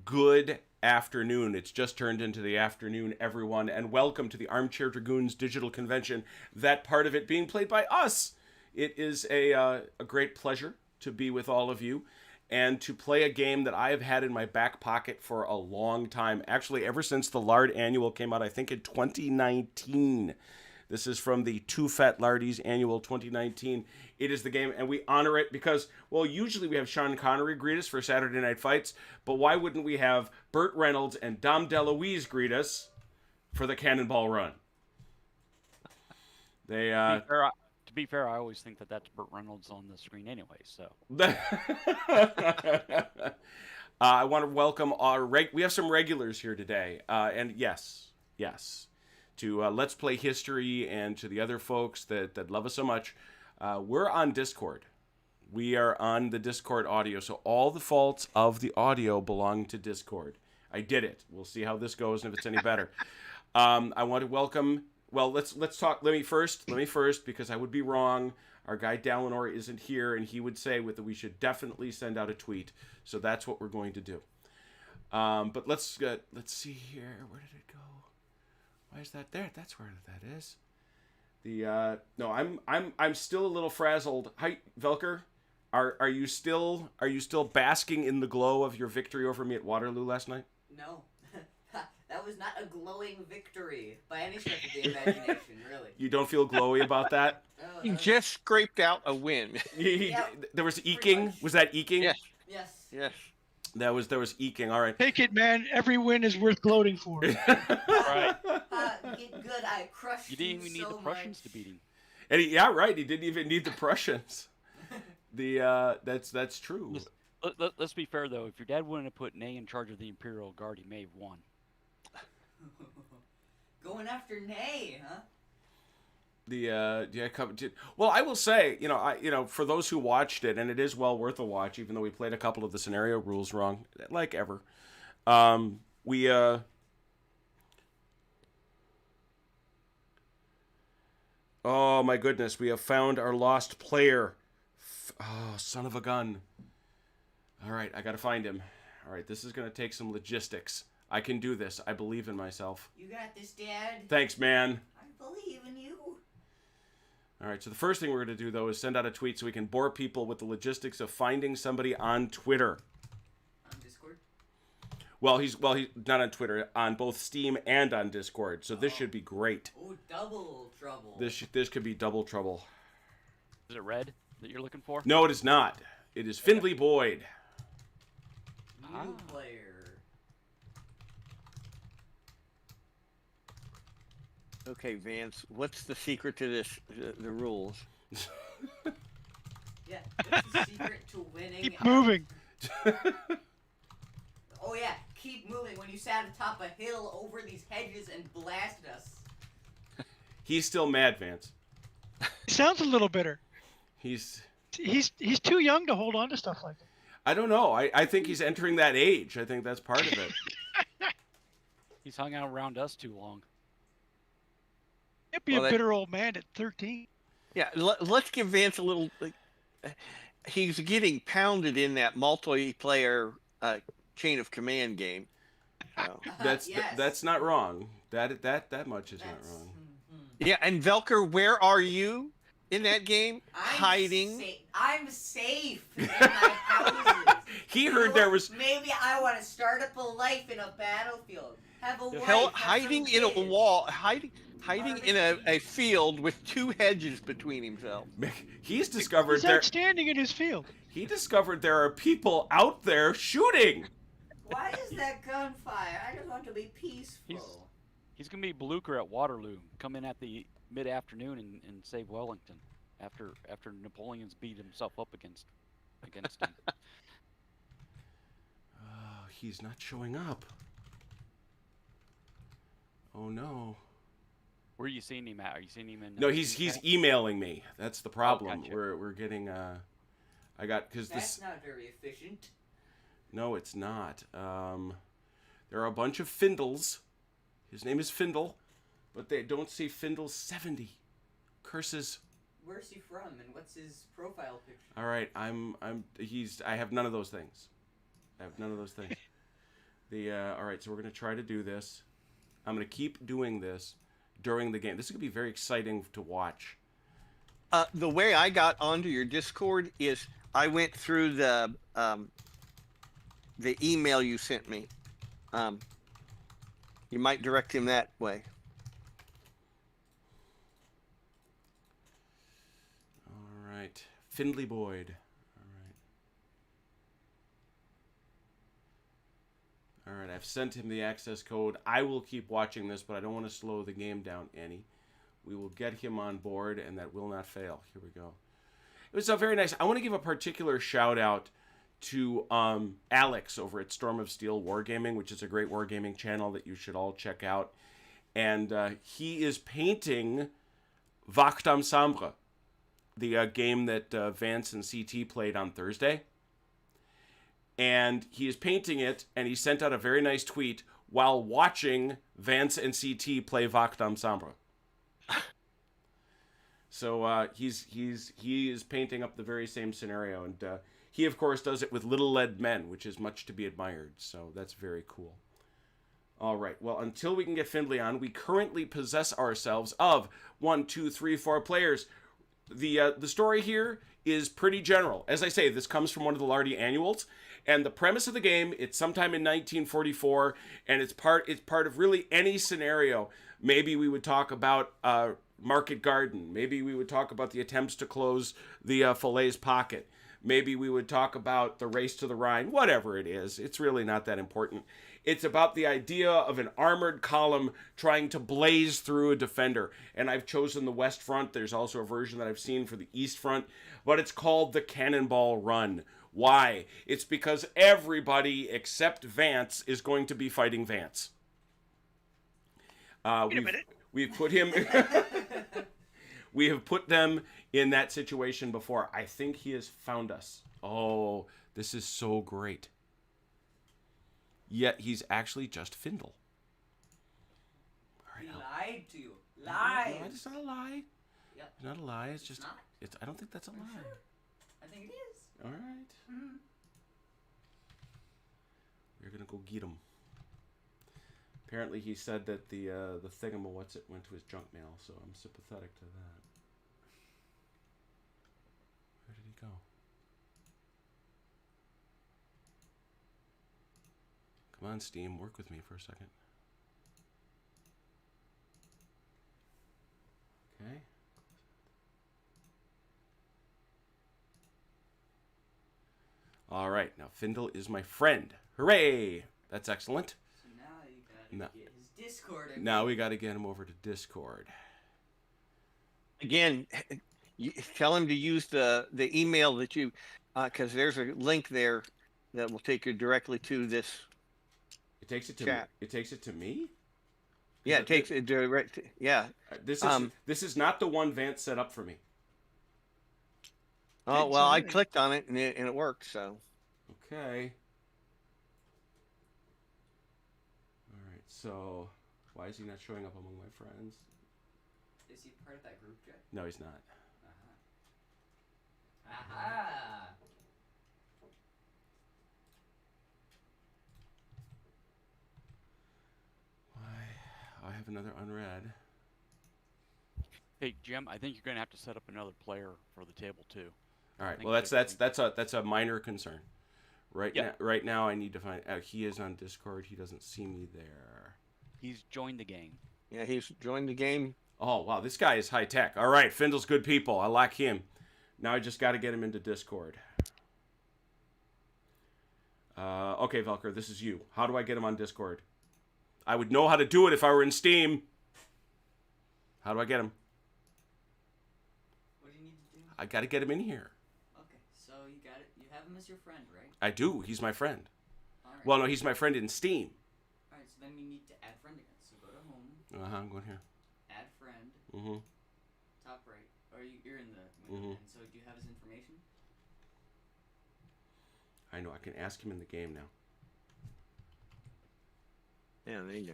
Good afternoon. It's just turned into the afternoon, everyone, and welcome to the Armchair Dragoons digital convention. That part of it being played by us. It is a great pleasure to be with all of you and to play a game that I have had in my back pocket for a long time. Actually, ever since the Lard Annual came out, I think in 2019. This is from the Two Fat Lardies Annual 2019. It is the game, and we honor it because, well, usually we have Sean Connery greet us for Saturday Night Fights, but why wouldn't we have Burt Reynolds and Dom DeLuise greet us for the Cannonball run? They, To be fair, I always think that that's Burt Reynolds on the screen anyway, so. I want to welcome we have some regulars here today, and yes, to Let's Play History and to the other folks that love us so much. We're on Discord. We are on the Discord audio, so all the faults of the audio belong to Discord. I did it. We'll see how this goes and if it's any better. I want to welcome. Well, let's talk. Let me first, because I would be wrong. Our guy Dalinor isn't here, and he would say that we should definitely send out a tweet. So that's what we're going to do. But let's see here. Where did it go? Why is that there? That's where that is. No, I'm still a little frazzled. Hi, Velker. Are you still basking in the glow of your victory over me at Waterloo last night? No. That was not a glowing victory by any stretch of the imagination, really. You don't feel glowy about that? He just scraped out a win. There was eking. Was that eking? Yes. Yes. Yes. There was eking. All right. Take it, man. Every win is worth gloating for. Right. Get good. I crushed You didn't even need the Prussians to beat him. And yeah, right. He didn't even need the Prussians. That's true. Let's be fair though. If your dad wouldn't have put Ney in charge of the Imperial Guard, he may have won. Going after Ney, huh? Well, I will say, for those who watched it, and it is well worth a watch, even though we played a couple of the scenario rules wrong, like ever. Oh my goodness, we have found our lost player. Oh, son of a gun. All right, I gotta find him. All right, this is gonna take some logistics. I can do this. I believe in myself. You got this, Dad. Thanks, man. I believe in you. All right, so the first thing we're going to do, though, is send out a tweet so we can bore people with the logistics of finding somebody on Twitter. On Discord? Well, he's not on Twitter, on both Steam and on Discord, so this should be great. Oh, double trouble. This could be double trouble. Is it Red that you're looking for? No, it is not. It is Findley Boyd. New player. Okay, Vance, what's the secret to this, the rules? Yeah, what's the secret to winning? Keep moving. Oh yeah, keep moving. When you sat atop a hill over these hedges and blasted us. He's still mad, Vance. He sounds a little bitter. He's too young to hold on to stuff like that. I don't know. I think he's entering that age. I think that's part of it. He's hung out around us too long. Can't be a bitter old man at 13. Yeah, let's give Vance a little. He's getting pounded in that multiplayer chain of command game. So. That's not wrong. That much is not wrong. Yeah, and Velker, where are you in that game? Hiding. I'm safe in my houses. He heard there was. Maybe I want to start up a life in a battlefield. Have a wife. Hell, hiding in a wall. Hiding in a field with two hedges between himself. He's discovered He's outstanding in his field. He discovered there are people out there shooting. Why is that gunfire? I just want to be peaceful. He's gonna be Blucher at Waterloo. Come in at the mid-afternoon and save Wellington after Napoleon's beat himself up against him. Oh, he's not showing up. Oh no. Where are you seeing him at? Are you seeing him in? No, he's emailing me. That's the problem. Oh, gotcha. We're getting I got because this. That's not very efficient. No, it's not. There are a bunch of Findles. His name is Findle, but they don't see Findle 70. Curses. Where's he from, and what's his profile picture? All right, I have none of those things. All right, so we're going to try to do this. I'm going to keep doing this during the game. This is going to be very exciting to watch. The way I got onto your Discord is I went through the email you sent me. You might direct him that way. All right. Findley Boyd. All right, I've sent him the access code. I will keep watching this, but I don't want to slow the game down any. We will get him on board, and that will not fail. Here we go. It was very nice. I want to give a particular shout-out to Alex over at Storm of Steel Wargaming, which is a great wargaming channel that you should all check out. And he is painting Wacht am Sambre, the game that Vance and CT played on Thursday. And he is painting it, and he sent out a very nice tweet while watching Vance and CT play Wacht am Sambre. So he is painting up the very same scenario, and he of course does it with little lead men, which is much to be admired. So that's very cool. All right. Well, until we can get Findley on, we currently possess ourselves of 1, 2, 3, 4 players. The story here is pretty general. As I say, this comes from one of the Lardy annuals. And the premise of the game, it's sometime in 1944, and it's part of really any scenario. Maybe we would talk about Market Garden. Maybe we would talk about the attempts to close the Falaise Pocket. Maybe we would talk about the race to the Rhine. Whatever it is, it's really not that important. It's about the idea of an armored column trying to blaze through a defender. And I've chosen the West Front. There's also a version that I've seen for the East Front, but it's called the Cannonball Run. Why? It's because everybody except Vance is going to be fighting Vance. Wait a minute. We've put him... We have put them in that situation before. I think he has found us. Oh, this is so great. Yet he's actually just Findle. All right, He lied to you. Lied. No, it's not a lie. Yep. It's not a lie. It's just... not? I don't think that's a lie. Sure. I think it is. All right. We're going to go get him. Apparently he said that the thingamawhatsit went to his junk mail, so I'm sympathetic to that. Where did he go? Come on, Steam, work with me for a second. Okay. All right, now Findle is my friend. Hooray! That's excellent. So now you gotta get his Discord. Now we got to get him over to Discord. Again, you tell him to use the email that you, because there's a link there that will take you directly to this. It takes it to chat. me. It takes it to me. Yeah, it takes it direct. Yeah. This is not the one Vance set up for me. Oh well, I clicked on it and it worked. So. Okay. All right. So, why is he not showing up among my friends? Is he part of that group chat? No, he's not. Aha. Why? I have another unread. Hey Jim, I think you're gonna have to set up another player for the table too. All right. think Well, that's a minor concern. Right now, I need to find. He is on Discord. He doesn't see me there. He's joined the game. Yeah, he's joined the game. Oh wow, this guy is high tech. All right, Findle's good people. I like him. Now I just got to get him into Discord. Okay, Velker, this is you. How do I get him on Discord? I would know how to do it if I were in Steam. How do I get him? What do you need to do? I got to get him in here. Okay, so you got it. You have him as your friend, right? I do. He's my friend. All right. Well, no, he's my friend in Steam. All right. So then we need to add friend again. So go to home. I'm going here. Add friend. Mm-hmm. Top right. Or you're in the window. Mhm. And so do you have his information? I know. I can ask him in the game now. Yeah, there you go.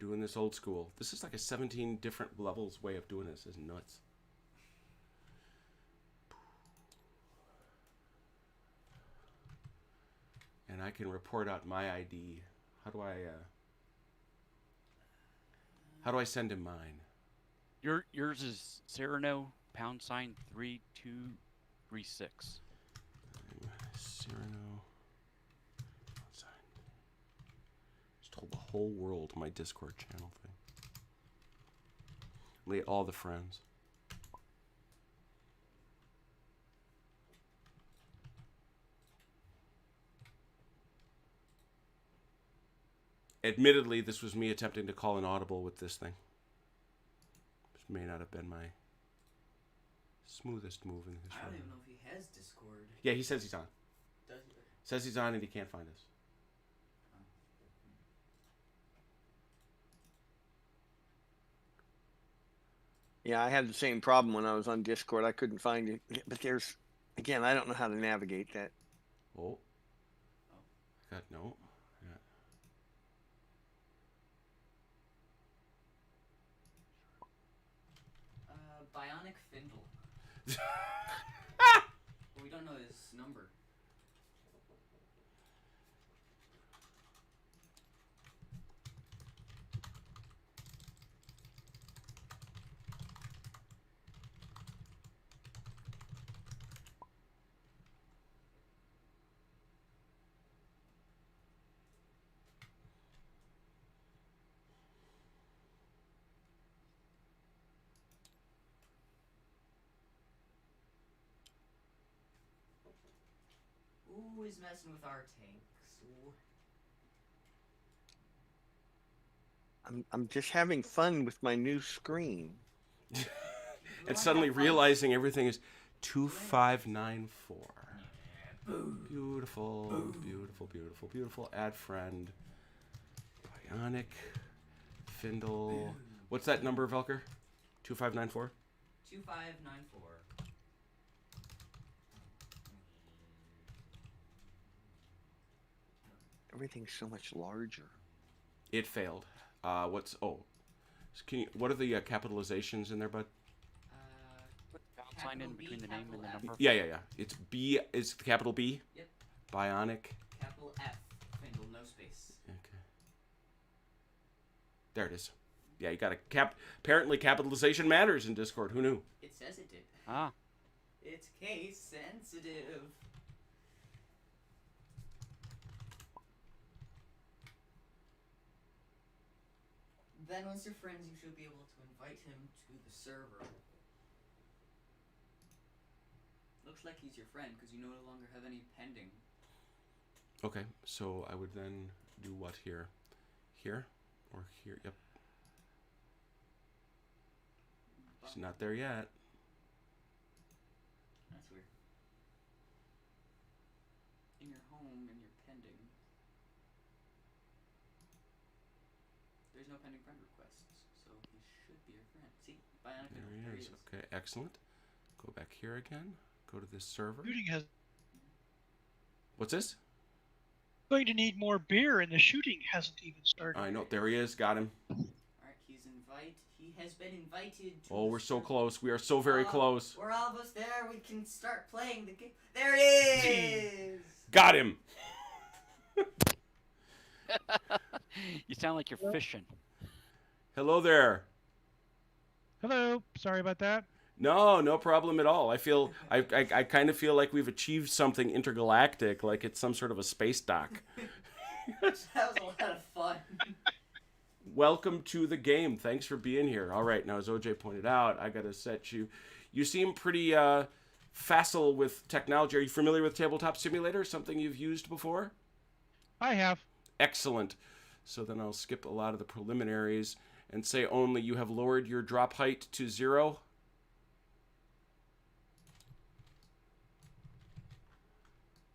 doing this old school. This is like a 17 different levels way of doing this. It's nuts. And I can report out my ID. How do I send him mine? Yours is Cyrano #3236. Cyrano. Just told the whole world my Discord channel thing. Lay all the friends. Admittedly, this was me attempting to call an audible with this thing. This may not have been my smoothest move in the I history. don't even know if he has Discord. Yeah, he says he's on. Does he? Says he's on and he can't find us. Yeah, I had the same problem when I was on Discord. I couldn't find it. But there's, again, I don't know how to navigate that. Oh. God, no. Yeah. Bionic Findle. But we don't know his number. Ooh, he's messing with our tanks. Ooh. I'm just having fun with my new screen. And suddenly realizing everything is 2594. Beautiful, beautiful, beautiful, beautiful. Add friend. Bionic. Findle. What's that number, Velker? 2594? 2594. Everything's so much larger. It failed. What are the capitalizations in there, bud? Put the pound sign in between the name and the number. Yeah. It's B. It's the capital B. Yep. Bionic. Capital F. Findle, no space. Okay. There it is. Yeah, you got a apparently capitalization matters in Discord. Who knew? It says it did. Ah. It's case sensitive. Then once you're friends, you should be able to invite him to the server. Looks like he's your friend because you no longer have any pending. Okay, so I would then do what here? Here? Or here? Yep. He's not there yet. That's weird. In your home, in your pending. There's no pending friend requests, so he should be your friend. See? Bionic There Findle, he is. Okay, excellent. Go back here again. Go to this server. Shooting has What's this? going to need more beer, and the shooting hasn't even started. I know. There he is. Got him. Alright, he has been invited to Oh, the we're so server. close. We are so very close. We're almost there. We can start playing the game. There it is! Got him. You sound like you're fishing. Hello there. Hello. Sorry about that. No problem at all. I kind of feel like we've achieved something intergalactic, like it's some sort of a space dock. That was a lot of fun. Welcome to the game. Thanks for being here. All right, now as OJ pointed out, I gotta set you. You seem pretty facile with technology. Are you familiar with Tabletop Simulator? Something you've used before? I have. Excellent. So then I'll skip a lot of the preliminaries and say only you have lowered your drop height to 0.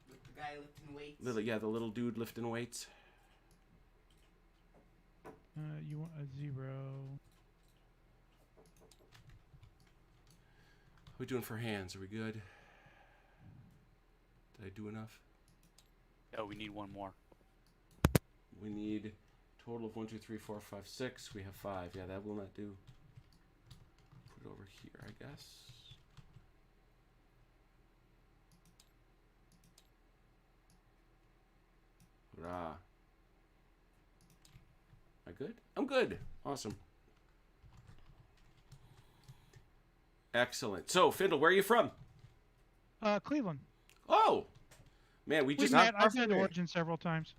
With the guy lifting weights. The little dude lifting weights. You want a 0. How we doing for hands? Are we good? Did I do enough? Oh, we need one more. We need Total of 1, 2, 3, 4, 5, 6. We have 5. Yeah, that will not do. Put it over here, I guess. Hurrah. Am I good? I'm good. Awesome. Excellent. So, Findle, where are you from? Cleveland. Oh, man, we We've just met. not I've been to far. Origin several times.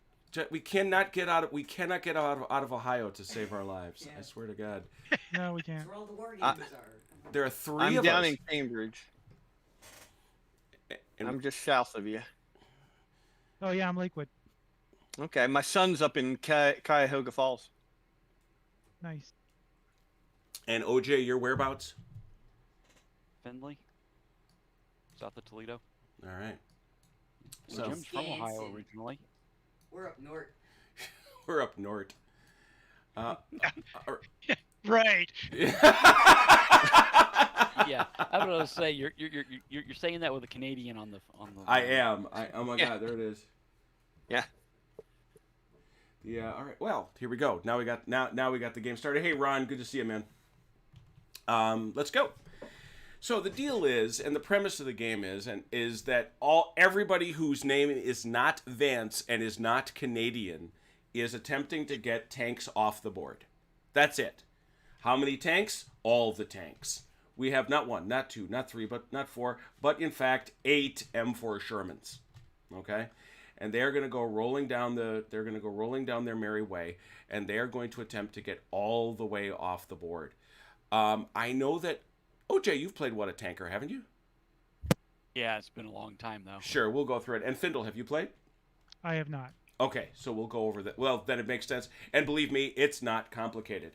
we cannot get out of Ohio to save our lives. Yeah. I swear to God. No, we That's can't. where all the war games are. There are 3 I'm of down us. in Cambridge. And- I'm just south of you. Oh yeah, I'm Lakewood. Okay, my son's up in Cuyahoga Falls. Nice. And OJ, your whereabouts? Findlay, south of Toledo. All right. So So Jim's from Ohio Wisconsin. originally. We're up north. we're up north. Right. Yeah, I was gonna say you're saying that with a Canadian on the. I am. Oh my Yeah. God, there it is. Yeah. Yeah. All right. Well, here we go. Now we got the game started. Hey, Ron, good to see you, man. Let's go. So the deal is, and the premise of the game is that everybody whose name is not Vance and is not Canadian is attempting to get tanks off the board. That's it. How many tanks? All the tanks. We have not 1, not 2, not 3, but not 4, but in fact 8 M4 Shermans. Okay, and they're going to go rolling down their merry way, and they are going to attempt to get all the way off the board. I know that OJ, you've played What a Tanker, haven't you? Yeah, it's been a long time though. Sure, we'll go through it. And Findle, have you played? I have not. Okay, so we'll go over that. Well, then it makes sense. And believe me, it's not complicated.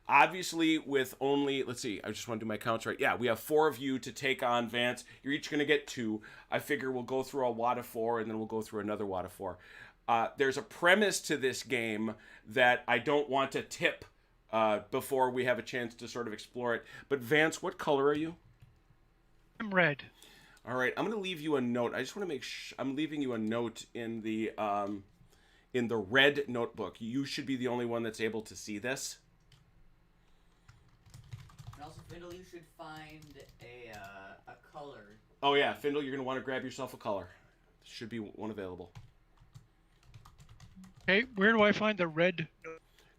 Obviously, with only, let's see, I just want to do my counts right. Yeah, we have 4 of you to take on Vance. You're each going to get 2. I figure we'll go through a wad of 4, and then we'll go through another wad of 4. There's a premise to this game that I don't want to tip before we have a chance to sort of explore it. But Vance, what color are you? I'm red. All right, I'm going to leave you a note. I just want to make sure I'm leaving you a note in the red notebook. You should be the only one that's able to see this. And also, Findle, you should find a color. Oh yeah, Findle, you're going to want to grab yourself a color. Should be one available. Okay, where do I find the red?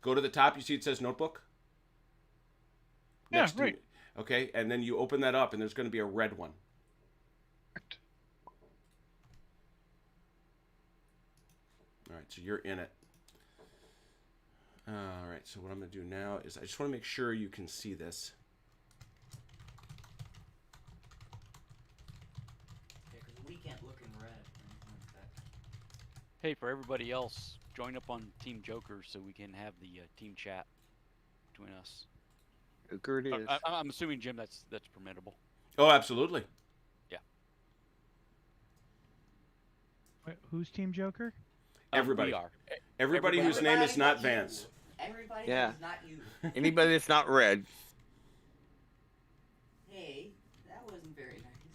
Go to the top. You see it says notebook? Yeah, Next to right. it. Okay, and then you open that up, and there's going to be a red one. All right, so you're in it. All right, so what I'm going to do now is I just want to make sure you can see this. Yeah, because we can't look in red. or anything like that. Hey, for everybody else, join up on Team Joker so we can have the team chat between us. Joker it is. I'm assuming, Jim, that's permittable. Oh, absolutely. Wait, who's Team Joker? Everybody. We are. Everybody whose name is not but Vance. You. Everybody Yeah. that is not you. Anybody that's not red. Hey, that wasn't very nice.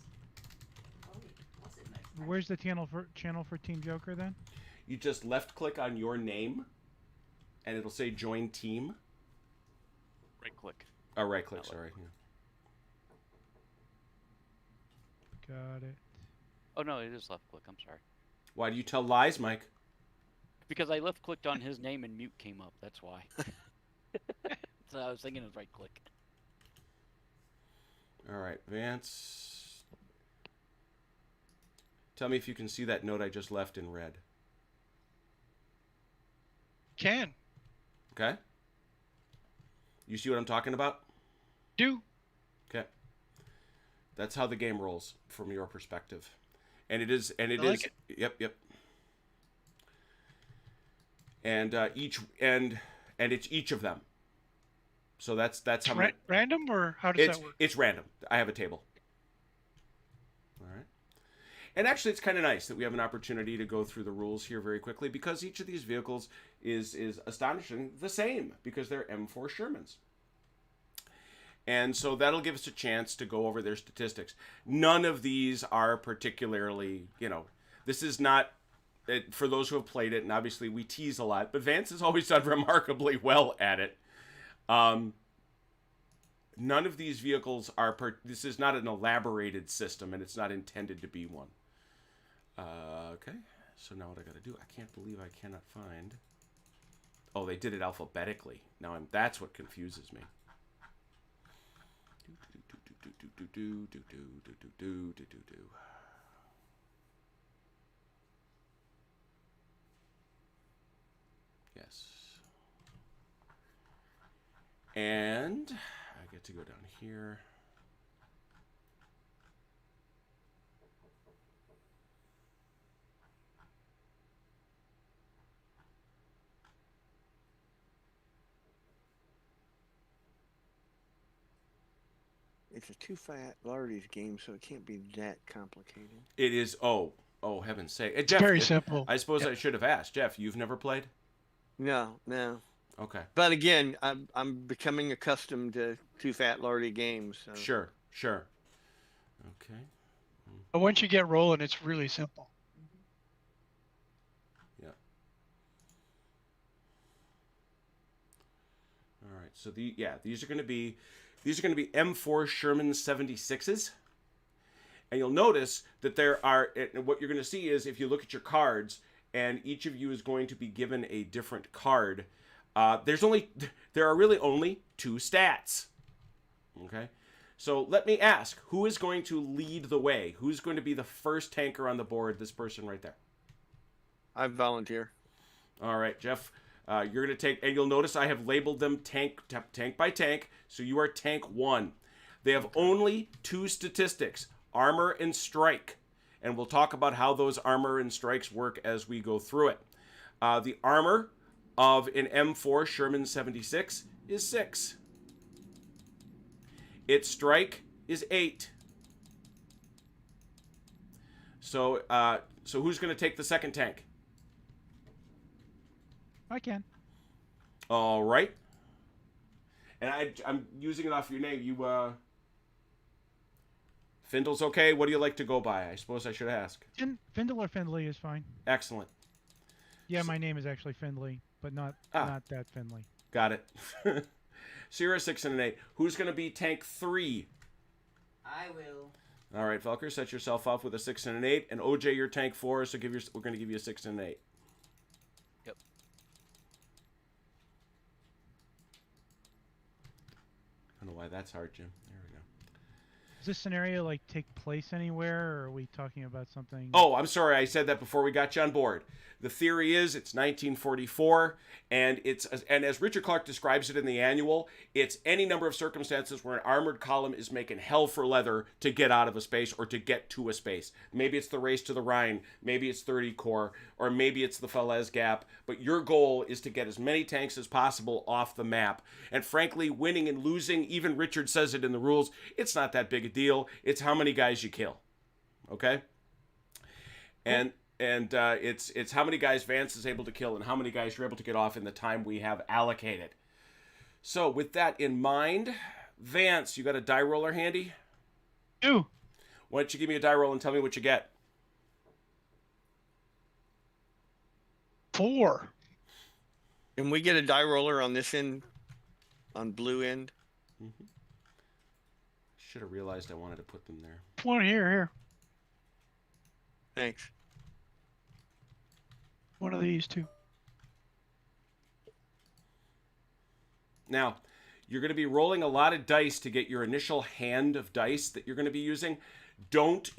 Oh wait, was it nice? Where's the channel for Team Joker then? You just left click on your name, and it'll say join team. Right click. Oh, right click, That way. sorry. Yeah. Got it. Oh no, it is left click. I'm sorry. Why do you tell lies, Mike? Because I left clicked on his name and mute came up. That's why. So I was thinking it was right click. All right, Vance. Tell me if you can see that note I just left in red. Can Okay? You see what I'm talking about? do. Okay. That's how the game rolls from your perspective. And it is I like Yep. And it's each of them. So that's how many. Random or how does that work? It's random. I have a table. All right. And actually, it's kind of nice that we have an opportunity to go through the rules here very quickly because each of these vehicles is astonishing the same because they're M4 Shermans. And so that'll give us a chance to go over their statistics. None of these are particularly, this is not for those who have played it, and obviously we tease a lot, but Vance has always done remarkably well at it. None of these vehicles are... This is not an elaborated system, and it's not intended to be one. Okay, so now what I gotta do? I can't believe I cannot find... Oh, they did it alphabetically. Now that's what confuses me. Yes. And I get to go down here. It's a two-fat Lardy's game, so it can't be that complicated. It is. Oh, heaven's sake. It's Jeff, very simple. I suppose I should have asked. Jeff, you've never played? No. Okay. But again, I'm becoming accustomed to two-fat Lardy games. So. Sure. Okay. But once you get rolling, it's really simple. Yeah. All right. So these are going to be M4 Sherman 76s. And you'll notice that there are, and what you're going to see is if you look at your cards, and each of you is going to be given a different card, there are really only 2 stats. Okay? So let me ask, who is going to lead the way? Who's going to be the first tanker on the board? This person right there. I volunteer. All right, Jeff. You're going to take, and you'll notice I have labeled them tank by tank, so you are tank 1. They have only 2 statistics, armor and strike, and we'll talk about how those armor and strikes work as we go through it. The armor of an M4 Sherman 76 is 6. Its strike is 8. So who's going to take the second tank? I can. All right. And I'm using it off your name. You, Findle's okay? What do you like to go by? I suppose I should ask. Findle or Findley is fine. Excellent. Yeah, my name is actually Findley, but not that Findley. Got it. So you're a 6 and an 8. Who's going to be tank 3? I will. All right, Felker, set yourself up with a 6 and an 8. And OJ, you're tank 4, so we're going to give you a 6 and an 8. Yep. I don't know why that's hard, Jim. There we go. Does this scenario take place anywhere, or are we talking about something? Oh, I'm sorry. I said that before we got you on board. The theory is it's 1944, and as Richard Clark describes it in the annual, it's any number of circumstances where an armored column is making hell for leather to get out of a space or to get to a space. Maybe it's the race to the Rhine, maybe it's 30 Corps, or maybe it's the Falaise Gap, but your goal is to get as many tanks as possible off the map. And frankly, winning and losing, even Richard says it in the rules, it's not that big a deal. It's how many guys you kill. Okay? And it's how many guys Vance is able to kill and how many guys you're able to get off in the time we have allocated. So with that in mind, Vance, you got a die roller handy? Do. Why don't you give me a die roll and tell me what you get? 4. Can we get a die roller on this end, on blue end? Mm-hmm. Should have realized I wanted to put them there. One here. Thanks. One of these 2. Now, you're going to be rolling a lot of dice to get your initial hand of dice that you're going to be using. Don't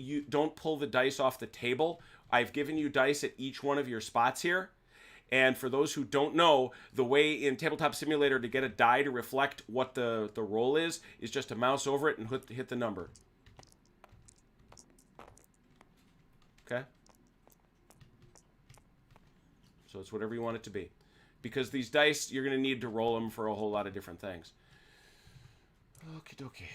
pull the dice off the table. I've given you dice at each one of your spots here. And for those who don't know, the way in Tabletop Simulator to get a die to reflect what the roll is just to mouse over it and hit the number. Okay? So it's whatever you want it to be. Because these dice, you're going to need to roll them for a whole lot of different things. Okie dokie.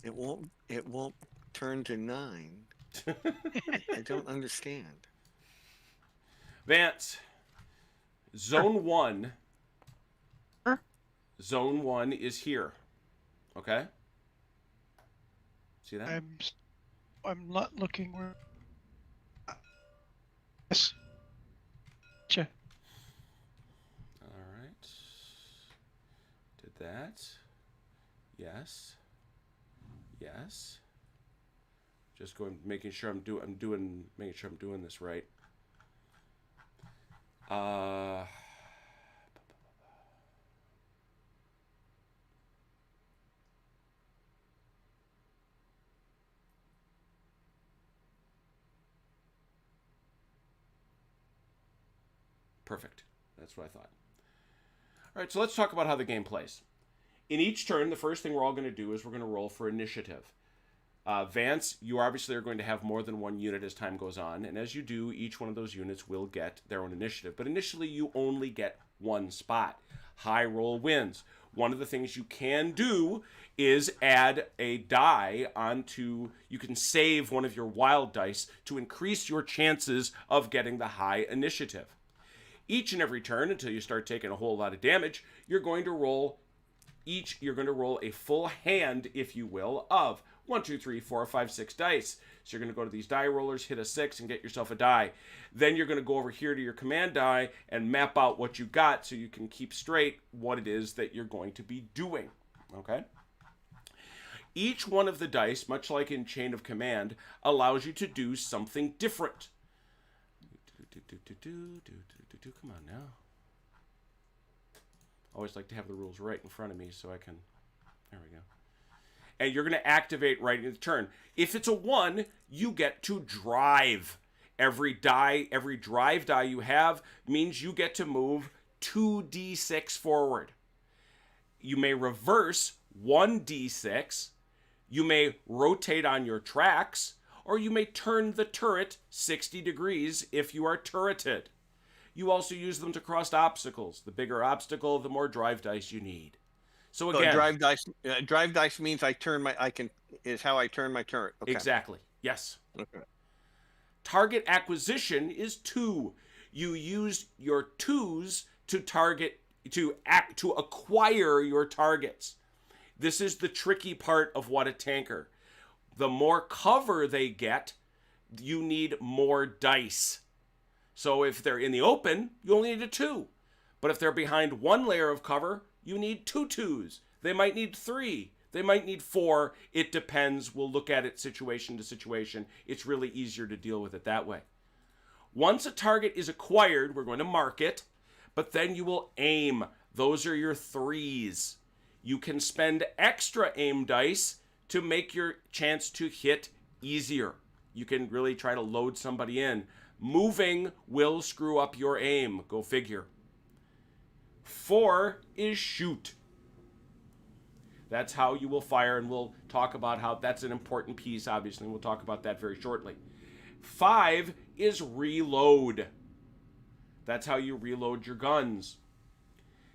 It won't turn to 9. I don't understand. Vance, Zone 1. Sure. Zone 1 is here. Okay? See that? I'm not looking where. Yes. Gotcha. All right. Did that. Yes. Yes. Just going, making sure making sure I'm doing this right. Perfect. That's what I thought. All right, so let's talk about how the game plays. In each turn, the first thing we're all going to do is we're going to roll for initiative. Vance, you obviously are going to have more than one unit as time goes on, and as you do, each one of those units will get their own initiative. But initially, you only get one spot. High roll wins. One of the things you can do is add a die onto, you can save one of your wild dice to increase your chances of getting the high initiative. Each and every turn, until you start taking a whole lot of damage, you're going to roll a full hand, if you will, of 1, 2, 3, 4, 5, 6 dice. So you're going to go to these die rollers, hit a 6, and get yourself a die. Then you're going to go over here to your command die and map out what you got so you can keep straight what it is that you're going to be doing. Okay? Each one of the dice, much like in Chain of Command, allows you to do something different. Come on now. I always like to have the rules right in front of me so I can... There we go. And you're going to activate right in the turn. If it's a 1, you get to drive. Every drive die you have means you get to move 2d6 forward. You may reverse 1d6. You may rotate on your tracks, or you may turn the turret 60 degrees if you are turreted. You also use them to cross obstacles. The bigger obstacle, the more drive dice you need. So again, drive dice means is how I turn my turret. Okay. Exactly. Yes. Okay. Target acquisition is 2. You use your 2s to acquire your targets. This is the tricky part of what a tanker. The more cover they get, you need more dice. So if they're in the open, you only need a 2. But if they're behind one layer of cover, you need 2 2s. They might need 3. They might need 4. It depends. We'll look at it situation to situation. It's really easier to deal with it that way. Once a target is acquired, we're going to mark it, but then you will aim. Those are your 3s. You can spend extra aim dice to make your chance to hit easier. You can really try to load somebody in. Moving will screw up your aim. Go figure. 4 is shoot. That's how you will fire, and we'll talk about how that's an important piece, obviously, and we'll talk about that very shortly. 5 is reload. That's how you reload your guns.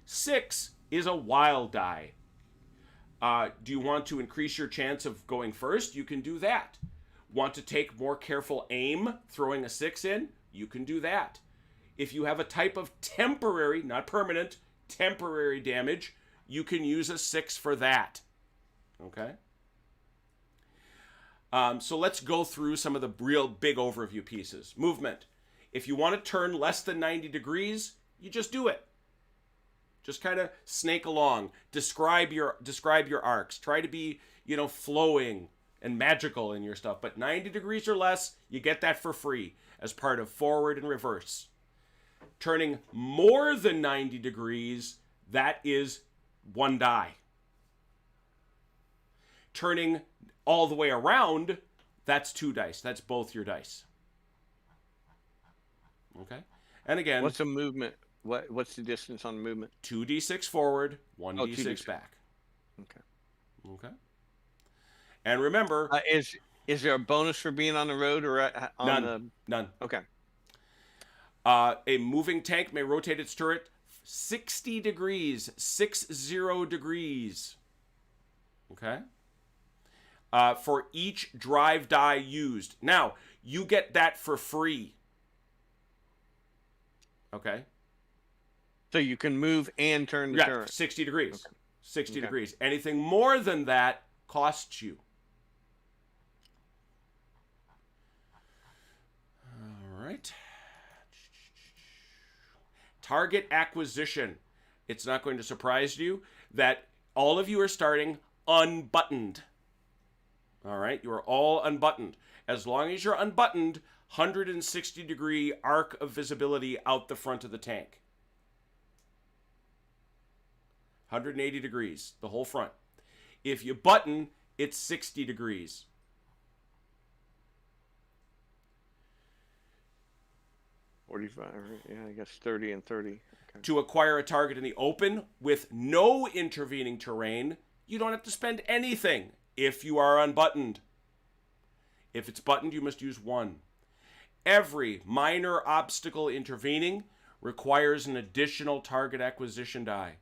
6 is a wild die. Do you want to increase your chance of going first? You can do that. Want to take more careful aim, throwing a 6 in? You can do that. If you have a type of temporary, not permanent, temporary damage, you can use a 6 for that. Okay? So let's go through some of the real big overview pieces. Movement. If you want to turn less than 90 degrees, you just do it. Just kind of snake along. Describe your arcs. Try to be, flowing and magical in your stuff. But 90 degrees or less, you get that for free as part of forward and reverse. Turning more than 90 degrees, that is 1 die. Turning all the way around, that's 2 dice. That's both your dice. Okay? And again... What's the movement? What's the distance on the movement? 2d6 forward, 1d6 back. Okay. Okay. And remember... Is there a bonus for being on the road or on None. Okay. A moving tank may rotate its turret 60 degrees. 60 degrees. Okay? For each drive die used. Now, you get that for free. Okay? So you can move and turn the turret. 60 degrees. Okay. 60 degrees. Anything more than that costs you. right. Target acquisition. It's not going to surprise you that all of you are starting unbuttoned. All right, you are all unbuttoned. As long as you're unbuttoned, 160-degree arc of visibility out the front of the tank. 180 degrees, the whole front. If you button, it's 60 degrees. Yeah, I guess 30 and 30. Okay. To acquire a target in the open with no intervening terrain, you don't have to spend anything if you are unbuttoned. If it's buttoned, you must use 1. Every minor obstacle intervening requires an additional target acquisition die.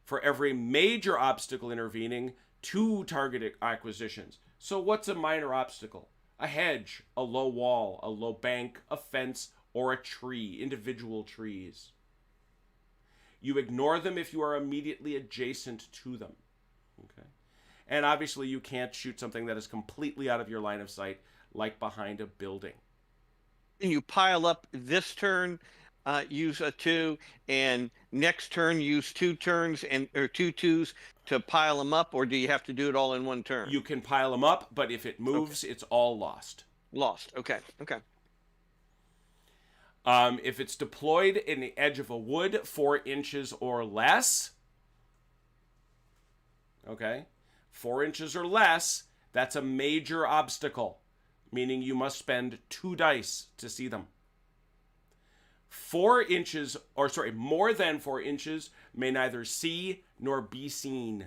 For every major obstacle intervening, 2 target acquisitions. So what's a minor obstacle? A hedge, a low wall, a low bank, a fence, or a tree, individual trees. You ignore them if you are immediately adjacent to them. Okay? And obviously you can't shoot something that is completely out of your line of sight, like behind a building. And you pile up this turn, use a 2, and next turn use 2 turns or 2 2s to pile them up, or do you have to do it all in one turn? You can pile them up, but if it moves, it's all lost. Lost. Okay. Okay. If it's deployed in the edge of a wood 4 inches or less, okay, 4 inches or less, that's a major obstacle, meaning you must spend 2 dice to see them. 4 inches, or sorry, more than 4 inches may neither see nor be seen.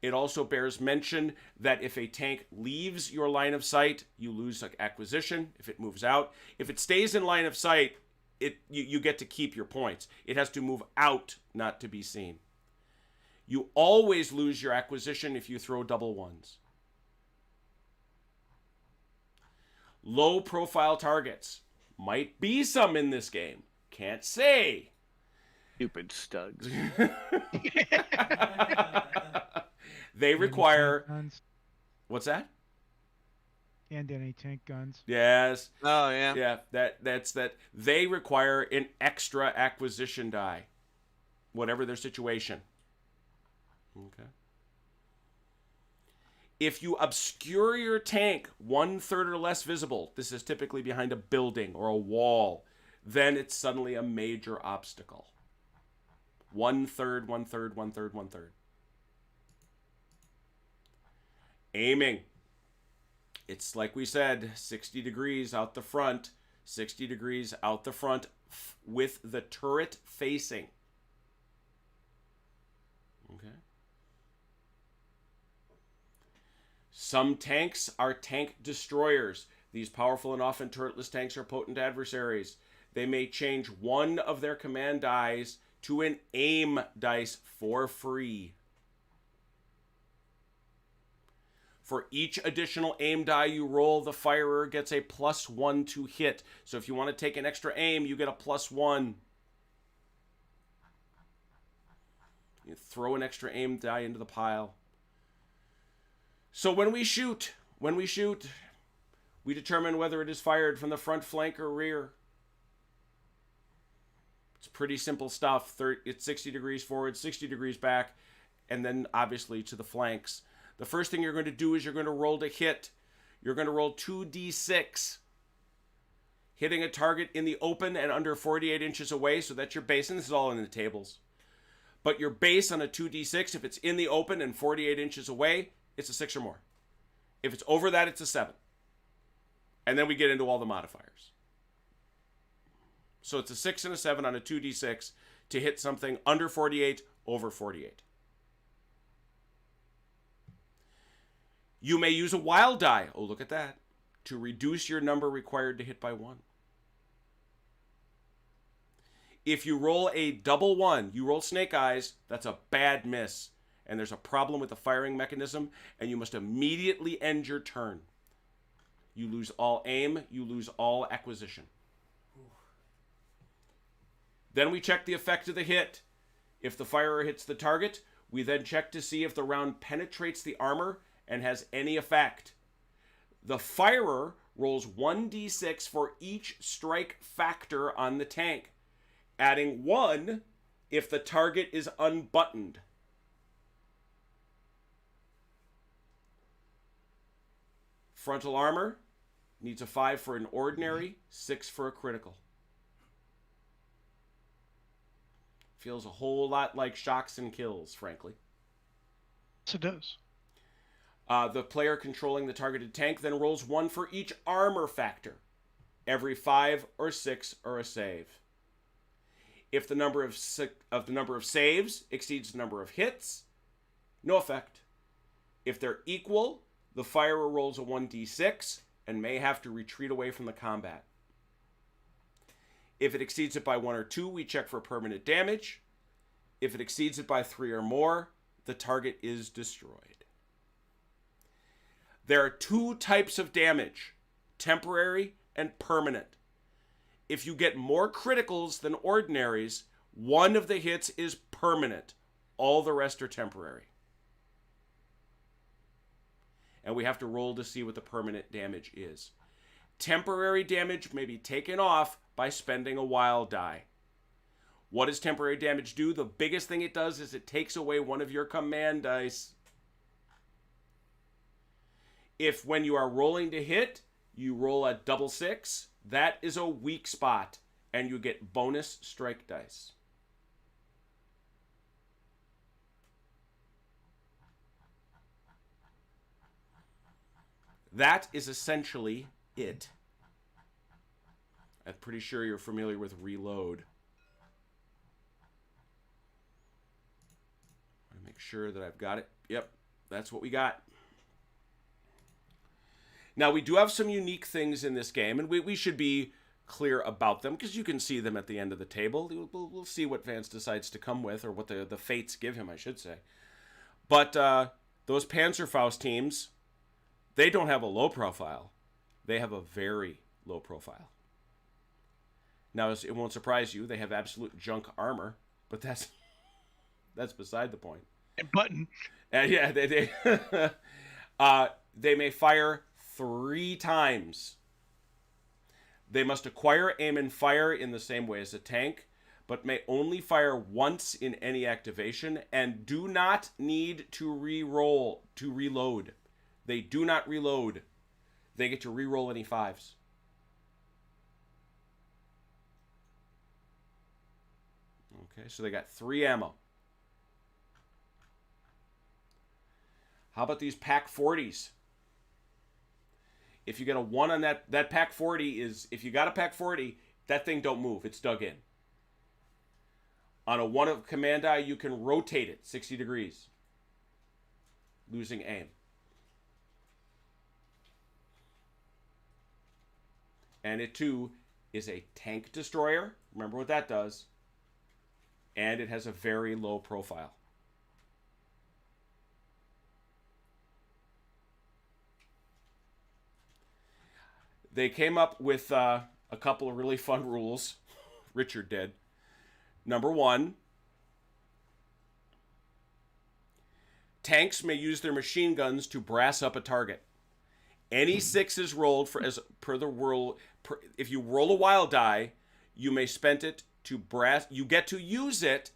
It also bears mention that if a tank leaves your line of sight, you lose acquisition. If it moves out, if it stays in line of sight, you get to keep your points. It has to move out, not to be seen. You always lose your acquisition if you throw double 1s. Low profile targets. Might be some in this game. Can't say. Stupid studs. They require... Guns. What's that? And anti-tank guns. Yes. Oh, yeah. Yeah, that's that. They require an extra acquisition die, whatever their situation. Okay. If you obscure your tank 1/3 or less visible, this is typically behind a building or a wall, then it's suddenly a major obstacle. 1/3, 1/3, 1/3, 1/3. Aiming. It's like we said, 60 degrees out the front, 60 degrees out the front with the turret facing. Okay. Some tanks are tank destroyers. These powerful and often turretless tanks are potent adversaries. They may change one of their command dice to an aim dice for free. For each additional aim die you roll, the firer gets a +1 to hit. So if you want to take an extra aim, you get a +1. You throw an extra aim die into the pile. So when we shoot, we determine whether it is fired from the front flank or rear. It's pretty simple stuff. It's 60 degrees forward, 60 degrees back, and then obviously to the flanks. The first thing you're going to do is you're going to roll to hit. You're going to roll 2d6. Hitting a target in the open and under 48 inches away, so that's your base, and this is all in the tables. But your base on a 2d6, if it's in the open and 48 inches away, it's a 6 or more. If it's over that, it's a 7. And then we get into all the modifiers. So it's a 6 and a 7 on a 2d6 to hit something under 48, over 48. You may use a wild die, oh look at that, to reduce your number required to hit by 1. If you roll a double 1, you roll snake eyes, that's a bad miss. And there's a problem with the firing mechanism, and you must immediately end your turn. You lose all aim, you lose all acquisition. Then we check the effect of the hit. If the firer hits the target, We then check to see if the round penetrates the armor and has any effect. The firer rolls 1d6 for each strike factor on the tank, adding 1 if the target is unbuttoned. Frontal armor needs a 5 for an ordinary, 6 for a critical. Feels a whole lot like shocks and kills, frankly. Yes, it does. The player controlling the targeted tank then rolls 1 for each armor factor. Every 5 or 6 are a save. If the number of saves exceeds the number of hits, no effect. If they're equal, the firer rolls a 1d6 and may have to retreat away from the combat. If it exceeds it by 1 or 2, we check for permanent damage. If it exceeds it by 3 or more, the target is destroyed. There are 2 types of damage, temporary and permanent. If you get more criticals than ordinaries, one of the hits is permanent. All the rest are temporary. And we have to roll to see what the permanent damage is. Temporary damage may be taken off by spending a wild die. What does temporary damage do? The biggest thing it does is it takes away one of your command dice. If when you are rolling to hit, you roll a double 6, that is a weak spot, and you get bonus strike dice. That is essentially it. I'm pretty sure you're familiar with reload. I want to make sure that I've got it. Yep, that's what we got. Now, we do have some unique things in this game, and we should be clear about them, because you can see them at the end of the table. We'll see what Vance decides to come with, or what the fates give him, I should say. But those Panzerfaust teams, they don't have a low profile. They have a very low profile. Now, it won't surprise you, they have absolute junk armor, but that's beside the point. And button. Yeah, they may fire 3 times. They must acquire, aim, and fire in the same way as a tank, but may only fire once in any activation, and do not need to reload. They do not reload. They get to re-roll any 5s. Okay, so they got 3 ammo. How about these Pack 40s? If you get a 1 on that Pack 40 is, if you got a Pack 40, that thing don't move. It's dug in. On a 1 of command die, you can rotate it 60 degrees. Losing aim. And it too is a tank destroyer. Remember what that does. And it has a very low profile. They came up with a couple of really fun rules. Richard did. Number 1, tanks may use their machine guns to brass up a target. Any 6s rolled per the rule. If you roll a wild die, you may spend it to brass. You get to use it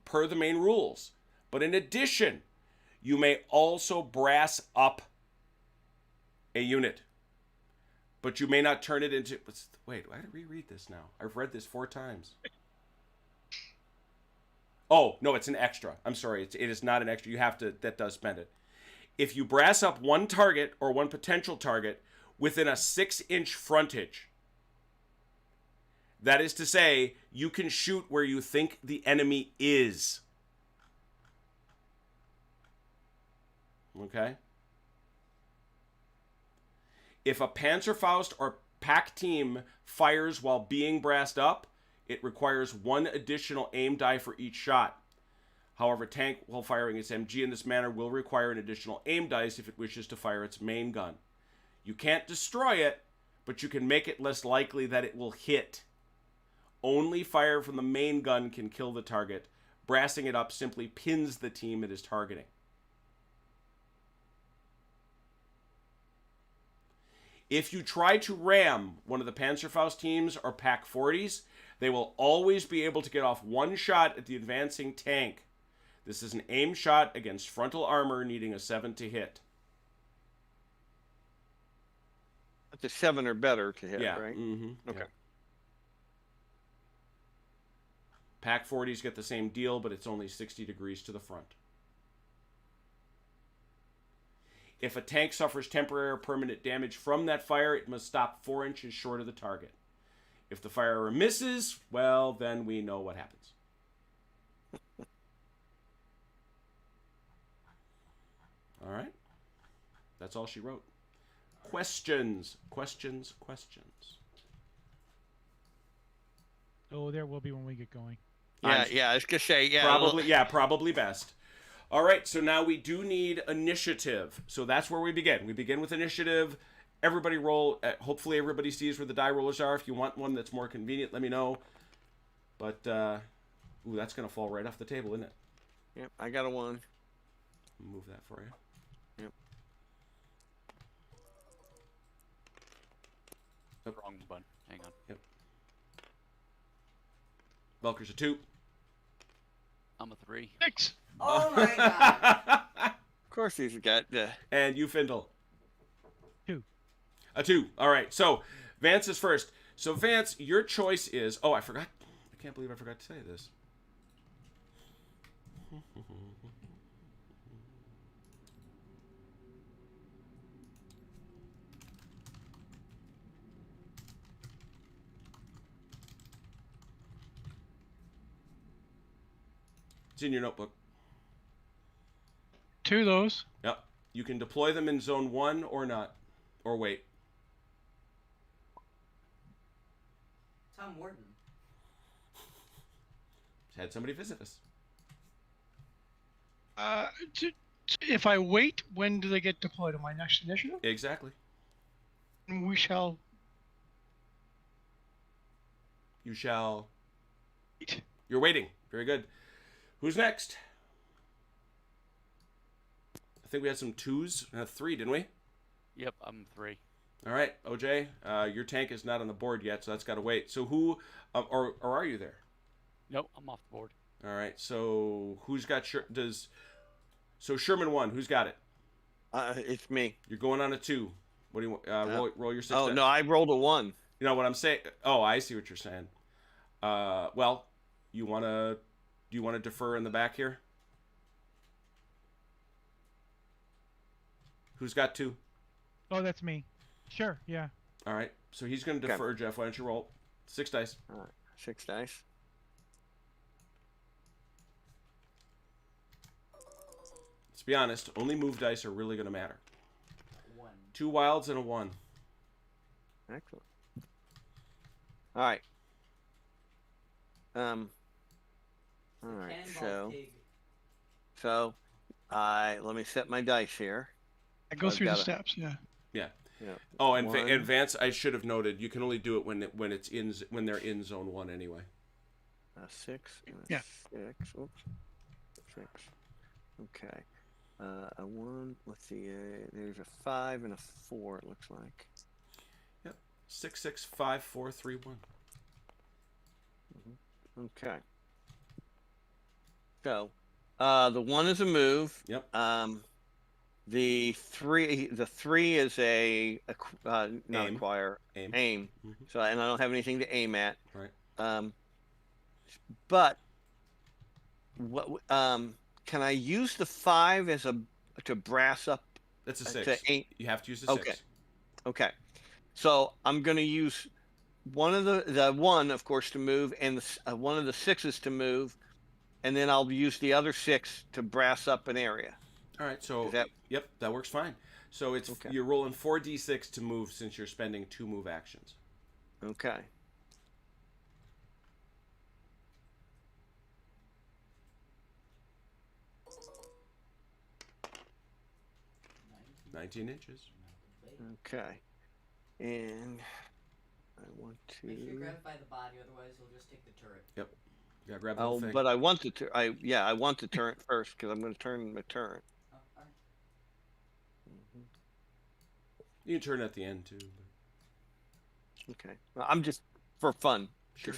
per the main rules. But in addition, you may also brass up a unit. But you may not turn it into... Wait, I gotta reread this now. I've read this 4 times. Oh, no, it's an extra. I'm sorry, it is not an extra. You have to... That does spend it. If you brass up one target or one potential target within a 6-inch frontage, that is to say, you can shoot where you think the enemy is. Okay? If a Panzerfaust or Pack team fires while being brassed up, it requires 1 additional aim die for each shot. However, tank, while firing its MG in this manner, will require an additional aim dice if it wishes to fire its main gun. You can't destroy it, but you can make it less likely that it will hit. Only fire from the main gun can kill the target, Brassing it up simply pins the team it is targeting. If you try to ram one of the Panzerfaust teams or Pack 40s, they will always be able to get off one shot at the advancing tank. This is an aim shot against frontal armor needing a 7 to hit. That's a 7 or better to hit, Yeah. right? Mm-hmm. Okay. Yeah. Pack 40s get the same deal, but it's only 60 degrees to the front. If a tank suffers temporary or permanent damage from that fire, it must stop 4 inches short of the target. If the firer misses, well, then we know what happens. All right. That's all she wrote. Questions. Oh, there will be when we get going. Yeah, I was gonna say, yeah. Probably best. All right, so now we do need initiative. So that's where we begin. We begin with initiative. Everybody roll. Hopefully everybody sees where the die rollers are. If you want one that's more convenient, let me know. But, ooh, that's going to fall right off the table, isn't it? Yep, I got a 1. Move that for you. The wrong button. Hang on. Yep. Velker's a 2. I'm a 3. 6. Oh my god. Of course, he's got the. And you, Findle? 2. A 2. All right, so Vance is first. So, Vance, your choice is... Oh, I forgot. I can't believe I forgot to say this. It's in your notebook. 2 of those. Yep. You can deploy them in zone 1 or not. Or wait. Tom Warden. Just had somebody visit us. If I wait, when do they get deployed? On my next initiative? Exactly. And we shall. You shall... Wait. You're waiting. Very good. Who's next? I think we had some 2s. 3, didn't we? Yep, I'm 3. All right, OJ, your tank is not on the board yet, so that's got to wait. So who, or are you there? Nope, I'm off the board. All right, so who's got, so Sherman 1, who's got it? It's me. You're going on a 2. What do you want? Roll your 6. Oh, no, I rolled a 1. You know what I'm saying? Oh, I see what you're saying. Well, do you want to defer in the back here? Who's got 2? Oh, that's me. Sure, yeah. All right, so he's going to defer, Jeff. Why don't you roll 6 dice? All right, 6 dice. Let's be honest, only move dice are really going to matter. 1. 2 wilds and a 1. Excellent. All right. All right. Cannonball pig. So, let me set my dice here. I go I've through the got a- steps. Yeah. Yeah. Yeah. Oh, and One. advance. I should have noted. You can only do it when they're in zone 1 anyway. A 6 and a Yeah. 6. Oops. 6. Okay. A 1. Let's see. There's a 5 and a 4. It looks like. Yep. 6, 6, 5, 4, 3, 1. Okay. So, the 1 is a move. Yep. The 3 is not Aim. acquire. Aim. Mhm. So, and I don't have anything to aim at. Right. But what can I use the 5 to brass up? That's a to 6. aim? You have to use a 6. Okay. Okay. So I'm going to use one of the 1, of course, to move, and one of the 6s to move, and then I'll use the other 6 to brass up an area. All right. So Is that- yep, that works fine. So it's Okay. you're rolling 4d6 to move since you're spending 2 move actions. Okay. 19 inches. Okay. And I want Make sure you to. grab by the body, otherwise you'll just take the turret. Yep. You gotta grab the whole thing. But I want to. I want the turret first because I'm going to turn my turret. Oh, alright. You can turn at the end too. Okay. Well, I'm just for fun. Sure.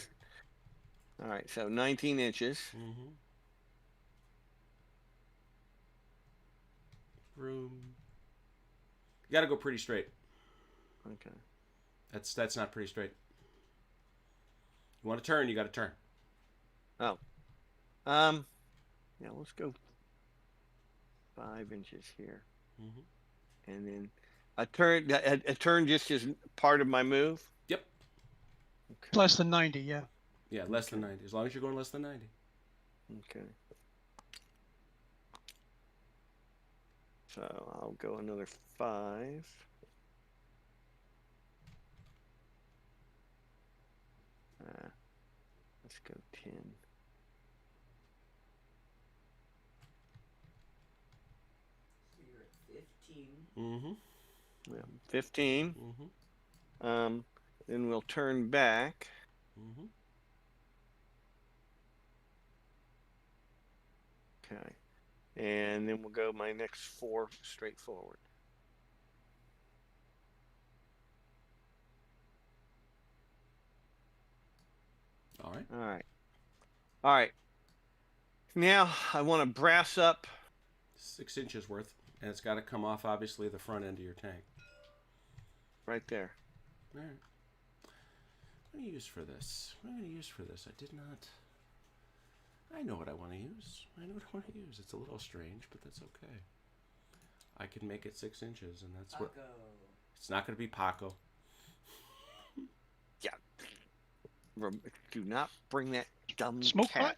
All right. So 19 inches. Mm-hmm. Room. You gotta go pretty straight. Okay. That's not pretty straight. You want to turn, you gotta turn. Oh. Yeah. Let's go 5 inches here, Mm-hmm. and then a turn just as part of my move. Yep. Okay. Less than 90, yeah. Yeah, less than 90. As long as you're going less than 90. Okay. So I'll go another 5. Let's go 10. So you're at 15. Mm-hmm. Yeah, 15. Mm-hmm. Then we'll turn back. Mm-hmm. Okay. And then we'll go my next 4 straight forward. All right. All right. All right. Now I want to brass up. 6 inches worth. And it's got to come off, obviously, the front end of your tank. Right there. All right. What do you use for this? What am I going to use for this? I did not... I know what I want to use. I know what I want to use. It's a little strange, but that's okay. I can make it 6 inches, and that's what... Paco. It's not going to be Paco. Yeah. Do not bring that dumb Smoke cat.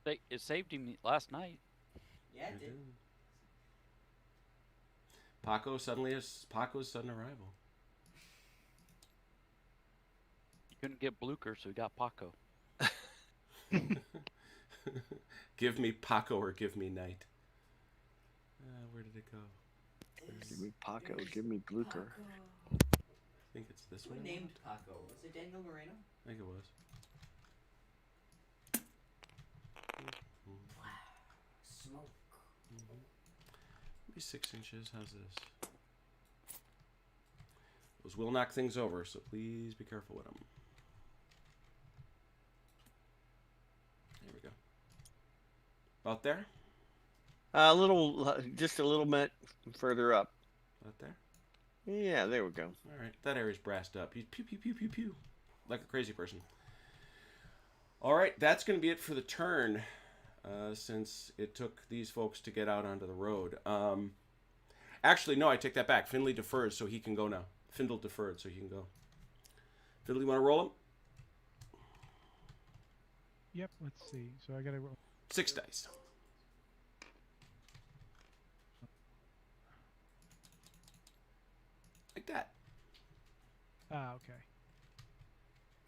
pot? It saved him last night. Yeah, it I did. do. Paco's sudden arrival. He couldn't get Blucher, so he got Paco. Give me Paco or give me Knight. Where did it go? Give me Paco. Give me Blucher. I think it's this Who one. named Paco? Was it Daniel Moreno? I think it was. Smoke. Maybe 6 inches. How's this? Those will knock things over, so please be careful with them. There we go. About there? Just a little bit further up. About there? Yeah, there we go. All right. That area's brassed up. You pew, pew, pew, pew, pew. Like a crazy person. All right. That's going to be it for the turn, since it took these folks to get out onto the road. Actually, no, I take that back. Finley defers, so he can go now. Findle deferred, so he can go. Findle, you want to roll him? Yep, let's see. So I gotta roll. 6 dice. Like that. Ah, okay.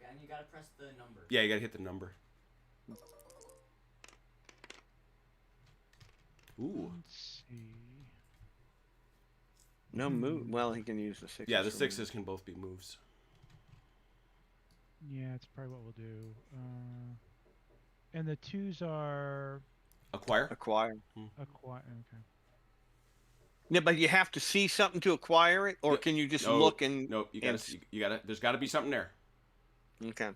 And you gotta press the number. Yeah, you gotta hit the number. Ooh. Let's see. No move. Well, he can use the 6. Yeah, the 6s can both be moves. Yeah, it's probably what we'll do. And the 2s are Acquire? Acquire. acquire. Okay. Yeah, but you have to see something to acquire it, or No, can you just no, look and? Nope, you gotta, there's gotta be something there. Okay.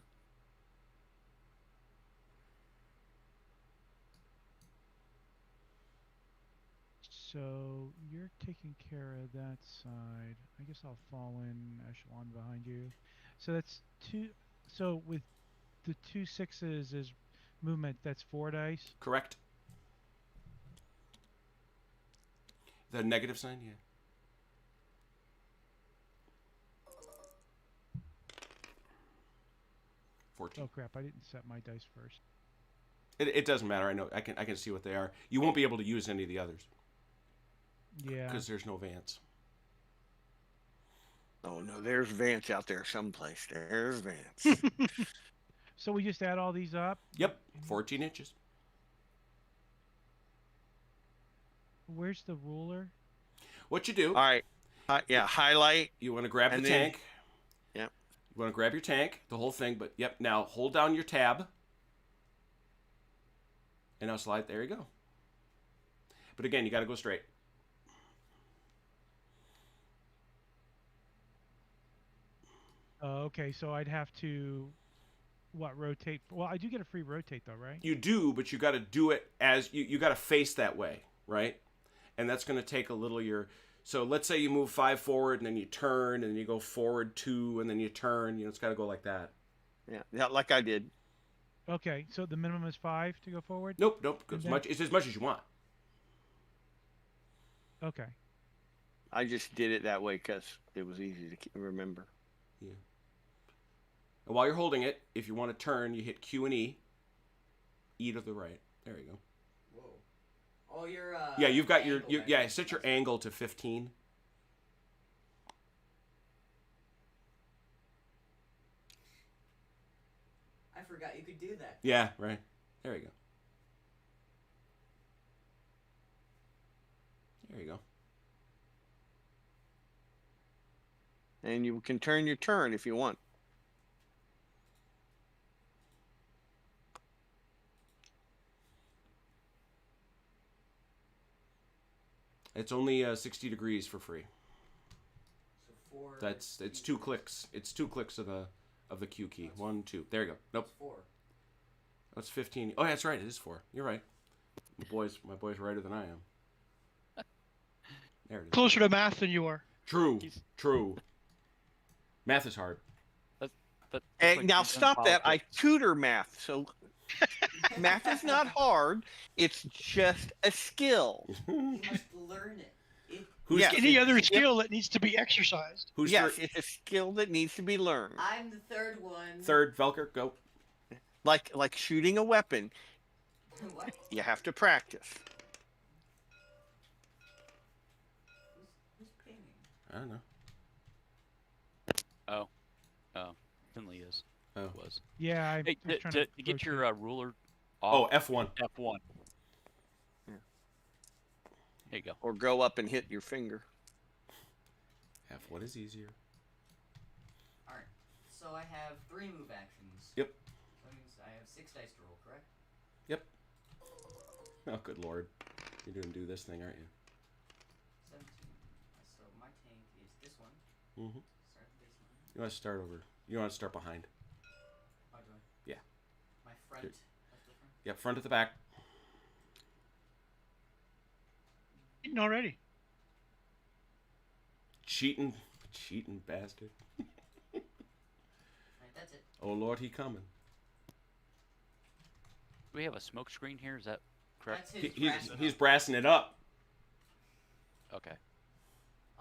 So you're taking care of that side. I guess I'll fall in echelon behind you. So that's 2. So with the 2 6s is movement. That's 4 dice. Correct? The negative sign? Yeah. Oh crap! I didn't set my dice first. It doesn't matter. I know. I can see what they are. You won't be able to use any of the others Yeah. because there's no Vance. Oh no, there's Vance out there someplace. There's Vance. So we just add all these up. Yep, 14 inches. Where's the ruler? What you do? All right. Yeah, highlight. You want to grab the And then- tank. Yep. You want to grab your tank, the whole thing. But yep. Now hold down your tab. And now slide. There you go. But again, you got to go straight. Okay, so I'd have to, what, rotate? Well, I do get a free rotate though, right? You do, but you got to do it as you got to face that way, right? And that's going to take a little your. So let's say you move 5 forward and then you turn and you go forward 2 and then you turn. You know, it's got to go like that. Yeah, like I did. Okay, so the minimum is 5 to go forward? Nope. And It's as much as you want. Okay. I just did it that way because it was easy to remember. Yeah. And while you're holding it, if you want to turn, you hit Q and E. E to the right. There you go. Whoa. Oh, your Yeah, you've got your angle yeah. measure. Set your angle to 15. I forgot you could do that. Yeah, right. There you go. There you go. And you can turn your turn if you want. It's only 60 degrees for free. So 4. It's 2 clicks. It's 2 clicks of the Q key. That's 1, 2. There you go. Nope. 4. That's 15. Oh, yeah, that's right. It is 4. You're right. My boy's righter than I am. There it is. Closer to math than you are. True. True. Math is hard. But Hey, like now you've done stop that. I politics. tutor math, so math is not hard. It's just a skill. You must learn it. Who's Yeah. Any other skill that needs to be exercised. who's Yes, it's a skill that needs to be learned. I'm the third one. third? Velker, go. Like shooting a weapon, What? you have to practice. Who's pinging? I don't know. Oh, Finley is. Oh. Was. Yeah, I Hey, was trying to to get your rotate. ruler Oh, off. F1. F1. Yeah. There you go. Or go up and hit your finger. F1 is easier. Alright. So I have 3 move actions. Yep. That means I have 6 dice to roll, correct? Oh, good lord. You're going to do this thing, aren't you? 17. So my tank is this one. Mm-hmm. Start at the baseline. You want to start over. You want to start behind. Oh, do I? Yeah. My front. Here. That's the front. Yep, front at the back. Eating already. Cheating bastard. Alright, that's it. Oh, lord, he coming. Do we have a smoke screen here? Is that correct? That's his He's brassing up. brassing it up. Okay.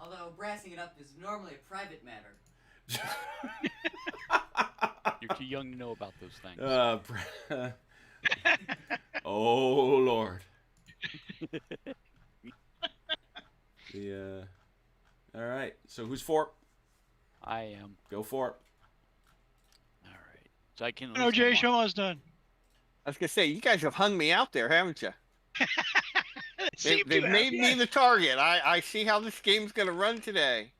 Although brassing it up is normally a private matter. You're too young to know about those things. Oh, lord. All right. So who's for? I am. Go for it. All right. So I can. at No, least Jay, unlock- show us done. I was gonna say, you guys have hung me out there, haven't you? Seem They've to have, made me yes. the target. I see how this game's gonna run today.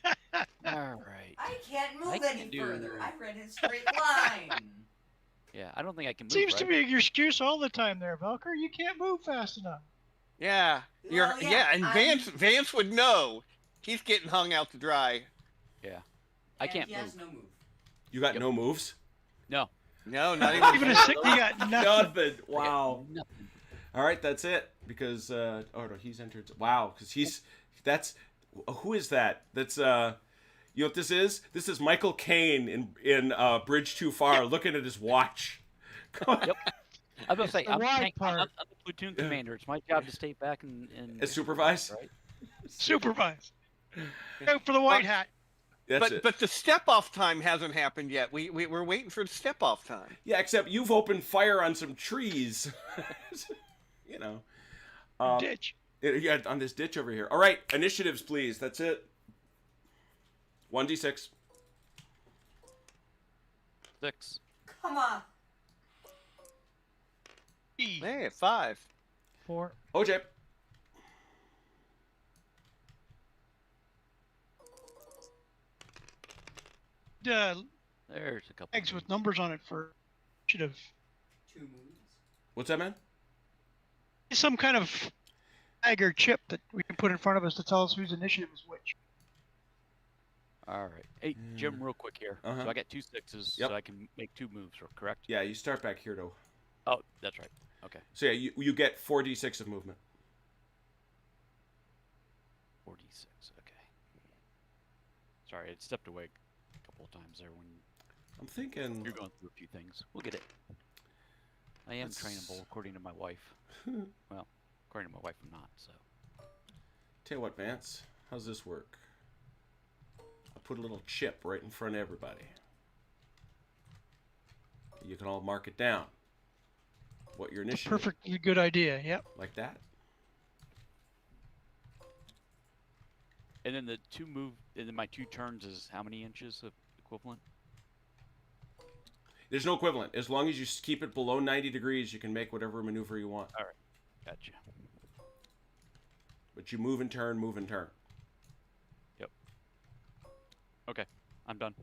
All right. I can't move I can any do- further. I ran in a straight line. Yeah, I don't think I can move. Seems to right? be your excuse all the time there, Velker. You can't move fast enough. Yeah, you're Well, yeah, and I'm- Vance would know. He's getting hung out to dry. I And can't he has move. no move. You got Yep. no moves? No. No, not Even a sick, you got nothing. Nothing. I got Wow. nothing. All right, that's it. Because oh no, he's entered. Wow, because that's who is that? That's you know what this is? This is Michael Caine in Bridge Too Far, looking at his watch. Yep. I was about to say, the I'm, wide tank, I'm, part. I'm the platoon commander. It's my job to stay back and Supervise. Right? Supervise. Go for the white hat. That's it. But the step off time hasn't happened yet. We're waiting for the step off time. Yeah, except you've opened fire on some trees. You know. Ditch. Yeah, on this ditch over here. All right, initiatives, please. That's it. 1d6. 6. Come on. E. Hey, 5. 4. OJ. There's a couple. Eggs with numbers on it for initiative. 2 moves. What's that, man? some kind of flag or chip that we can put in front of us to tell us whose initiative is which. All right. Hey, Jim, real quick here. Uh-huh. So I got 2 6s, Yep. so I can make 2 moves, correct? Yeah, you start back here though. Oh, that's right. Okay. So yeah, you get 4d6 of movement. 46. Okay. Sorry, I stepped away a couple of times there when I'm thinking. you're going through a few things. We'll get it. I am trainable, according to my wife. Well, according to my wife, I'm not. So. Tell you what, Vance. How's this work? I'll put a little chip right in front of everybody. You can all mark it down. What your It's a initiative? perfectly good idea. Yep. Like that. And then the 2 move, and then my 2 turns is how many inches of equivalent? There's no equivalent. As long as you keep it below 90 degrees, you can make whatever maneuver you want. All right. Gotcha. But you move and turn, move and turn. Yep. Okay, I'm done.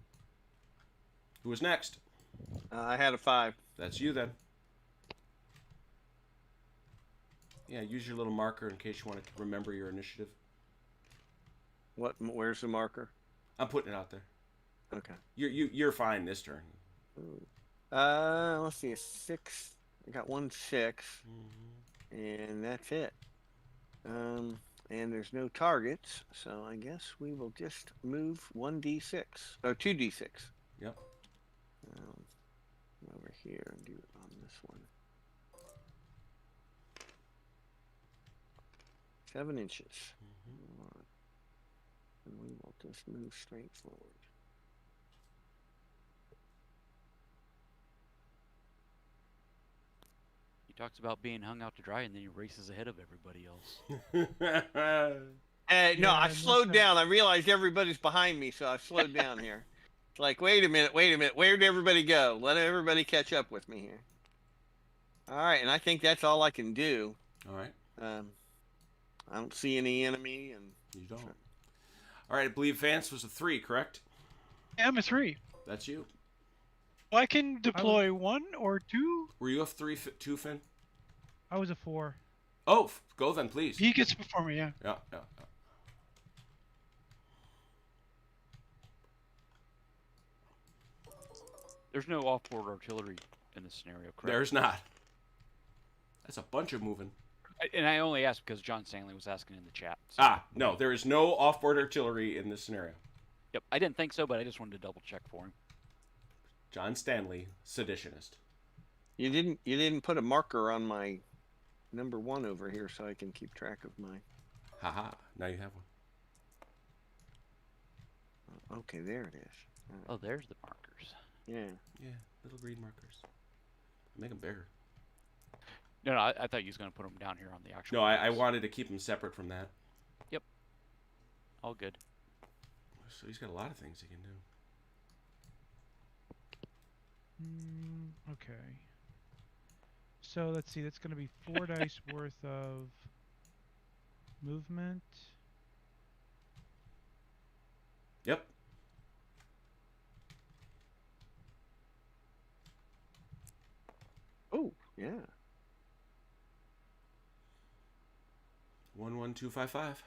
Who was next? I had a 5. That's you then. Yeah, use your little marker in case you want to remember your initiative. What? Where's the marker? I'm putting it out there. Okay. You're fine this turn. Let's see, a 6. I got 1 6, and that's it. And there's no targets, so I guess we will just move 1d6 or 2d6. Yep. Over here and do it on this one. 7 inches. Alright. And we will just move straight forward. He talks about being hung out to dry, and then he races ahead of everybody else. Hey, no, Yeah, I I slowed must have- down. I realized everybody's behind me, so I slowed down here. It's like, wait a minute. Where did everybody go? Let everybody catch up with me here. All right, and I think that's all I can do. All right. I don't see any enemy, and You don't. All right. I believe Vance was a 3, correct? Yeah, I'm a 3. That's you. Well, I can deploy 1 or 2. Were you a 2, Finn? I was a 4. Oh, go then, please. He gets before me. Yeah. Yeah. There's no off-board artillery in this scenario, correct? There's not. That's a bunch of moving. And I only asked because John Stanley was asking in the chat. So. Ah, no, there is no off-board artillery in this scenario. Yep, I didn't think so, but I just wanted to double check for him. John Stanley, seditionist. you didn't put a marker on my number 1 over here, so I can keep track of my. Haha, now you have one. Okay, there it is. Oh, there's the markers. Yeah. Yeah, little green markers. Make them bigger. No, I thought you was going to put them down here on the actual. No, I maps. wanted to keep them separate from that. All good. So he's got a lot of things he can do. Okay. So let's see. That's going to be 4 dice worth of movement. Yep. Oh, yeah. 11255.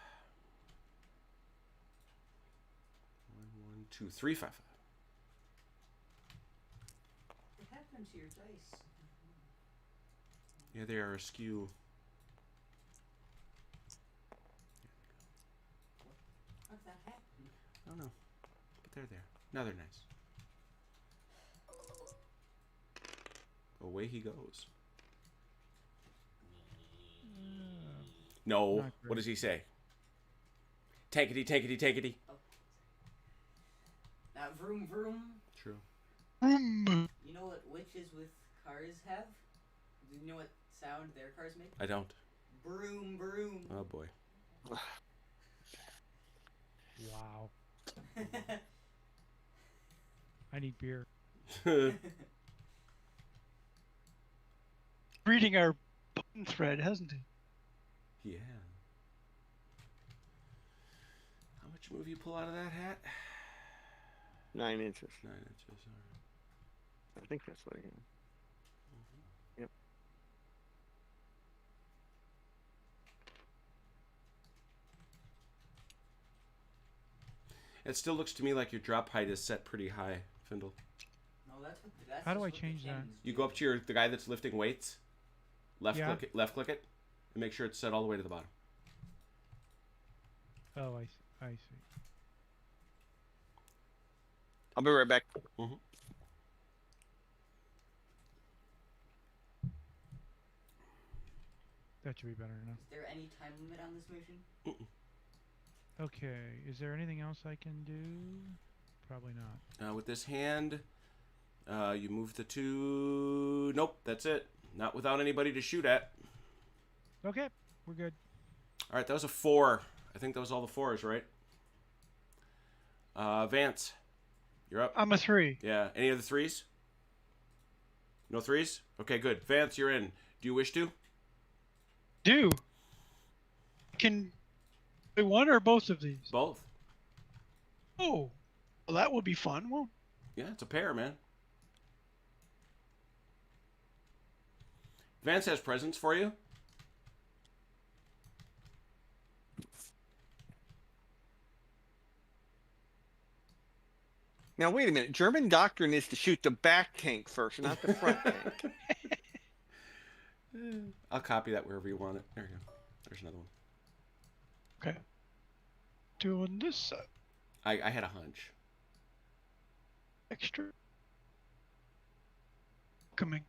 11235. What happened to your dice? Yeah, they are askew. What that happened? I don't know, but they're there. Now they're nice. Away he goes. No. Not What great. does he say? Tankety, tankety, tankety. Now, vroom vroom. True. Vroom. You know what witches with cars have? Do you know what sound their cars make? I don't. Broom broom. Oh boy. Wow. I need beer. Reading our pun thread, hasn't he? Yeah. How much move you pull out of that hat? 9 inches. 9 inches. All right. I think that's what I got. Yep. It still looks to me like your drop height is set pretty high, Findle. No, that's How do just I what the change that? cannons You do. go up to the guy that's lifting weights. Left click it, and make sure it's set all the way to the bottom. Oh, I see. I'll be right back. That should be better now. Is there any time limit on this mission? Okay, is there anything else I can do? Probably not. With this hand, you move the 2. Nope, that's it. Not without anybody to shoot at. Okay, we're good. All right, that was a 4. I think that was all the 4s, right? Vance, you're up. I'm a 3. Yeah. Any other 3s? No 3s? Okay, good. Vance, you're in. Do you wish to? Do. Can do one or both of these? Both. Oh, well, that would be fun. Well, Yeah, it's a pair, man. Vance has presents for you. Now wait a minute. German doctrine is to shoot the back tank first, not the front tank. I'll copy that wherever you want it. There you go. There's another one. okay. Doing this I had a hunch. extra. Coming.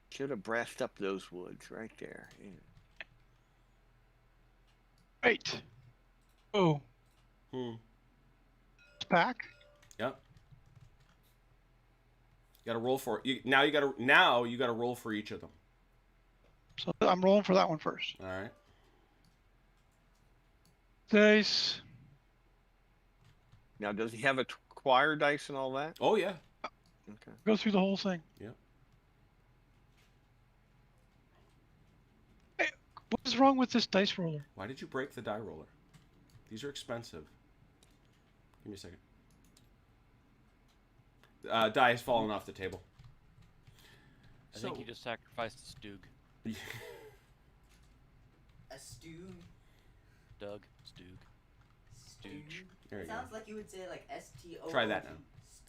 Should have brassed up those woods right there. Yeah. Right. Oh, it's back. Yep. You got to roll for it. Now you got to roll for each of them. So I'm rolling for that one first. All right. Dice. Now, does he have a choir dice and all that? Oh yeah. Okay. Go through the whole thing. Yep. Hey, what is wrong with this dice roller? Why did you break the die roller? These are expensive. Give me a second. Die has fallen off the table. I think you just sacrificed the Stoog. A stew. Doug. Stoog. Stooge. There you It go. sounds like you would say like STO. Try that now.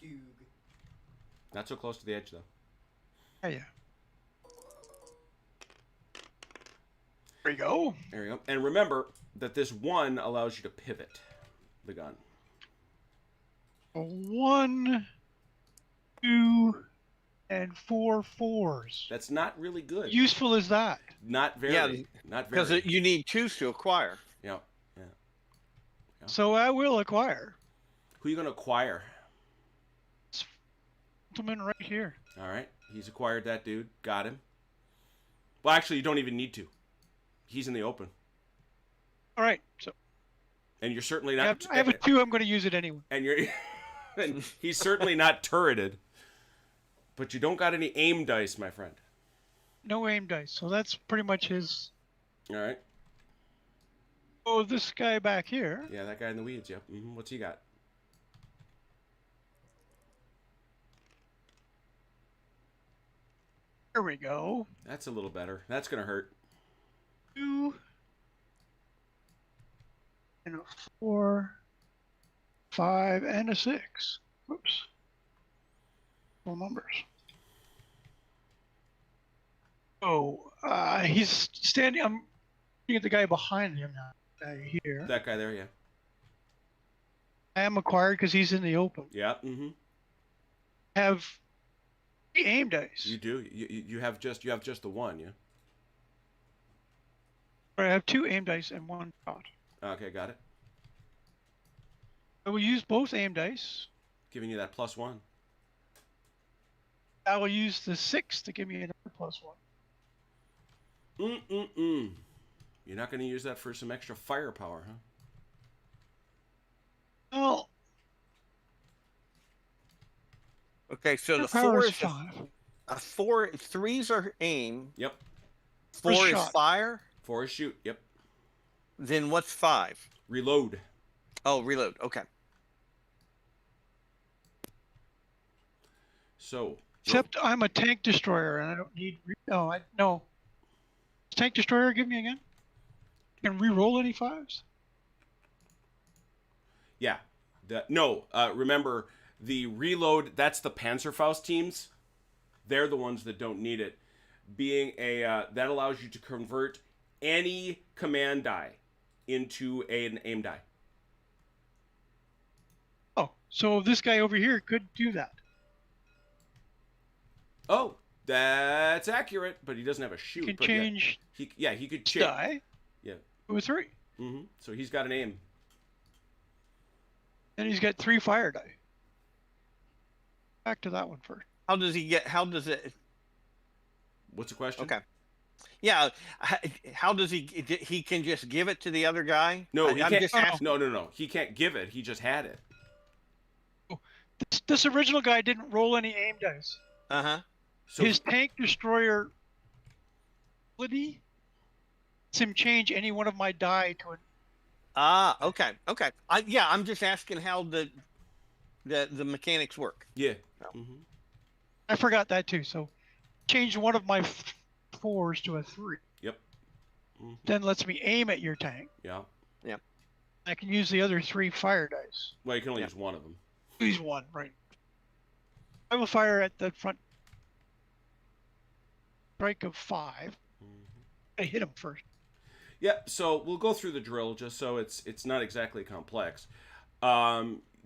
Stoog. Not so close to the edge though. Yeah. There you go. There you go. And remember that this 1 allows you to pivot the gun. 1, 2, and 4 4s. That's not really good. Useful is that? Not very. Yeah, Not very. Because you need 2s to acquire. Yeah. Yeah. So I will acquire. Who are you going to acquire? Gentleman right here. All right. He's acquired that dude. Got him. Well, actually, you don't even need to. He's in the open. All right. So And you're certainly I not. have a 2. I'm going to use it anyway. And you're. And he's certainly not turreted. But you don't got any aim dice, my friend. No aim dice. So that's pretty much his. All right. Oh, this guy back here. Yeah, that guy in the weeds. Yep. What's he got? Here we go. That's a little better. That's gonna hurt. 2 and a 4, 5, and a 6. Oops. Full numbers. Oh, he's standing. I'm looking at the guy behind him now. Guy here. That guy there. Yeah. I am acquired because he's in the open. Yeah. Have 3 aim dice. You do. You have just the 1. Yeah. Or I have 2 aim dice and 1 shot. Okay, got it. I will use both aim dice. Giving you that +1. I will use the 6 to give me another +1. You're not going to use that for some extra firepower, huh? Well, Okay, so the power 4 is is 5. a 4. 3s are aim. Yep. 4 is shot. fire. 4 is shoot. Yep. Then what's 5? Reload. Oh, reload. Okay. So. Except I'm a tank destroyer and I don't need. No. Tank destroyer, give me again. Can re-roll any 5s? Yeah. Remember, the reload, that's the Panzerfaust teams. They're the ones that don't need it. Being that allows you to convert any command die into an aim die. Oh, so this guy over here could do that. Oh, that's accurate, but he doesn't have a shoot. He can but change Yeah, he could his change. die Yeah. to a 3. Mm-hmm. So he's got an aim. And he's got 3 fire die. Back to that one first. How does it? What's the question? Okay. Yeah. How does he can just give it to the other guy? No, he I'm can't. just asking. No. He can't give it. He just had it. This original guy didn't roll any aim dice. Uh-huh. So His tank destroyer ability lets him change any one of my die to an. Ah, okay. I'm just asking how the mechanics work. yeah. Mm-hmm. I forgot that too. So, change one of my 4s to a 3. Yep. Mm-hmm. Then lets me aim at your tank. Yeah. I can use the other 3 fire dice. Well, you can only Yeah. use one of them. Use 1, right? I will fire at the front. Strike of 5. Mm-hmm. I hit him first. Yeah. So we'll go through the drill just so it's not exactly complex.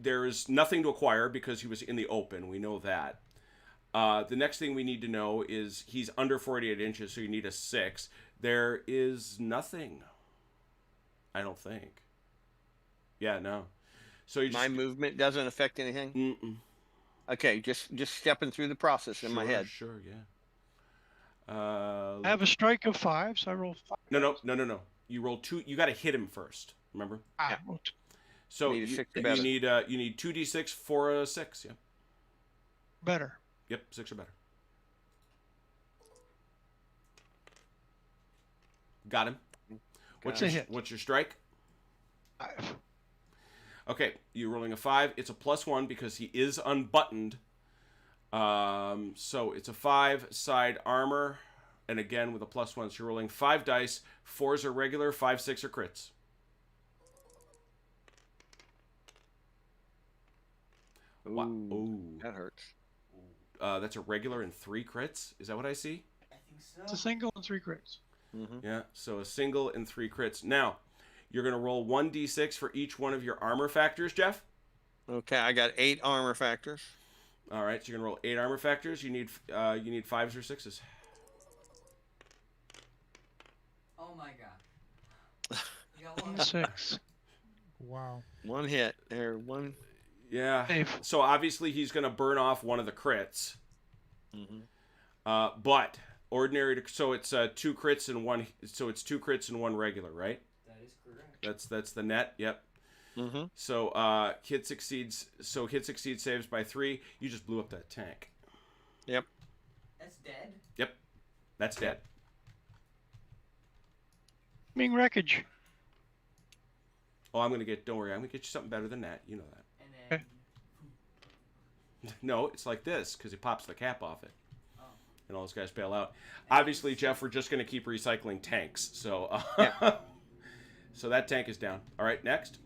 There's nothing to acquire because he was in the open. We know that. The next thing we need to know is he's under 48 inches, so you need a 6. There is nothing. I don't think. Yeah, no. So you just, My movement doesn't affect anything. Mm-mm. Okay, just stepping through the process in my head. Sure, yeah. I have a strike of 5, so I roll 5. No. You roll 2. You got to hit him first. Remember? Ah, Yeah. well, So Need a you 6 or better. need 2d6 for a 6. Yeah. better. Yep, 6 or better. Got him. It's a hit. What's your strike? 5. Okay, you're rolling a 5. It's a +1 because he is unbuttoned. So it's a 5 side armor, and again with a +1, so you're rolling 5 dice. 4s are regular, 5, 6 are crits. Wow. Ooh, Ooh. that hurts. That's a regular and 3 crits. Is that what I see? I think so. It's a single and 3 crits. Mm-hmm. Yeah. So a single and 3 crits. Now, you're gonna roll 1d6 for each one of your armor factors, Jeff. Okay, I got 8 armor factors. All right. So you're gonna roll 8 armor factors. You need 5s or 6s. Oh my god. You got one. 6. Wow. One hit. There, one. Yeah. Save. So obviously he's gonna burn off one of the crits. Mm-hmm. But ordinary. So it's 2 crits and 1. So it's 2 crits and 1 regular, right? That is correct. That's the net. Yep. Mm-hmm. So hit succeeds. So hit succeeds saves by 3. You just blew up that tank. Yep. That's dead. Yep. That's dead. Being wreckage. Oh, I'm gonna get. Don't worry. I'm gonna get you something better than that. You know that. And then. No, it's like this because he pops the cap off it, Oh. and all those guys bail out. Obviously, Jeff, we're just gonna keep recycling tanks. So, so that tank is down. All right, next.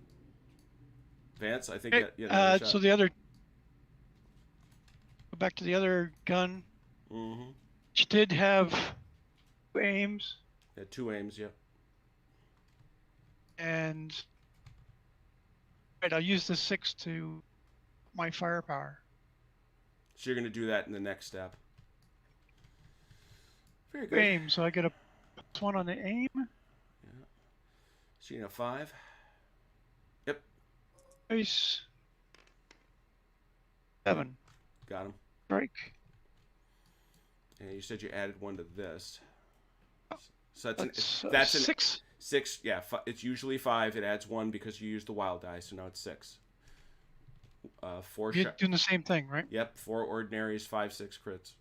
Vance, I think. Okay, You had another so shot. the other. Go back to the other gun, Mm-hmm. which did have 2 aims Yeah, 2 aims. Yep. and. Right, I'll use the 6 to my firepower. So you're gonna do that in the next step. Very 2 good. aim, so I get a +1 on the aim. So you know 5. Yep. Nice. 7. Got him. Strike. And you said you added 1 to this. So that's That's an 6. 6. Yeah, it's usually 5. It adds 1 because you used the wild die, so now it's 6. 4 You're shot. doing the same thing, right? Yep, 4 ordinaries, 5, 6 crits.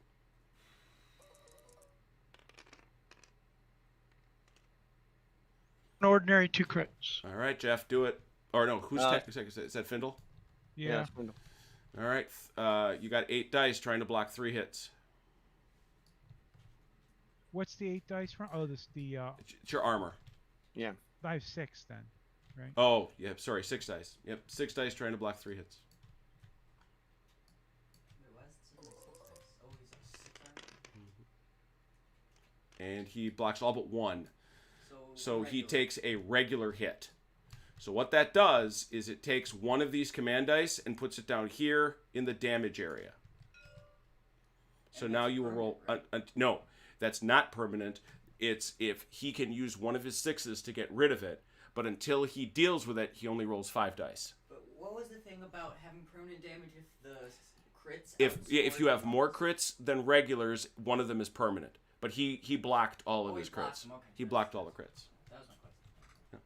An ordinary 2 crits. All right, Jeff, do it. Or no, who's technically is that Findle? Yeah. All right, you got 8 dice trying to block 3 hits. What's the 8 dice from? Oh, this the It's your armor. Yeah. I have 6 then, right? Oh, yeah, sorry, 6 dice. Yep, 6 dice trying to block 3 hits. Wait, why is it suddenly 6 dice? Oh, he's a 6 armor? And he blocks all but 1. So he regular. takes a regular hit. So what that does is it takes one of these command dice and puts it down here in the damage area. So And now that's you will roll... permanent, no, that's not permanent. It's if he can use one of his 6s to get rid of it. But until he deals with it, he only rolls 5 dice. But what was the thing about having permanent damage if the crits? If you outscored have the more monsters? crits than regulars, one of them is permanent. But he blocked all of Oh, his he blocked crits. them, okay. He blocked all the crits. That was my question.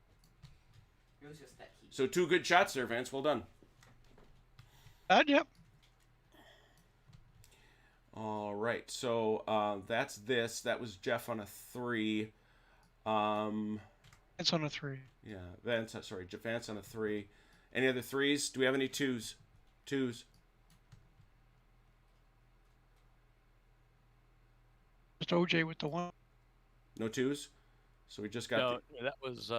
It was just that he. So 2 good shots there, Vance. Well done. Yep. All right. So that's this. That was Jeff on a 3. It's on a 3. Yeah, Vance. Sorry, Vance on a 3. Any other 3s? Do we have any 2s? 2s. Just OJ with the 1. No 2s. So we just got. No, that was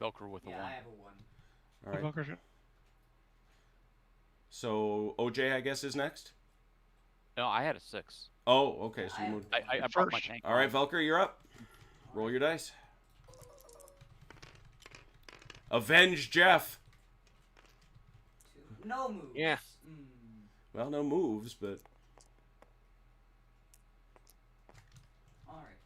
Velcro with a Yeah, 1. I have a 1. All right. Velcro. So OJ, I guess, is next. No, I had a 6. Oh, okay. So I we have moved. I brought my First. tank. All right, on. Velker, you're up. Roll your dice. Avenge Jeff. 2. No moves. Yeah. Well, no moves, but Alright.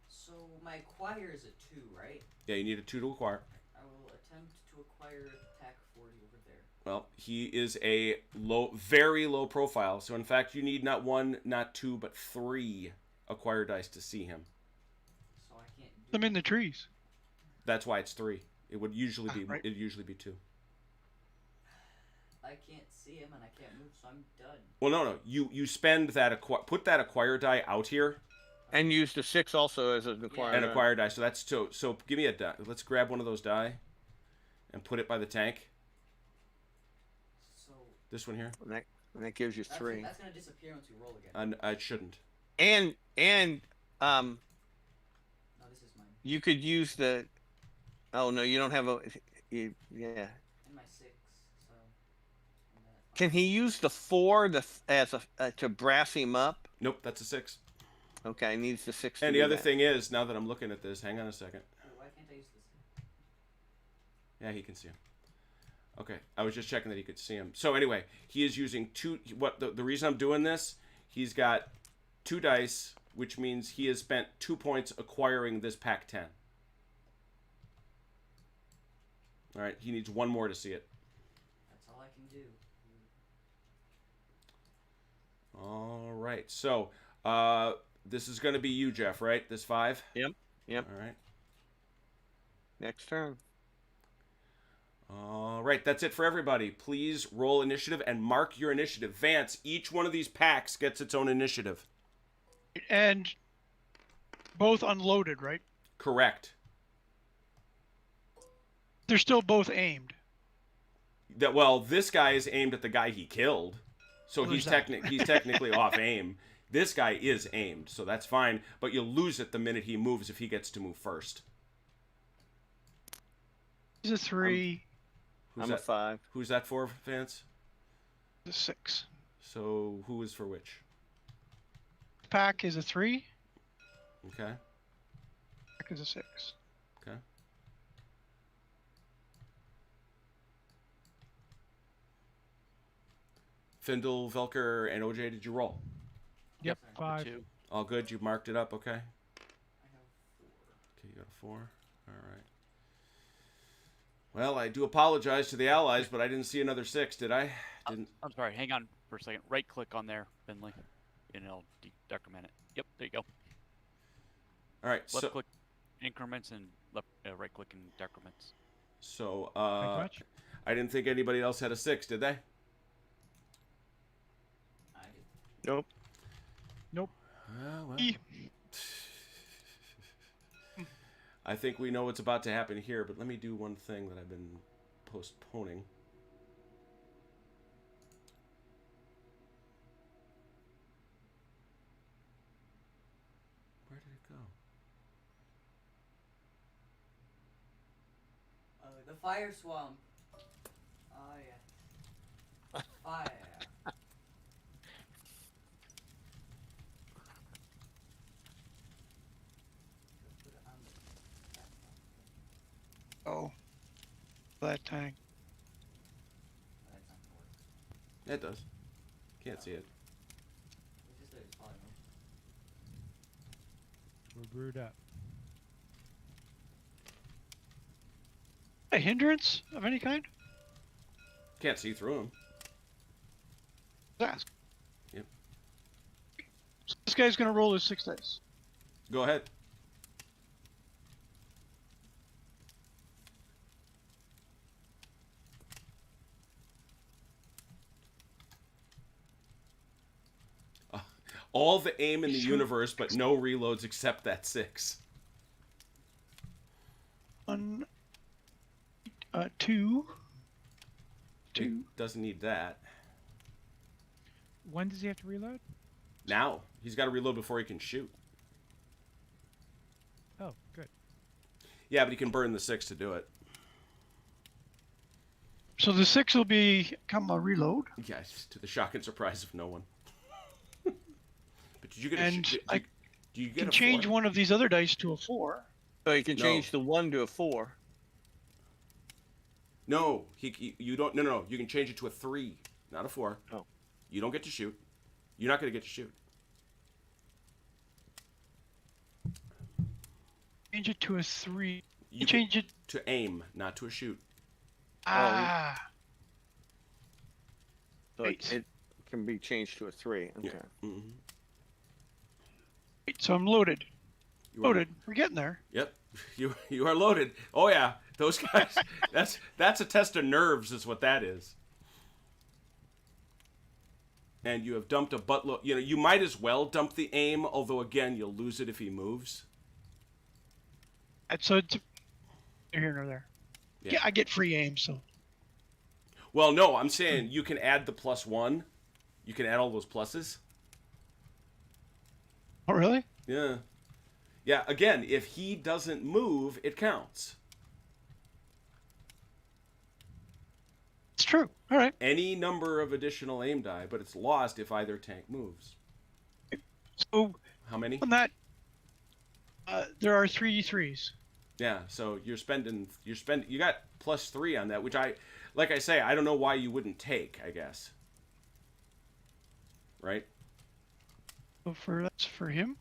So my acquire is a 2, right? yeah, you need a 2 to acquire. I will attempt to acquire attack 40 over there. Well, he is a very low profile. So in fact, you need not 1, not 2, but 3 acquire dice to see him. So I can't do I'm in the trees. That's why it's 3. It would usually be Right. it'd usually be 2. I can't see him and I can't move, so I'm done. Well, no. You spend that put that acquire die out here And use the 6 also as an acquired. and acquire die. So that's so give me a die. Let's grab one of those die and put it by the tank. So This one here. And that gives you that's, 3. that's gonna disappear once you roll again. And it shouldn't. And No, this is mine. you could use the. Oh no, you don't have a. Yeah. And my 6, so. And that. Can he use the 4 as a to brass him up? Nope, that's a 6. Okay, he needs the 6. to And do the other that. thing is, now that I'm looking at this, hang on a second. Wait, why can't I use this? Yeah, he can see him. Okay, I was just checking that he could see him. So anyway, he is using 2. What the reason I'm doing this? He's got 2 dice, which means he has spent 2 points acquiring this pack 10. All right, he needs 1 more to see it. That's all I can do. All right, so this is going to be you, Jeff, right? This 5. Yep. All right. Next turn. All right, that's it for everybody. Please roll initiative and mark your initiative. Vance, each one of these packs gets its own initiative. And both unloaded, right? Correct. They're still both aimed. Well, this guy is aimed at the guy he killed, so Well, he's there's that. he's technically off aim. This guy is aimed, so that's fine. But you'll lose it the minute he moves if he gets to move first. He's a 3, Who's I'm that? a 5. Who's that for, Vance? a 6. So who is for which? Pack is a 3. Okay. Pack is a 6. Okay. Findle, Velker, and OJ, did you roll? Yep, Number 5. 2. All good. You marked it up. Okay. I have 4. Okay, you got a 4. All right. Well, I do apologize to the allies, but I didn't see another 6, did I? Didn't. I'm sorry. Hang on for a second. Right click on there, Finley, and it'll decrement it. Yep, there you go. All right. Left So, click increments and left right click and decrements. so Thank you much. I didn't think anybody else had a 6, did they? I did. Nope. Nope. Well, E. I think we know what's about to happen here, but let me do one thing that I've been postponing. Where did it go? fire swamp. Oh yeah. Fire. Put it on the Oh, that tank. That's not gonna work. It does. Can't see it. It's just that it's falling over. We're brewed up. A hindrance of any kind? Can't see through them. Let's ask. Yep. So this guy's gonna roll his 6 dice. Go ahead. All the aim in the universe, but no reloads except that 6. 1, 2, He 2. doesn't need that. When does he have to reload? Now. He's got to reload before he can shoot. Oh, good. Yeah, but he can burn the 6 to do it. So the 6 will become a reload. Yeah, to the shock and surprise of no one. But did you get And I do you get can a change 4? one of these other dice to a 4. So you can No. change the 1 to a 4. No, you don't. No. You can change it to a 3, not a 4. Oh. You don't get to shoot. You're not going to get to shoot. Change it to a 3. You Change it. to aim, not to a shoot. Ah. So Right. it can be changed to a 3. Okay. Yeah. Mm-hmm. Right, so I'm loaded. You are- Loaded. We're getting there. Yep. You are loaded. Oh yeah, those guys. that's a test of nerves, is what that is. And you have dumped a buttload. You know, you might as well dump the aim, although again, you'll lose it if he moves. And so it's here nor there. Yeah. Yeah, I get free aim, so. Well, no, I'm saying you can add the +1. You can add all those pluses. Oh, really? Yeah. Yeah, again, if he doesn't move, it counts. It's true. All right. Any number of additional aim die, but it's lost if either tank moves. So How many? on that, there are 3 3s. Yeah, so you got +3 on that, which like I say, I don't know why you wouldn't take, I guess. Right? So that's for him.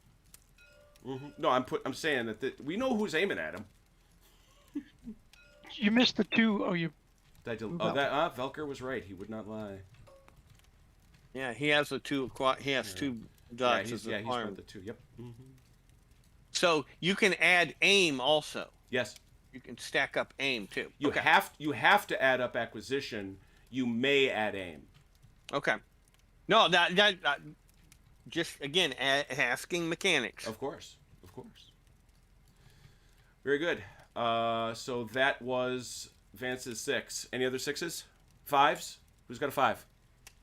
Mm-hmm. No, I'm saying that we know who's aiming at him. You missed the 2. Oh, you. Velker was right. He would not lie. Yeah, he has a 2. He has 2 Yeah, dots he's as a one of requirement. the 2. Yep. Mm-hmm. So you can add aim also. Yes. You can stack up aim too. You Okay. have to add up acquisition. You may add aim. Okay. No, that just again asking mechanics. Of course. Very good. So that was Vance's 6. Any other 6s? 5s? Who's got a 5?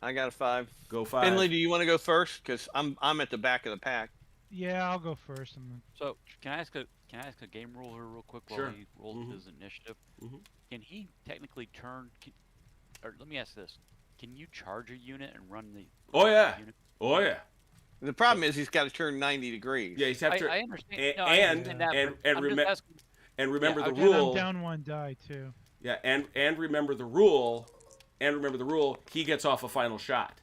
I got a 5. Go 5. Finley, do you want to go first? Because I'm at the back of the pack. Yeah, I'll go first. So can I ask a game rule here real quick while Sure. he rolls Mhm. his initiative? Mhm. Can he technically or let me ask this: can you charge a unit and run the? Oh, yeah. Unit? Oh yeah. The problem is he's got to turn 90 degrees. Yeah, he's have to. I understand. and- no, I understand that. and- but and I'm remem- just asking. And remember Yeah, the I'm rule. I'm down 1 die too. Yeah, and remember the rule. And remember the rule. He gets off a final shot.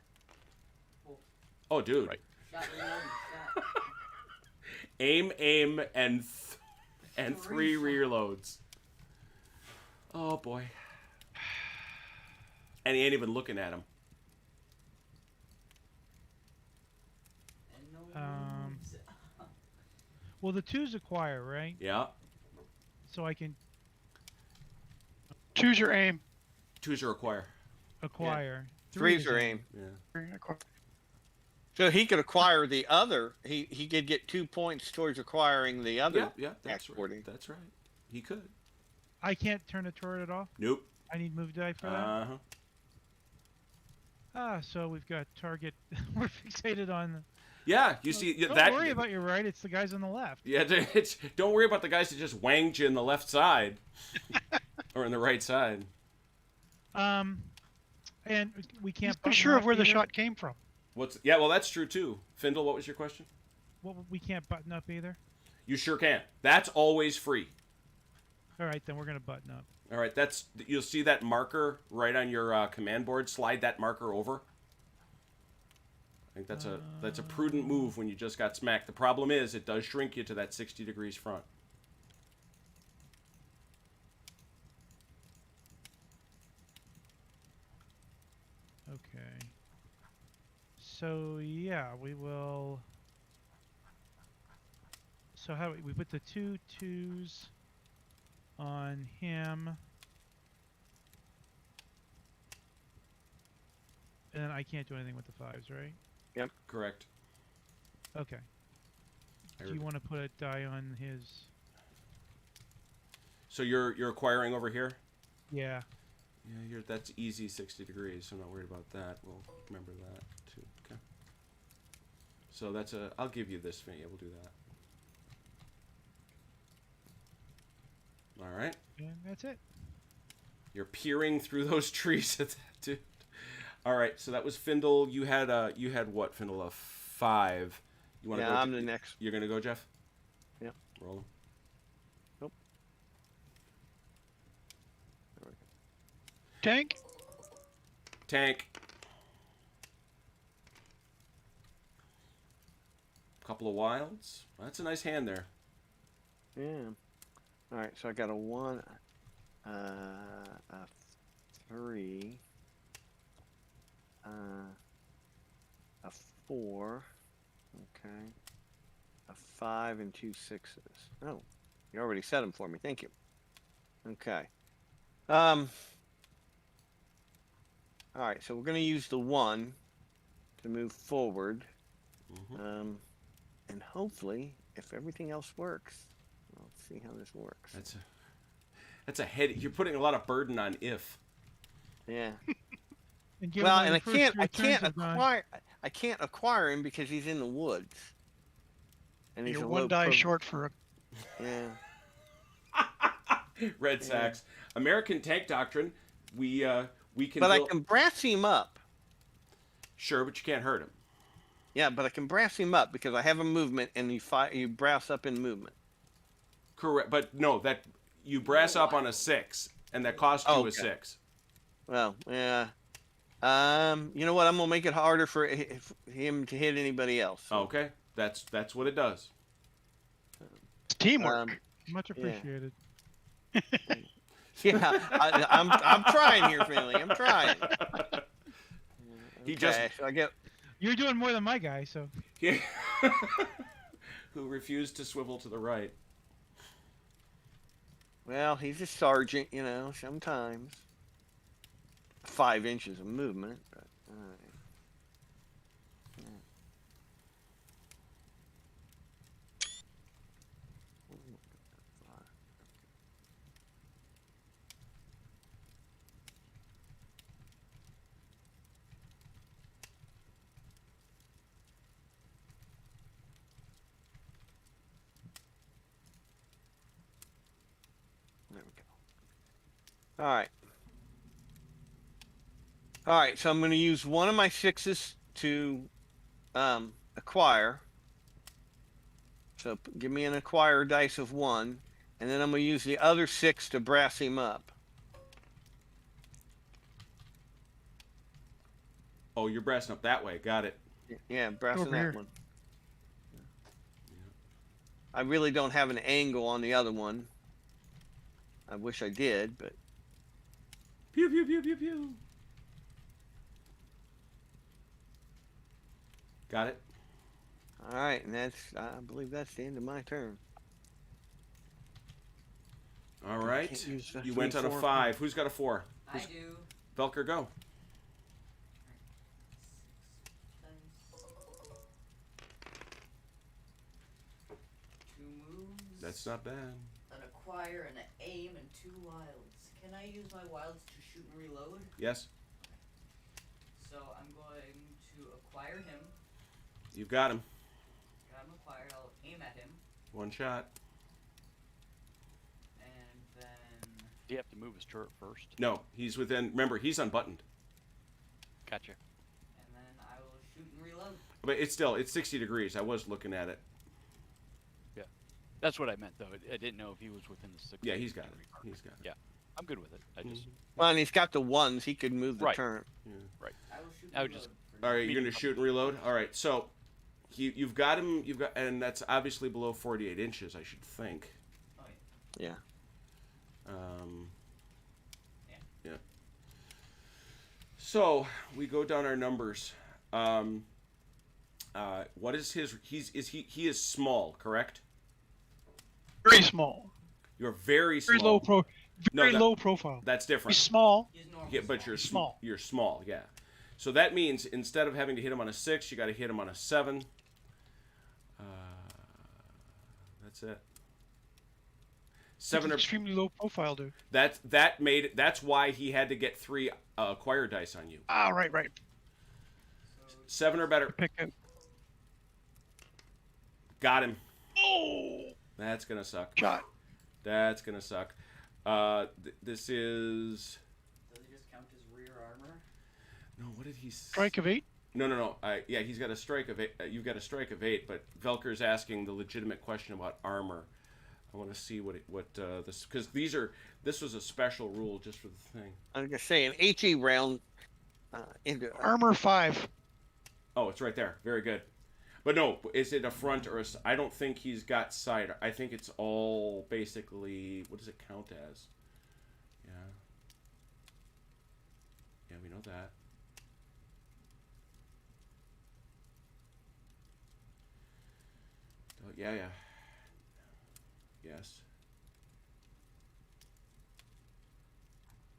Oh, dude. Right. Shot, reload, shot. Aim, and 3 Three shots. reloads. Oh boy. And he ain't even looking at him. And no Um, moves. Well, the 2's acquire, right? Yeah. So I can Choose your aim. 2s are acquire. acquire. 3s is are aim. Yeah. So he could acquire the other. He could get 2 points towards acquiring the other. Yeah, that's exporting. right. That's right. He could. I can't turn a turret at all. Nope. I need move die for that. Uh-huh. So we've got target. We're fixated on. Yeah, you see Don't that. worry about your right. It's the guys on the left. Yeah, don't worry about the guys that just wanged you in the left side. Or in the right side. And we He's can't. not button sure of up where the either? shot came from. Yeah, well, that's true too. Findle, what was your question? Well, we can't button up either. You sure can. That's always free. All right, then we're gonna button up. All right, you'll see that marker right on your command board. Slide that marker over. I think that's a prudent move when you just got smacked. The problem is it does shrink you to that 60 degrees front. Okay. So yeah, we will. So how we put the 2 2s on him, and then I can't do anything with the 5s, right? Yep. Correct. Okay. Do you want to put a die on his? So you're acquiring over here? Yeah. Yeah, that's easy 60 degrees, so I'm not worried about that. We'll remember that too. Okay. So I'll give you this, yeah, we'll do that. All right. And that's it. You're peering through those trees at that, dude. All right, so that was Findle. You had what, Findle? A 5. You want to Yeah, go? I'm the next. You're gonna go, Jeff? Yep. Roll 'em. Nope. Tank. Tank. Couple of wilds. That's a nice hand there. Yeah. All right, so I got a 1, a 3, a 4, okay, a 5 and 2 6s. Oh, you already set them for me. Thank you. Okay. All right, so we're going to use the 1 to move forward. Mm-hmm. And hopefully, if everything else works, let's see how this works. That's a head. You're putting a lot of burden on if. Yeah. And give Well, him and the first 3 I can't turns of I can't acquire him because he's in the woods. And he's You're a one low die pro- short for a. Yeah. Red Sacks. American tank doctrine. We can. But I build... can brass him up. Sure, but you can't hurt him. Yeah, but I can brass him up because I have a movement, and you brass up in movement. Correct, but no, that you brass up on a 6, and that costs you a Okay. 6. Well, yeah. You know what? I'm gonna make it harder for him to hit anybody else. Okay, that's what it does. Teamwork. Much Yeah. appreciated. Yeah, I'm trying here, Finley. I'm trying. He just Okay, so I get. You're doing more than my guy, so. Yeah. Who refused to swivel to the right. Well, he's a sergeant, you know. Sometimes 5 inches of movement. But, all right. There we go. All right. All right, so I'm going to use one of my 6s to acquire. So give me an acquire dice of 1, and then I'm going to use the other 6 to brass him up. Oh, you're brassing up that way. Got it. Yeah, brassing Over that here. one. I really don't have an angle on the other one. I wish I did, but Pew pew pew pew pew. Got it. all right, and I believe that's the end of my turn. All right. can't use the You went on a 3, 4. 5. Who's got a 4? I do. Velker, go. Two moves. That's not bad. An acquire, an aim, and 2 wilds. Can I use my wilds to shoot and reload? Yes. So I'm going to acquire him. You've got him. Got him acquired. I'll aim at him. 1 shot. And then Do you have to move his turret first? No, he's within. Remember, he's unbuttoned. Gotcha. And then I will shoot and reload. But it's 60 degrees. I was looking at it. Yeah. That's what I meant, though. I didn't know if he was within the 6. Yeah, he's got it. He's got it. Yeah. I'm good with it. I just. Well, and he's got the ones. He could move the Right. turret. I will shoot I and would just- reload. for All now. right, you're gonna shoot and reload. All right, so you've got him. And that's obviously below 48 inches, I should think. Oh, yeah. Yeah. Yeah. So we go down our numbers. What is his? He is small, correct? Very small. You're very small. Very No, low profile. That's different. He's small. He's normal. Yeah, but you're Small. You're small, yeah. So that means instead of having to hit him on a 6, you got to hit him on a 7. That's it. He's 7 or extremely low profile, dude. that's why he had to get 3 acquire dice on you. Ah, right. 7 or better. Pick it. Got him. Oh, That's gonna suck. shot. That's gonna suck. This is Does it just count as rear armor? no. What did he? Strike of 8. No. Yeah, he's got a strike of 8. You've got a strike of 8, but Velker's asking the legitimate question about armor. I want to see what this, because this was a special rule just for the thing. I was gonna say an HE round. Into Armor 5. Oh, it's right there. Very good. But no, is it a front or I don't think he's got side. I think it's all basically, what does it count as? Yeah. Yeah, we know that. Oh, yeah. Yes.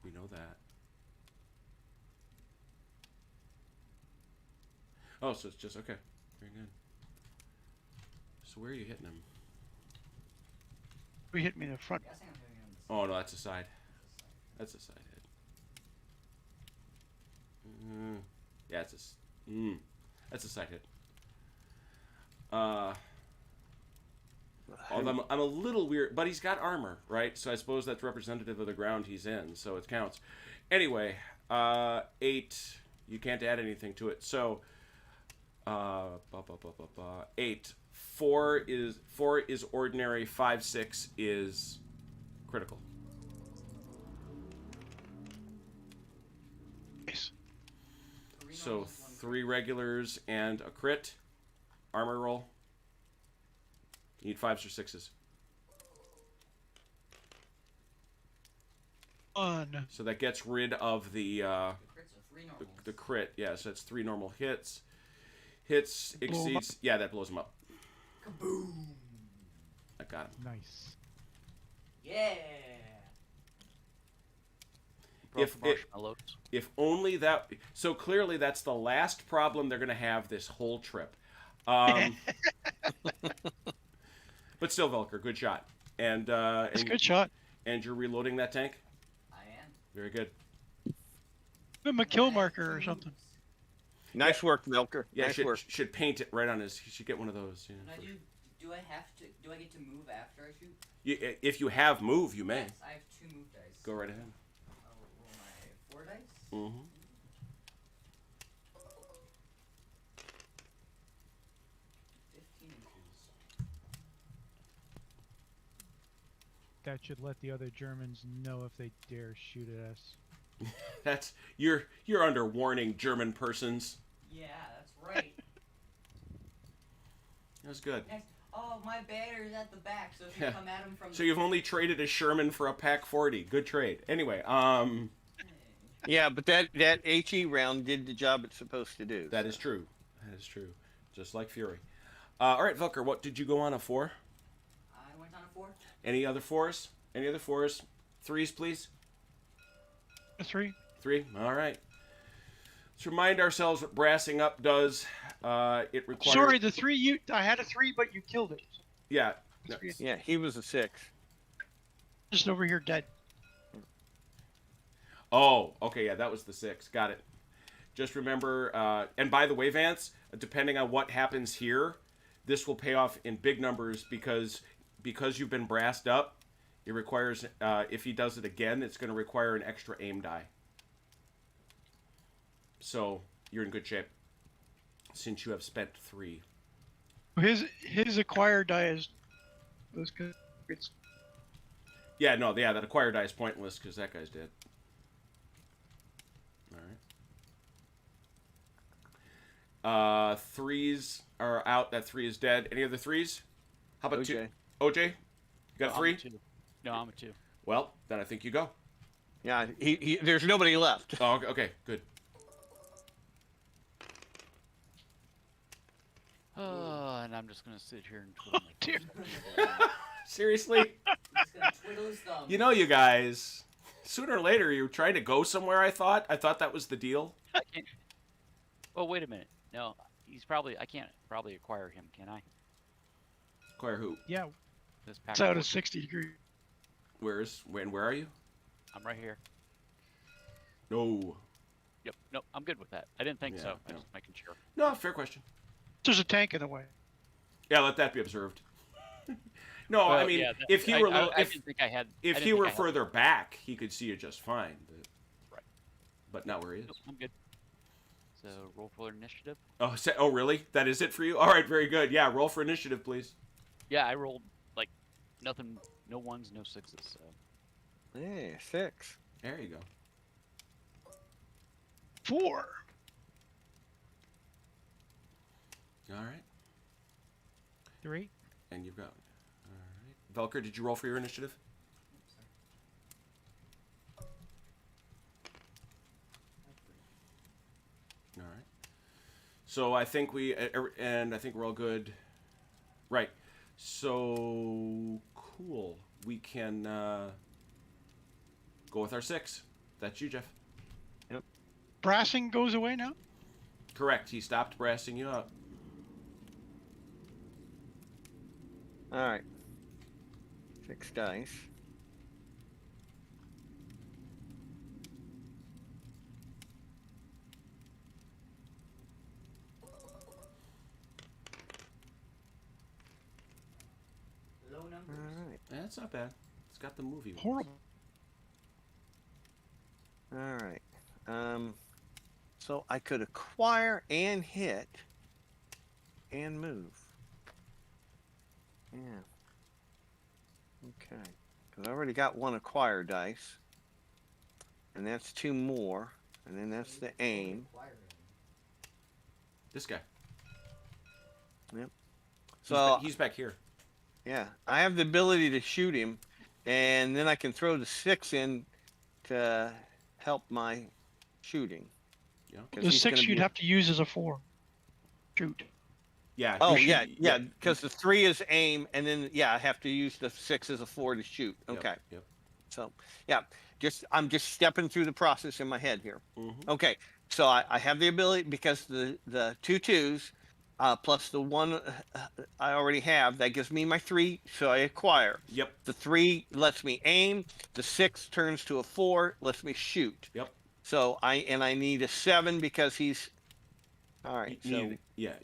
We know that. Oh, so it's just, okay. Very good. So where are you hitting him? He hit me in the front. I'm guessing I'm doing it on this Oh, no, that's a side. That's a side hit. Yeah, that's a side hit. Although I'm a little weird, but he's got armor, right? So I suppose that's representative of the ground he's in, so it counts. Anyway, 8. You can't add anything to it. So 8. 4 is ordinary. 5, 6 is critical. Nice. Three So normals, 1 3 regulars and a crit. Armor roll. You need 5s or 6s. 1. So that gets rid of the crits are 3 normals. the crit. Yeah, so that's 3 normal hits. Hits Blow 'em exceeds. Yeah, that blows him up. Kaboom! I got him. Nice. Yeah! Brought If the it- marshmallows. If only that. So clearly, that's the last problem they're going to have this whole trip. But still, Velker, good shot. And That's a good shot. And you're reloading that tank. I am. Very good. Give him a kill marker or something. nice work, Milker. Yeah, nice work. should paint it right on his. He should get one of those. Yeah, Can I do I have to, do I get to move after I shoot? if you have move, you may Yes, I have 2 move dice. go right ahead. I'll roll my 4 dice. Mm-hmm. 15 inches. That should let the other Germans know if they dare shoot at us. That's you're under warning, German persons. Yeah, that's right. That was good. Next. Oh, my banner's at the back, so if you Yeah. come at him from So you've only traded a Sherman for a Pac 40. Good trade. Anyway, Yeah, but that HE round did the job it's supposed to do. that is true. That is true. Just like Fury. All right, Velker, what did you go on a 4? I went on a 4. Any other 4s? Any other 4s? 3s, please. A 3. 3. All right. Let's remind ourselves what brassing up does. It requires. Sorry, the 3 I had a 3, but you killed it. Yeah. No, Yeah, he was a 6. Just over here dead. Oh, okay. Yeah, that was the 6. Got it. Just remember. And by the way, Vance, depending on what happens here, this will pay off in big numbers because you've been brassed up. It requires, if he does it again, it's going to require an extra aim die. So you're in good shape, since you have spent 3. His acquired die is those good. It's Yeah, no, yeah, that acquired die is pointless because that guy's dead. All right. 3s are out. That 3 is dead. Any other 3s? How about 2? OJ, you got 3? No, I'm a 2. Well, then I think you go. Yeah, there's nobody left. Oh, okay, good. Oh, and I'm just gonna sit here and twiddle my dear. thumbs. Seriously? He's gonna twiddle his thumb. You know, you guys, sooner or later, you're trying to go somewhere, I thought. I thought that was the deal. I can't. Oh, wait a minute. No, he's probably. I can't probably acquire him, can I? Acquire who? Yeah. This pack. it's out of 60 degrees. Where are you? I'm right here. No. Yep. No, I'm good with that. I didn't think Yeah, so. I'm no. just making sure. No, fair question. There's a tank in the way. Yeah, let that be observed. No, I Well, mean, yeah, if he were a little, I didn't think I had. if he were further back, he could see you just fine. But, Right. But not where he is. Nope, I'm good. So roll for initiative. Oh, really? That is it for you? All right, very good. Yeah, roll for initiative, please. Yeah, I rolled like nothing. No 1s, no 6s. So. Yeah, 6. There you go. 4. All right. 3. And you've got. All right. Velker, did you roll for your initiative? All right. So I think and I think we're all good. Right. So cool. We can go with our 6. That's you, Jeff. Brassing goes away now. Correct. He stopped brassing you up. All right. 6 dice. Low numbers. All right. That's not bad. It's got the movie. ones. Horrible. All right. So I could acquire and hit and move. Yeah. Okay. Because I already got 1 acquire dice. And that's 2 more. And then that's the aim. This guy. So he's back here. yeah, I have the ability to shoot him, and then I can throw the 6 in to help my shooting. Yeah. 'Cause The he's 6 gonna you'd be- have to use as a 4. Shoot. Yeah. Oh he yeah, should- yeah. Because the 3 is aim, and then yeah, I have to use the 6 as a 4 to shoot. Yep, Okay. Yep. So yeah, I'm just stepping through the process in my head here. Mhm. Okay, so I have the ability because the 2 2s plus the 1 I already have, that gives me my 3, so I acquire. Yep. The 3 lets me aim. The 6 turns to a 4, lets me shoot. Yep. So I need a 7 because he's all right. So Yep.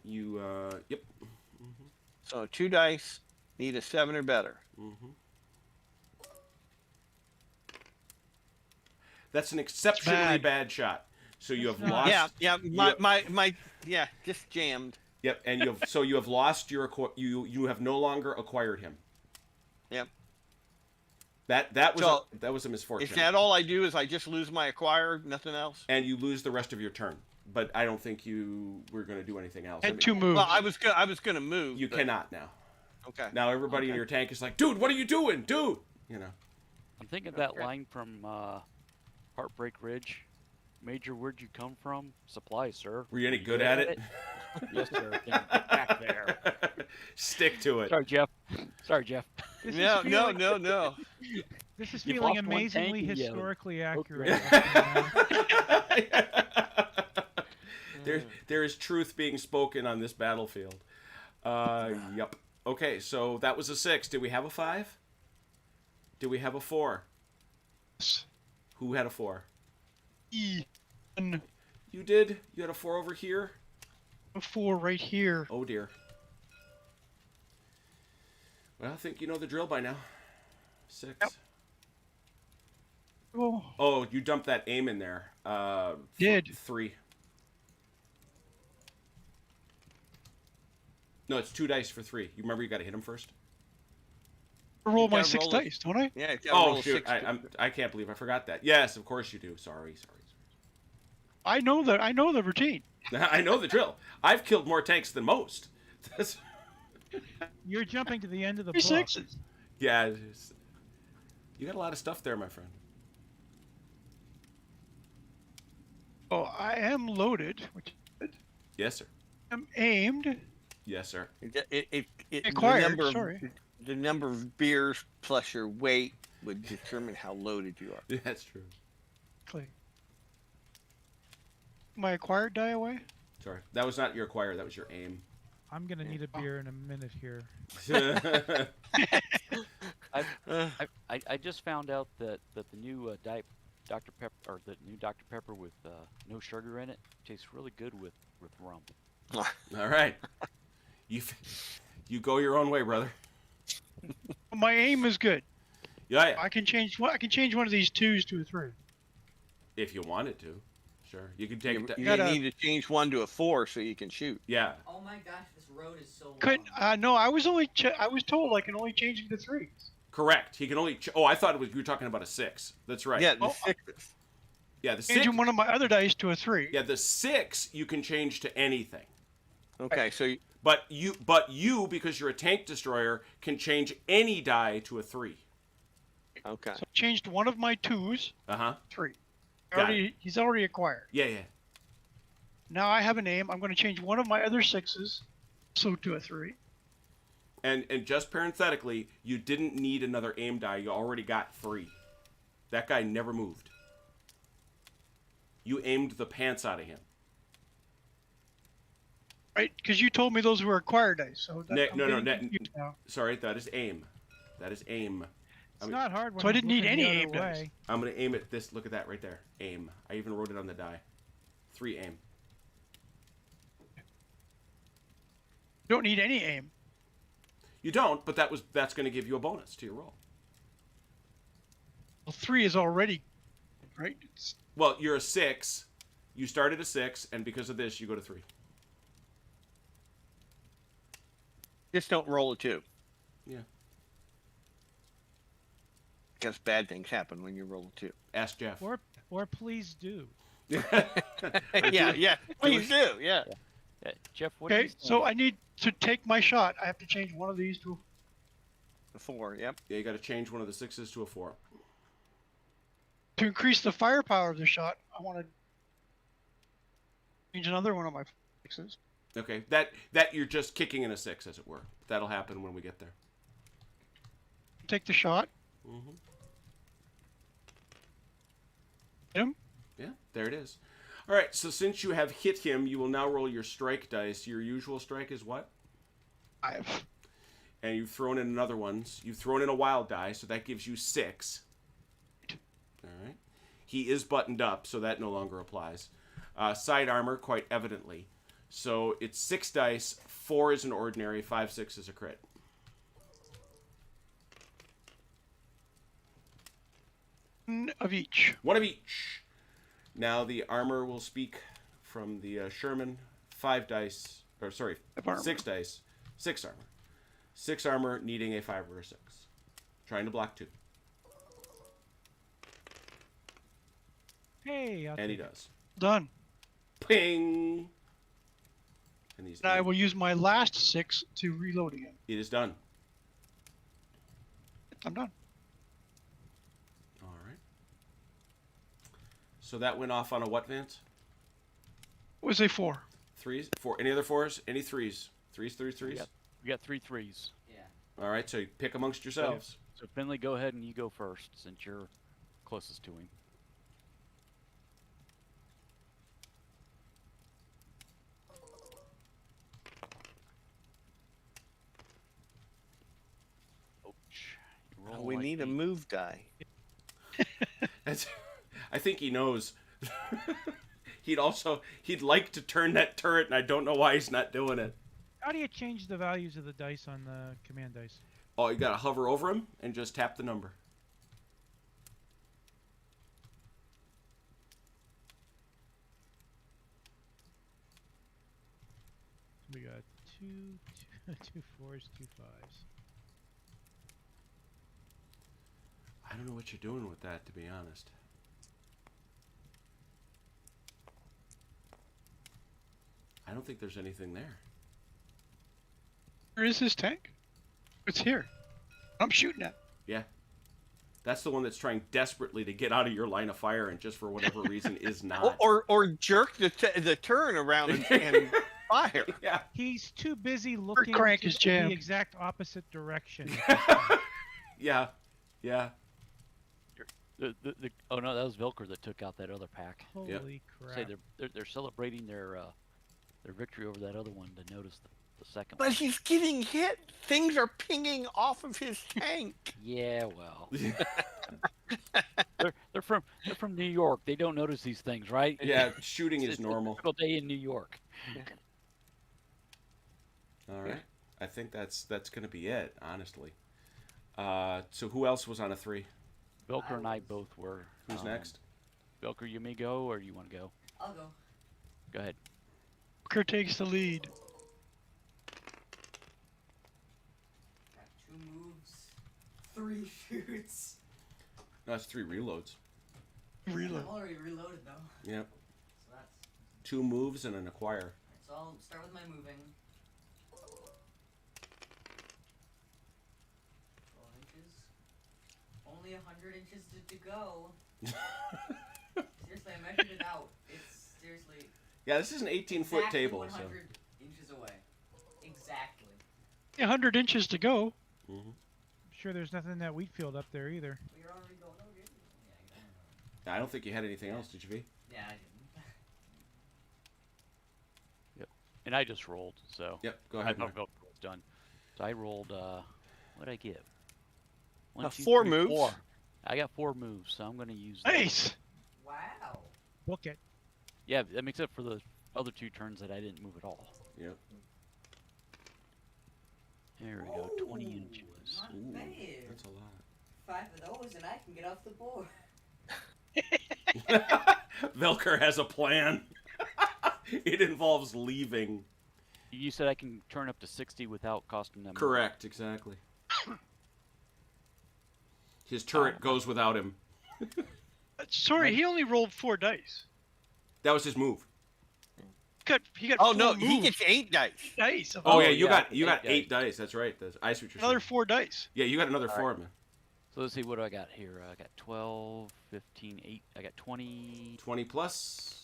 so 2 dice, need a 7 or better. Mm-hmm. That's an exceptionally bad shot. So you have That's lost. not- Yeah, my just jammed. Yep, and you have lost your you have no longer acquired him. Yep. That was So, that was a misfortune. Is that all I do? Is I just lose my acquire, nothing else? And you lose the rest of your turn. But I don't think you were going to do anything else. I And mean, 2 moves. Well, I was gonna move. you but- cannot now. Okay. Now everybody in your tank is like, dude, what are you doing, dude? You know. I'm thinking of that Okay. line from Heartbreak Ridge. Major, where'd you come from? Supplies, sir. Were you any good at it? Yes, sir. Then get back there. Stick to it. Sorry, Jeff. Sorry, Jeff. This is No, feeling, no. This is You've feeling lost one tank amazingly and you- historically accurate. There is truth being spoken on this battlefield. Yep. Okay, so that was a 6. Did we have a 5? Did we have a 4? Who had a 4? And You did? You had a 4 over here? a 4 right here. Oh dear. Well, I think you know the drill by now. 6. Yep. Oh, Oh, you dumped that aim in there. Did. 3. No, it's 2 dice for 3. You remember you got to hit him first? I roll my gotta 6 roll it. dice, don't I? Yeah. You gotta Oh roll a shoot! 6 I can't believe I forgot that. Yes, of course you do. Sorry. I know the routine. I know the drill. I've killed more tanks than most. That's, You're jumping to the end of the 3 book. sixes. yeah, you got a lot of stuff there, my friend. Oh, I am loaded, which is good. Yes, sir. I'm aimed. Yes, sir. Acquired, the number of beers plus your weight would determine how loaded you are. That's true. Clay. My acquired die away? Sorry, that was not your acquire. That was your aim. I'm gonna need a beer in a minute here. I just found out that the new Dr. Pepper, or the new Dr. Pepper with no sugar in it, tastes really good with rum. All right, you go your own way, brother. My aim is good. Yeah, I can change one of these 2s to a 3. if you wanted to, sure. You could take You, it. you gotta- need to change 1 to a 4 so you can shoot. Yeah, Oh my gosh, this road is so long. Couldn't. No, I was told I can only change it to 3s. correct. He can only. Oh, I thought you were talking about a 6. That's right. Yeah, the Oh, 6. Yeah, the 6. Changing one of my other dice to a 3. Yeah, the 6 you can change to anything. Okay, so But you, because you're a tank destroyer, can change any die to a 3. okay. So I changed one of my 2s, Uh huh. 3. Got it. He's already acquired. Yeah. Now I have an aim. I'm going to change one of my other 6s, so to a 3. And just parenthetically, you didn't need another aim die. You already got 3. That guy never moved. You aimed the pants out of him. Right? Because you told me those were acquired dice. So I'm No, getting no, confused now. Sorry, that is aim. That is aim. It's not hard when So I he's didn't need looking any the other aim dice. way. I'm gonna aim at this. Look at that right there. Aim. I even wrote it on the die. 3 aim. You don't need any aim. You don't, but that's gonna give you a bonus to your roll. Well, 3 is already right. Well, you're a 6. You started a 6, and because of this, you go to 3. Just don't roll a 2. Yeah. Because bad things happen when you roll a 2. Ask Jeff. Or please do. Yeah. Please do. Yeah. Jeff, what do you Okay, so I need to take my shot. I have to change one of these to. A 4. Yep. Yeah, you got to change one of the 6s to a 4. To increase the firepower of the shot, I want to change another one of my 6s. Okay, that you're just kicking in a 6, as it were. That'll happen when we get there. Take the shot. Mm-hmm. Hit him. Yeah, there it is. All right, so since you have hit him, you will now roll your strike dice. Your usual strike is what? 5. And you've thrown in another one. You've thrown in a wild die, so that gives you 6. All right. He is buttoned up, so that no longer applies. Side armor, quite evidently. So it's 6 dice. 4 is an ordinary. 5, 6 is a crit. One of each. 1 of each. Now the armor will speak from the Sherman. 5 dice, or sorry, Of armor. 6 dice. 6 armor. 6 armor needing a 5 or a 6. Trying to block 2. Hey, I'll And he take it. does. Done. Ping! And he's And I will use my last 6 to reload again. It is done. I'm done. All right. So that went off on a what, Vance? It was a 4. 3s? 4. Any other 4s? Any 3s? 3s? Yep. We got 3 threes. Yeah. All right, so you pick amongst yourselves. So Finley, go ahead and you go first since you're closest to him. Ouch. You roll We like need a eight. move die. That's, I think he knows. He'd like to turn that turret, and I don't know why he's not doing it. How do you change the values of the dice on the command dice? Oh, you gotta hover over him and just tap the number. We got two fours, 2 5s. I don't know what you're doing with that, to be honest. I don't think there's anything there. Where is his tank? It's here. I'm shooting at. Yeah. That's the one that's trying desperately to get out of your line of fire and just for whatever reason is not. Or jerk the turn around and fire. Yeah. He's too busy looking crank to is the jammed. exact opposite direction. Yeah. Yeah. Oh no, that was Vilker that took out that other pack. Holy crap! Say they're celebrating their victory over that other one to notice the second But one. he's getting hit. Things are pinging off of his tank. Yeah, well, they're from New York. They don't notice these things, right? Yeah, shooting is It's a normal. typical day in New York. All right. I think that's going to be it, honestly. So who else was on a 3? Vilker and I both were. Who's next? Vilker, you may go, or you want to go? I'll go. Go ahead. Booker takes the lead. Got 2 moves, 3 shoots. No, that's 3 reloads. Reload. I'm already reloaded though. Yep. So that's. 2 moves and an acquire. Alright, so I'll start with my moving. 12 inches. Only 100 inches to go. Seriously, I measured it out. It's seriously. Yeah, this is an 18-foot exactly table. 100 inches away. Exactly. 100 inches to go. So. I'm sure there's nothing in that wheat field up there either. Well, you're already going over it? Yeah, you I don't think you had anything else, did you, V? Yeah, I didn't. And I just rolled, so. Yep, go I ahead. thought Mark. Vilker was done. So I rolled. What did I get? 4 moves. 4. I got 4 moves, so I'm going to use. those. Nice. Wow. Book it. Yeah, that makes up for the other 2 turns that I didn't move at all. Yep. There we go, 20 inches. Not Ooh, bad. that's a lot. 5 of those and I can get off the board. Velker has a plan. It involves leaving. You said I can turn up to 60 without costing them. Correct, exactly. His turret goes without him. Sorry, he only rolled 4 dice. That was his move. He got Oh 4 no, moves. he gets 8 dice. dice. Oh, yeah, Oh, you yeah, got eight 8 dice. That's right. I see what you're Another saying. 4 dice. Yeah, you got another 4, man. So let's see, what do I got here? I got 12, 15, 8. I got 20. 20 plus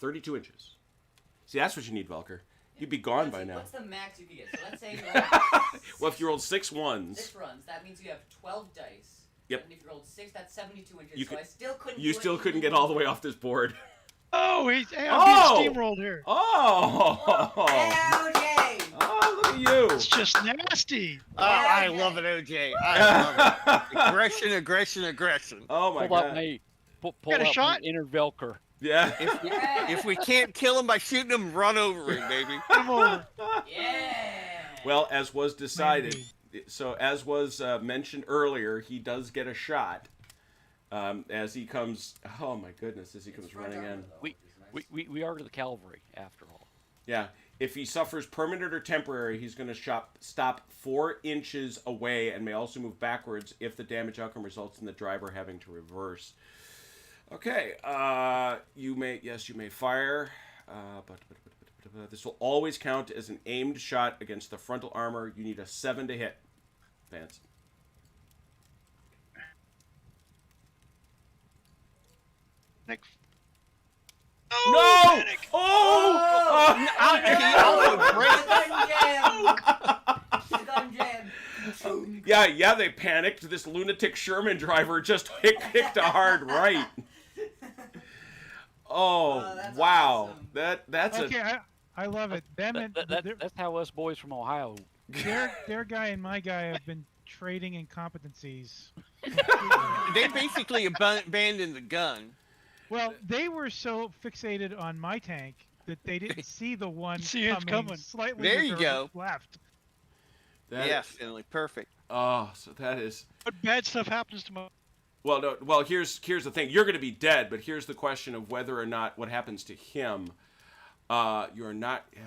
32 inches. See, that's what you need, Velker. You'd be gone by now. What's the max you can get? So let's say you roll Well, if you rolled 6 ones, 6 runs, that means you have 12 dice. Yep. And if you rolled 6, that's 72 inches. You so could- I still couldn't. you do still anything. couldn't get all the way off this board. Oh, I'm Oh! being steamrolled here. Oh! OJ! Oh, look at you. It's just nasty. I love it, OJ. I love it. Aggression, aggression, aggression. Oh, my Pull out God. my, pull Got a out shot? my inner Velker. Yeah. If we can't kill him by shooting him, run over him, baby. Come over. Yeah! Well, as was decided, Maybe. so as was mentioned earlier, he does get a shot as he comes. Oh my goodness! As he comes running in. We are the cavalry, after all. Yeah. If he suffers permanent or temporary, he's going to stop 4 inches away and may also move backwards if the damage outcome results in the driver having to reverse. Okay. You may fire. But this will always count as an aimed shot against the frontal armor. You need a 7 to hit. Vance. Nick. No! Panic. Oh! Gun jam. Yeah, they panicked. This lunatic Sherman driver just kicked a hard right. Oh, that's wow. awesome. That's Okay, I love it. Them and That's how us boys from Ohio. their guy and my guy have been trading incompetencies. They basically abandoned the gun. Well, they were so fixated on my tank that they didn't see the one See it coming. slightly There to you their go. left. Yes, Finley, perfect. Oh, so that is. But bad stuff happens to my. Well, no. Well, here's the thing. You're going to be dead, but here's the question of whether or not what happens to him. You're not. Yeah.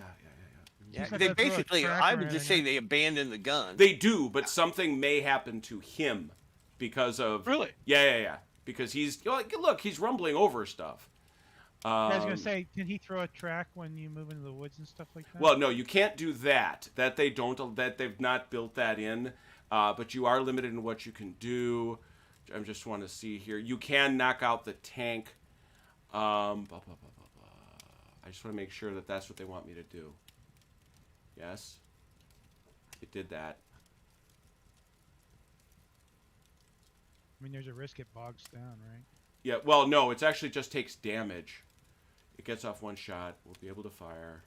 Yeah, He's not they gonna throw a basically, track I or would just anything, say they abandoned the gun. They do, but something may happen to him because of. Really? Yeah. Because he's look, he's rumbling over stuff. I was gonna say, can he throw a track when you move into the woods and stuff like that? Well, no, you can't do that. That they've not built that in. But you are limited in what you can do. I just want to see here. You can knock out the tank. I just want to make sure that that's what they want me to do. Yes. It did that. I mean, there's a risk it bogs down, right? Yeah, well, no, it actually just takes damage. It gets off one shot. We'll be able to fire.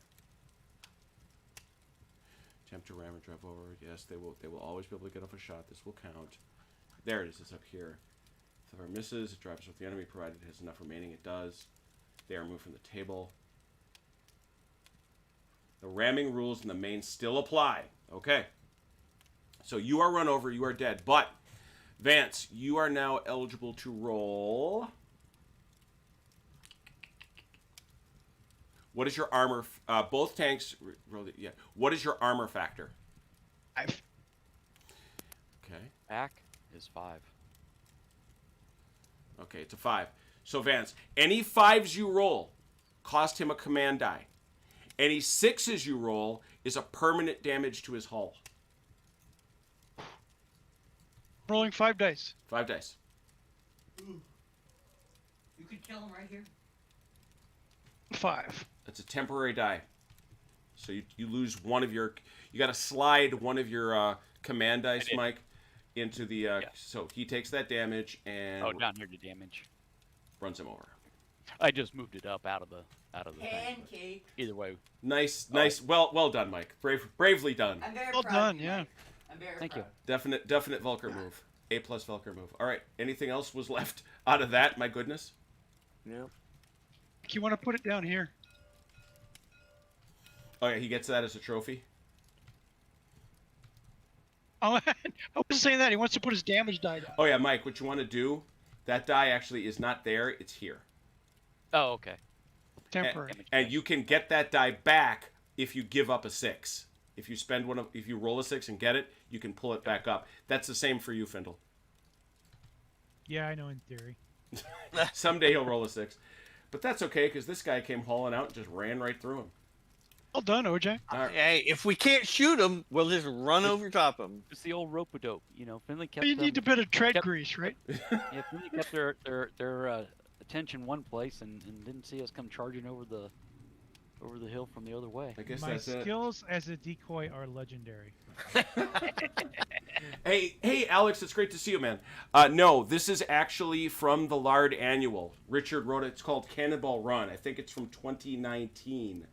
Attempt to ram or drive over. Yes, they will always be able to get off a shot. This will count. There it is. It's up here. If the fire misses, it drives with the enemy, provided it has enough remaining. It does. They are moved from the table. The ramming rules in the main still apply. Okay. So you are run over. You are dead. But, Vance, you are now eligible to roll. What is your armor? Both tanks. Yeah. What is your armor factor? 5. Okay. Back is 5. Okay, it's a 5. So Vance, any 5s you roll cost him a command die. Any 6s you roll is a permanent damage to his hull. Rolling 5 dice. 5 dice. Ooh. You could kill him right here. 5. That's a temporary die. So you lose one of your. You got to slide one of your command dice, Mike, into the. So he takes that damage and. Oh, down here to damage. Runs him over. I just moved it up out of the thing. Pancake. Either way, Nice. Well done, Mike. Bravely done. I'm very Well proud done, of you, yeah. Mike. I'm very Thank you. proud. Definite Vulcar move. A+ Vulcar move. All right. Anything else was left out of that? My goodness. Yeah. You want to put it down here? Oh yeah, he gets that as a trophy. Oh, I wasn't saying that. He wants to put his damage die down. Oh yeah, Mike. What you want to do? That die actually is not there. It's here. Oh, okay. Temporary. And you can get that die back if you give up a 6. If you spend if you roll a 6 and get it, you can pull it back up. That's the same for you, Findle. Yeah, I know in theory. Someday he'll roll a 6, but that's okay because this guy came hauling out and just ran right through him. Well done, OJ. All right. Hey, if we can't shoot him, we'll just run over top of him. It's the old rope-a-dope. You know, Finley kept You need a bit of tread Yep. grease, right? Yeah, Finley kept their attention one place and didn't see us come charging over the hill from the other way. I guess My that's it. skills as a decoy are legendary. Hey, Alex, it's great to see you, man. No, this is actually from the Lard Annual. Richard wrote it. It's called Cannonball Run. I think it's from 2019.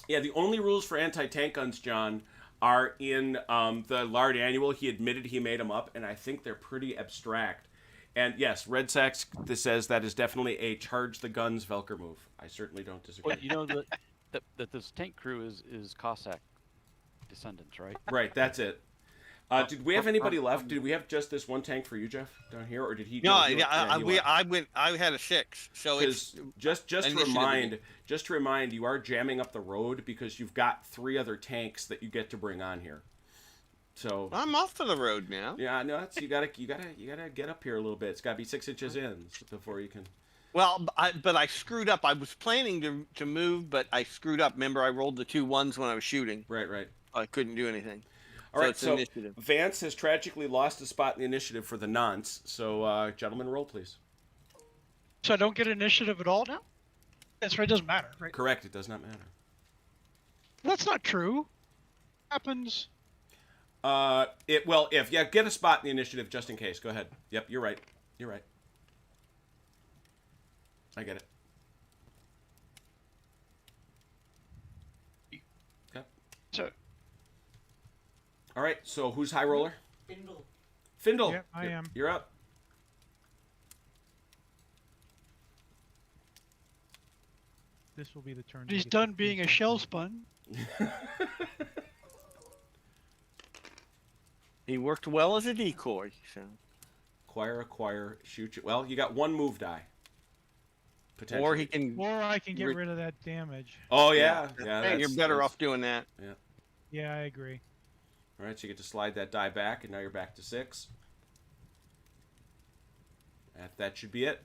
Yeah, the only rules for anti-tank guns, John, are in the Lard Annual. He admitted he made them up, and I think they're pretty abstract. And yes, Red Sax says that is definitely a charge the guns Velker move. I certainly don't disagree. Well, you know that this tank crew is Cossack descendants, right? Right, that's it. Did we have anybody left? Did we have just this one tank for you, Jeff, down here, or did he? No, he left. I had a 6, so it's Because just to initiative. remind, you are jamming up the road because you've got 3 other tanks that you get to bring on here. So I'm off to the road now. yeah, no, that's you gotta get up here a little bit. It's gotta be 6 inches in before you can. Well, but I screwed up. I was planning to move, but I screwed up. Remember, I rolled the 2 1s when I was shooting. Right. I couldn't do anything. All right, it's so initiative. Vance has tragically lost a spot in the initiative for the nonce. So, gentlemen, roll please. So I don't get initiative at all now? That's right, it doesn't matter, right? Correct. It does not matter. That's not true. Happens. Get a spot in the initiative just in case. Go ahead. Yep, you're right. I get it. Okay. So All right. So who's high roller? Findle. Findle. Yep, I am. You're up. The this will be the turn. He's done being a shell spun. He worked well as a decoy. So. Acquire, shoot you. Well, you got one move die. Potentially. Or he can. Or I can get Re- rid of that damage. Oh yeah, Hey, yeah. you're better off doing that. Yeah. Yeah, I agree. All right, so you get to slide that die back, and now you're back to 6. That should be it.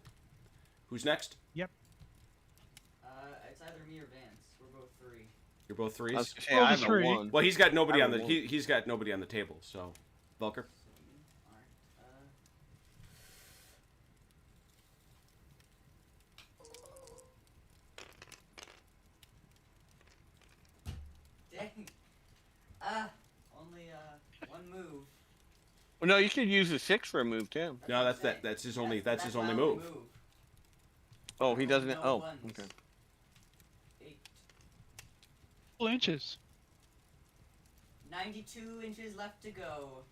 Who's next? Yep. It's either me or Vance. We're both 3. You're both I was 3s. gonna say, Roll I the have a 3. 1. Well, he's got nobody I on the will. he's got nobody on the table. So, Velker. Alright. Dang. Only one move. Well, no, you could use a 6 for a move too. No, what I'm saying. that's his only that's his my only move. Oh, he doesn't. No Oh, ones. okay. 8. 2 inches. 92 inches left to go.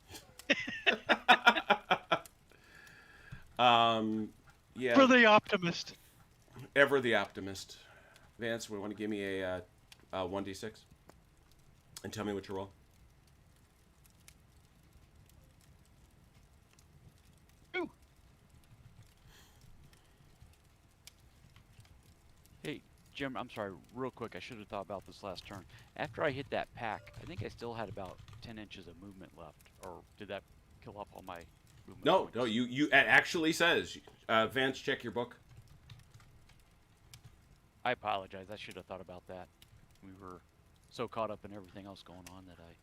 Yeah. For the optimist. Ever the optimist. Vance, we want to give me a 1d6 and tell me what you roll. Ooh. Hey, Jim, I'm sorry, real quick, I should have thought about this last turn. After I hit that pack, I think I still had about 10 inches of movement left. Or did that kill off all my movement No, points? no, it actually says, Vance, check your book. I apologize, I should have thought about that. We were so caught up in everything else going on that I...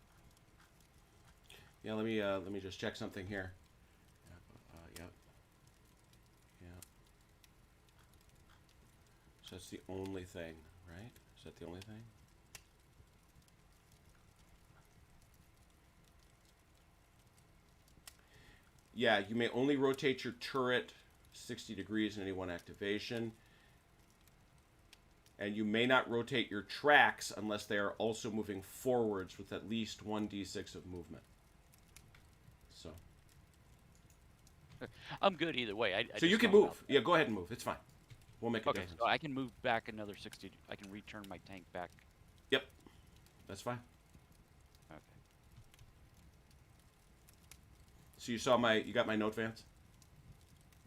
Yeah, let me just check something here. Yep. So that's the only thing, right? Is that the only thing? Yeah, you may only rotate your turret 60 degrees in any one activation. And you may not rotate your tracks unless they are also moving forwards with at least 1d6 of movement. So I'm good either way. I so just you can thought move. about Yeah, go ahead and move. It's fine. We'll make a Okay, difference. so I can move back another 60. I can return my tank back. Yep. That's fine. Okay. So you got my note, Vance?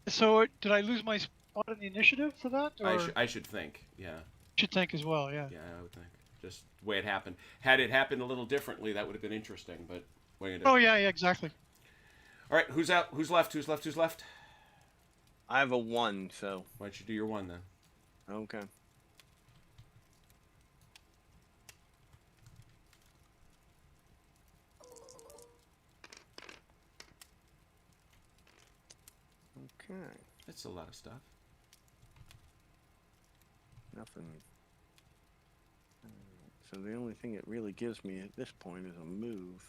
So did I lose my spot in the initiative for that? Or I should think. Yeah. should think as well, yeah. Yeah, I would think. Just the way it happened. Had it happened a little differently, that would have been interesting, but what are you gonna do? Oh yeah, exactly. All right, who's out? Who's left? Who's left? I have a 1, so Why don't you do your one then? okay. Okay. That's a lot of stuff. Nothing. So the only thing it really gives me at this point is a move.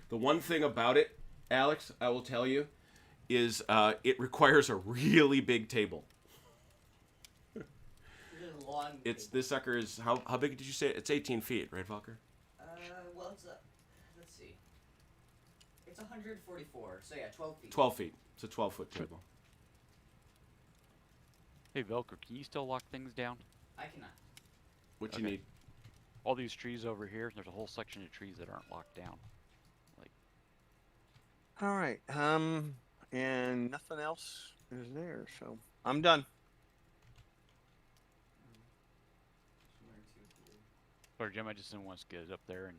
The one thing about it, Alex, I will tell you, is it requires a really big table. Really long. It's this sucker is how big did you say? It's 18 feet, right, Valker? Well, it's let's see. It's 144, so yeah, 12 feet. 12 feet. It's a 12-foot table. Hey, Velker, can you still lock things down? I cannot. What you Okay. need? All these trees over here, there's a whole section of trees that aren't locked down. All right. And nothing else is there, so I'm done. One or two here. Or Jim, I just didn't want to get up there and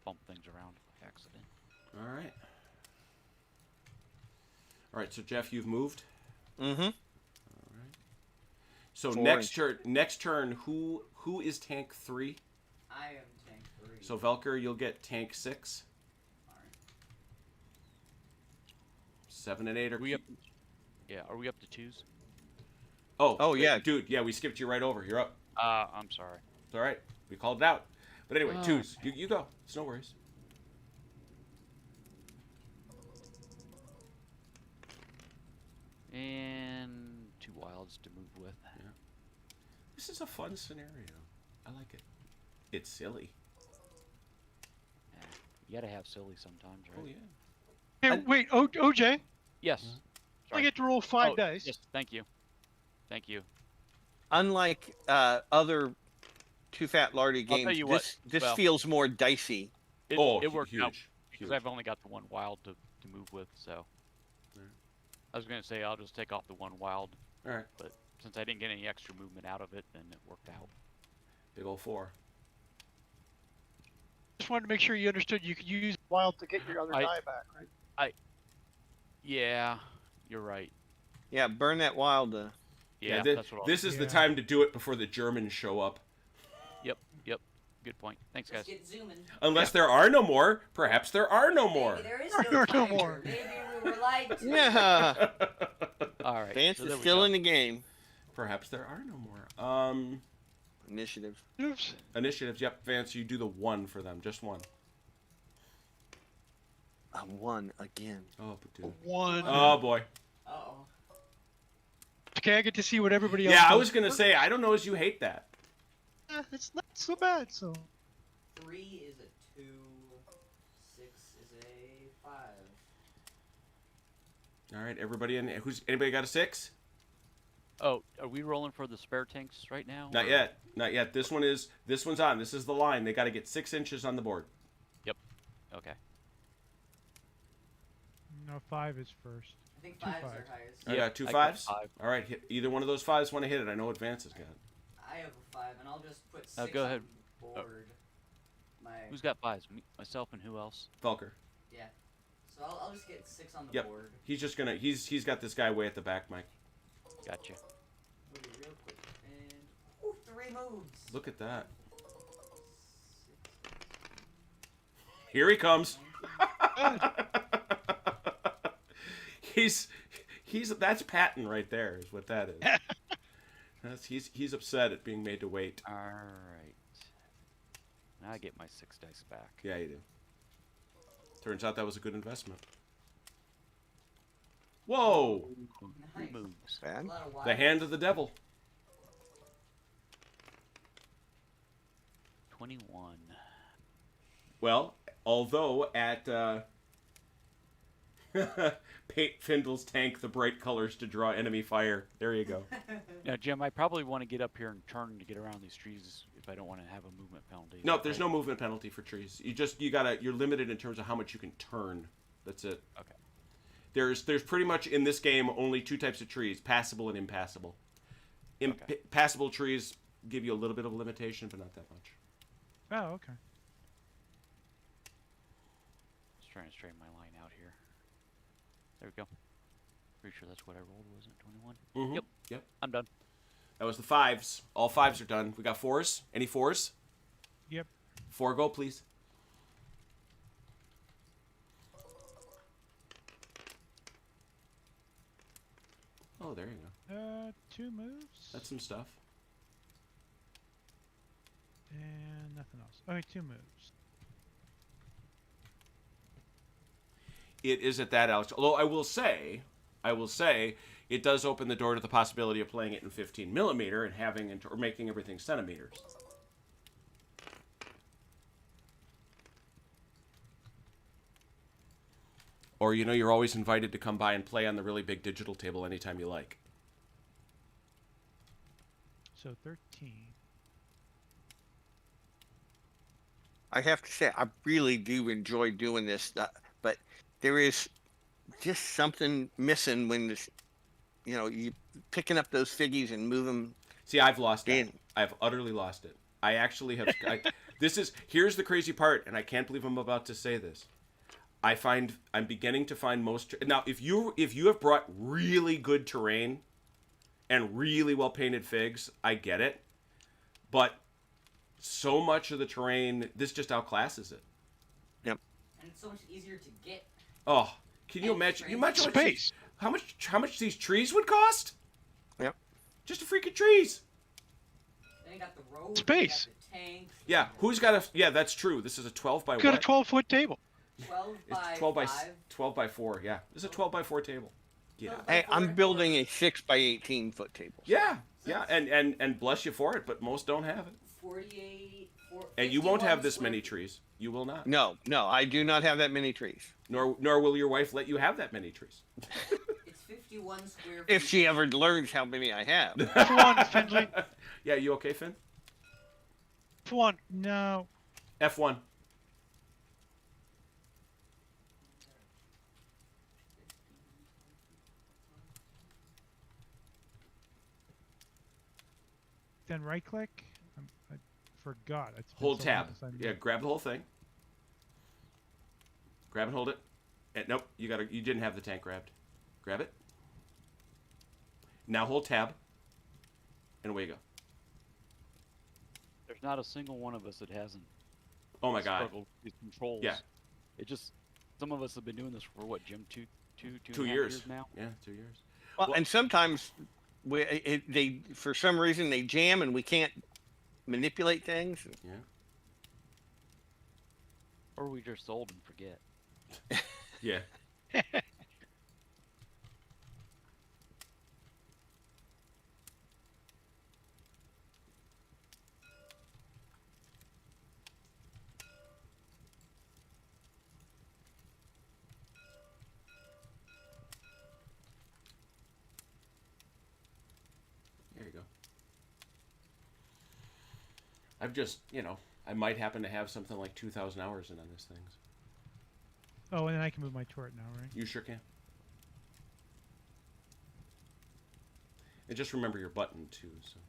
bump things around by accident. All right. All right. So Jeff, you've moved. Mm-hmm. All right. So 4 next turn, who is tank 3? I am tank 3. So Velker, you'll get tank 6. Alright. 7 and 8 are. Are we up? Yeah, are we up to 2s? Oh, yeah. dude. Yeah, we skipped you right over. You're up. I'm sorry. It's all right. We called it out. But anyway, Oh. 2s. You go. It's no worries. And 2 wilds to move with. This is a fun scenario. I like it. It's silly. Yeah, you gotta have silly sometimes, right? Oh yeah. Hey, wait, OJ, Yes. I get to roll 5 Oh, dice. Yes, thank you. Thank you. unlike other Too Fat Lardy I'll tell games, you what, this well- feels more dicey. It, Oh, it worked out huge, because huge. I've only got the one wild to move with, so. Alright. I was gonna say I'll just take off the one wild, All right, but since I didn't get any extra movement out of it, then it worked out. big old 4. Just wanted to make sure you understood you could use wild to get your other I- die back, right? Yeah, you're right. Yeah, burn that wild. Yeah, thi- that's what I'll this is the Yeah. time to do it before the Germans show up. Yep. Good point. Thanks, Let's guys. get zooming. Unless there are no more, perhaps there are no more. Maybe there is There no are no timer. more. Maybe we were lied to. Yeah, All right. Vance so is there we still go. in the game. Perhaps there are no more. Initiative. Oops. Initiatives. Yep, Vance, you do the 1 for them, just 1. I won again. Oh, but dude. One. Oh boy. Uh-oh. Okay, I get to see what everybody else Yeah, I does was gonna first. say I don't know as you hate that. It's not so bad, so. 3 is a 2. 6 is a 5. All right, everybody in. Anybody got a 6? Oh, are we rolling for the spare tanks right now? Not or- yet. Not yet. This one's on. This is the line. They got to get 6 inches on the board. Okay. No, 5 is first. I think Two 5s are fives. highest. I Yep, got 2 I got 5s. 5. All right, hit, either one of those 5s want to hit it. I know what Vance has got. I have a 5, and I'll just put 6 Oh, go ahead. on the board. Who's got 5s? Myself and who else? Felker. Yeah. So I'll just get 6 on the Yep. board. He's just gonna. He's got this guy way at the back, Mike. Gotcha. Move it real quick. And. Ooh, 3 moves. Look at that. 6, Here he comes. 19. he's that's Patton right there. Is what that is. He's upset at being made to wait. All right. Now I get my 6 dice back. Yeah, you do. Turns out that was a good investment. Whoa! Nice. Moves. A Bad. lot of The wild. hand of the devil. 21. Well, although at paint Findle's tank the bright colors to draw enemy fire. There you go. Now, Jim, I probably want to get up here and turn to get around these trees if I don't want to have a movement penalty. No, there's no movement penalty for trees. You're limited in terms of how much you can turn. That's it. Okay. There's pretty much in this game only 2 types of trees: passable and impassable. Okay. Passable trees give you a little bit of limitation, but not that much. Oh, okay. Just trying to straighten my line out here. There we go. Pretty sure that's what I rolled, wasn't it? 21? Mm-hmm. Yep. Yep. I'm done. That was the 5s. All 5s are done. We got 4s. Any 4s? Yep. 4 go, please. Oh, there you go. 2 moves. That's some stuff. And nothing else. Okay, 2 moves. It is at that, Alex. Although I will say, it does open the door to the possibility of playing it in 15 millimeter and having or making everything centimeters. Or you're always invited to come by and play on the really big digital table anytime you like. So 13. I have to say, I really do enjoy doing this stuff, but there is just something missing when this, you picking up those figgies and move them. See, I've lost it. Dan. I've utterly lost it. I actually have. Here's the crazy part, and I can't believe I'm about to say this. I'm beginning to find most now. If you have brought really good terrain and really well painted figs, I get it. But so much of the terrain, this just outclasses it. And it's so much easier to get. Oh, can you And imagine? You space. imagine Space. how much these trees would cost? Yep. Just a freaking trees. Then you got the road. Space. You got the tanks. Yeah, who's got a? Yeah, that's true. This is a 12 by You got a what? 12-foot table. 12 It's by 12 by 5. 12 by 4. Yeah, this is a 12 by 4 table. Yeah. 12 by Hey, 4 I'm and building a 6 by 18 foot table. Yeah, yeah, and bless you for it, but most don't have it. 48. And you won't have 51 this square many feet. trees. You will not. No, I do not have that many trees. Nor will your wife let you have that many trees. It's 61 square feet. If she ever learns how many I have. F1, Findlay. Yeah, you okay, Finn? F1. No. F1. Then right click. I forgot. It's been Hold so long tab. since I Yeah, moved. grab the whole thing. Grab and hold it. Nope, you didn't have the tank grabbed. Grab it. Now hold tab. And away you go. There's not a single one of us that hasn't Oh my god. struggled with controls. Yeah. It just some of us have been doing this for what, Jim? Two 2 and a half years. now. Yeah, 2 years. Well, and sometimes they for some reason they jam and we can't manipulate things. Yeah. Or we just old and forget. Yeah. There you go. I've just, I might happen to have something like 2,000 hours in on this thing. Oh, and then I can move my turret now, right? You sure can. And just remember your button too. So.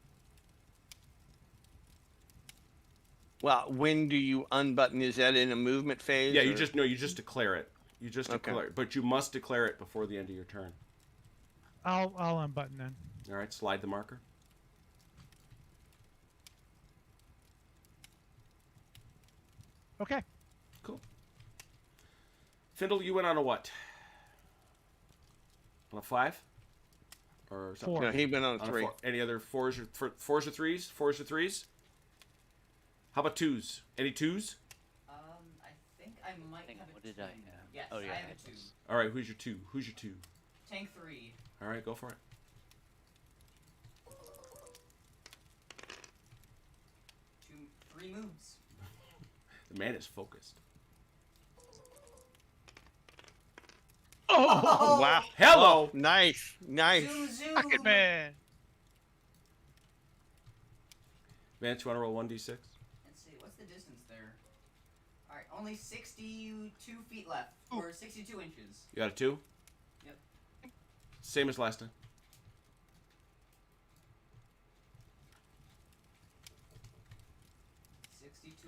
Well, when do you unbutton? Is that in a movement phase? Yeah, or- you just declare it. You just Okay. declare it, but you must declare it before the end of your turn. I'll unbutton then. All right, slide the marker. Okay. Cool. Findle, you went on a what? On a 5? Or something? Four. No, he went on a On a 3. 4. Any other fours or threes? Fours or threes? How about twos? Any twos? I think I might Hang on, have a what did two. I have? Yes, Oh, yeah, I I have had a 2. this. All right, who's your 2? Who's your 2? Tank 3. All right, go for it. Three moves. The man is focused. Oh, Wow. Hello. Nice. Nice. Zoom, zoom. Rocket Man. Vance, you want to roll 1d6? Let's see, what's the distance there? Alright, only 62 feet left. Or 62 inches. You got a 2? Yep. Same as last time.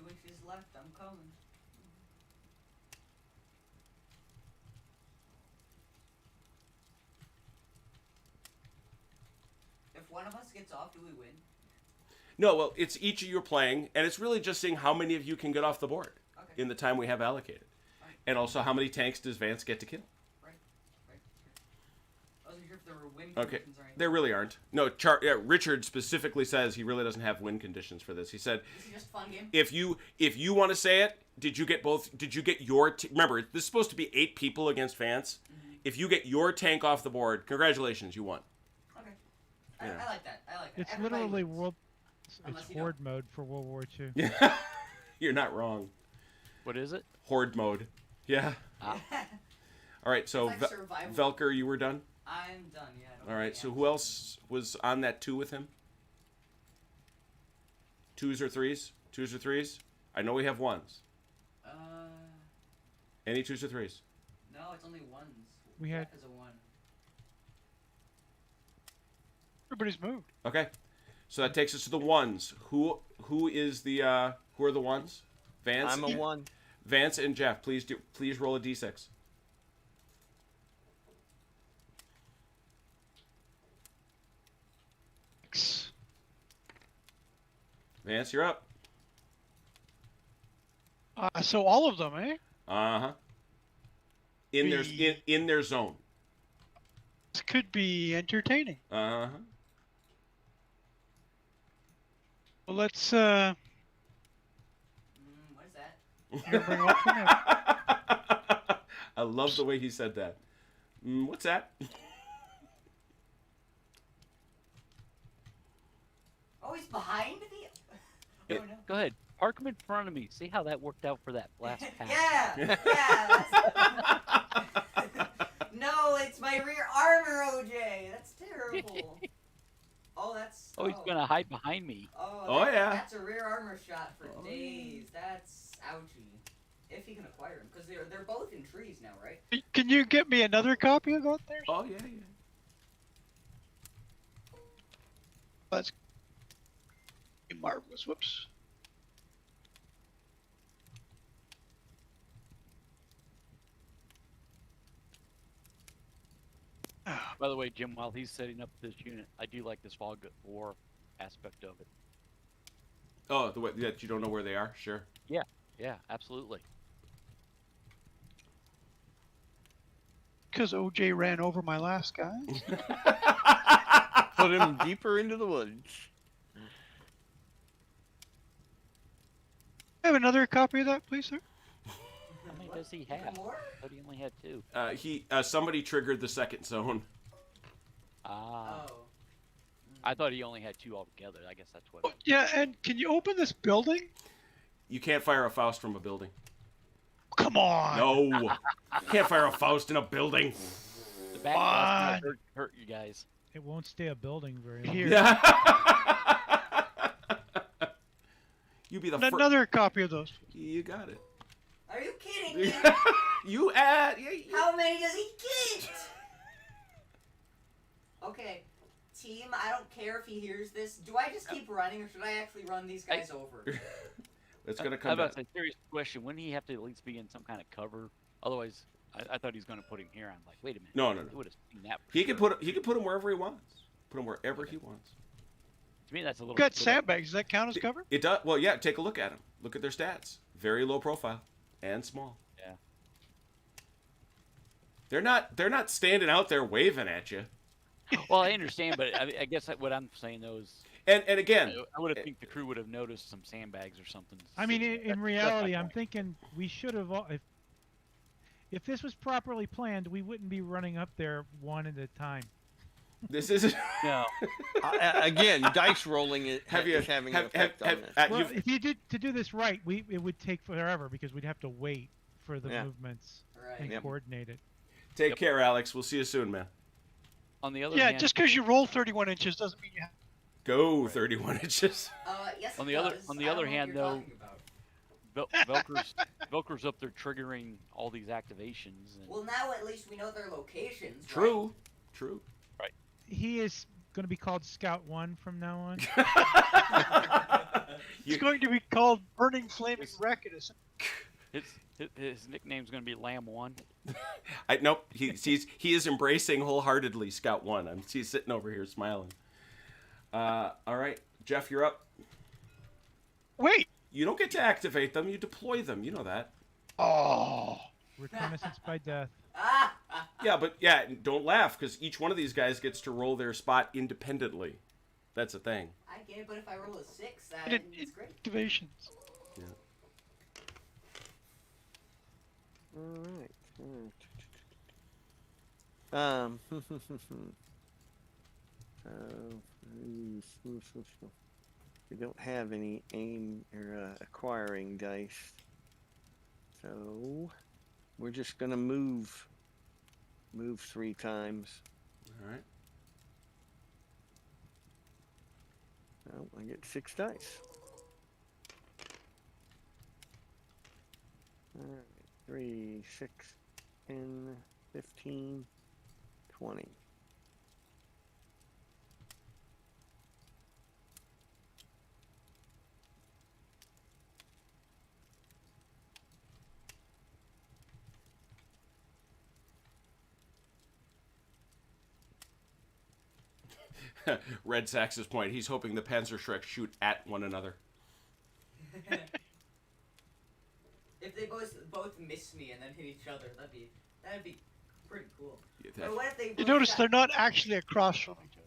Inches left, I'm coming. If one of us gets off, do we win? No, well, it's each of you are playing, and it's really just seeing how many of you can get off the board Okay. in the time we have allocated. Alright. And also, how many tanks does Vance get to kill? Right. I wasn't sure if there were win Okay, conditions or anything. there really aren't. No, Richard specifically says he really doesn't have win conditions for this. He said, This is just a fun game. if you want to say it, did you get both? Did you get your? Remember, this is supposed to be 8 people against Vance. If you get your tank off the board, congratulations, you won. Okay. Yeah. I like that. I like that. It's Everybody literally wins. world. Unless It's you don't. horde mode for World War II. You're not wrong. What is it? Horde mode. Yeah. Ah. All right. So It's like survival. Velker, you were done. I'm done. Yeah. I don't All right. really So have- who else was on that 2 with him? 2s or 3s? 2s or 3s? I know we have 1s. Any 2s or 3s? No, it's only ones. We had- Jack is a 1. Everybody's moved. Okay. So that takes us to the 1s. Who is the who are the 1s? Vance. I'm a 1. Vance and Jeff, please roll a d6. Vance, you're up. So all of them, eh? Uh-huh. In their zone. This could be entertaining. Uh-huh. Well, let's What is that? you're gonna bring them up for me. I love the way he said that. What's that? Oh, he's behind me? It- Oh, no. Go ahead. Park him in front of me. See how that worked out for that last pass. Yeah, yeah. No, No, it's my rear armor, OJ. That's terrible. Oh, that's. Oh, he's gonna hide behind me. Oh, yeah. That's a rear armor shot for Oh, days. That's ouchie. If you can acquire them, because they're both in trees now, right? Can you get me another copy of that there? Oh, yeah, yeah. That's marvelous. Whoops. By the way, Jim, while he's setting up this unit, I do like this fog of war aspect of it. Oh, the way that you don't know where they are? Sure. Yeah, absolutely. Because OJ ran over my last guy. Put him deeper into the woods. I have another copy of that, please, sir. How many does he have? More? I thought he only had 2. Somebody triggered the second zone. Ah. Oh. I thought he only had 2 altogether. I guess that's what. Oh, yeah, and can you open this building? You can't fire a Faust from a building. Come on. No. You can't fire a Faust in a building. The back blast might hurt you guys. It won't stay a building very long. Here. You be the And first. another copy of those. You got it. Are you kidding me? You add. How many does he get? Okay, team, I don't care if he hears this. Do I just keep running, or should I actually run these guys over? It's gonna I come was about back. to say, serious question. Wouldn't he have to at least be in some kind of cover? Otherwise, I thought he was going to put him here. I'm like, wait a minute. No. He would have seen that. For He sure. can put him wherever he wants. Put him wherever he wants. To me, that's a little. Got little- sandbags. Does that count as cover? It does. Well, yeah. Take a look at them. Look at their stats. Very low profile and small. Yeah. They're not standing out there waving at you. Well, I understand, but I guess what I'm saying though is, And again, I would have think the crew would have noticed some sandbags or something. I mean, in That's reality, my I'm point. thinking we should have. If this was properly planned, we wouldn't be running up there one at a time. this is. No. Again, dice rolling is Have you- having have- an effect have- on this. have- Well, you've- if you did to do this right, it would take forever because we'd have to wait for the Yeah. movements and Right. Yep. coordinate it. Take Yep. care, Alex. We'll see you soon, man. On the other Yeah, hand, just because you roll 31 inches doesn't mean you have. Go 31 inches. Yes. On it the other- does. on I the don't other know hand, what you're though- talking about. Velcro's up there triggering all these activations. And Well, now at least we know their locations. True. True. He is going to be called Scout 1 from now on. It's going to be called Burning Flaming It's- Wreck. It is. his nickname's going to be Lamb 1. Nope. He is embracing wholeheartedly Scout 1. He's sitting over here smiling. All right, Jeff, you're up. Wait. You don't get to activate them. You deploy them. You know that. Oh. Reconnaissance by death. Yeah, but don't laugh because each one of these guys gets to roll their spot independently. That's a thing. I get it, but if I roll a 6, it's great. Activations. All right. We don't have any aim or acquiring dice, so we're just gonna move 3 times. All right. Oh, I get 6 dice. All right, 3, 6, 10, 15, 20. Red Sax's point. He's hoping the Panzerschreck shoot at one another. If they both miss me and then hit each other, that'd be pretty cool. Yeah, But what if they You both notice got- they're not actually across from each other.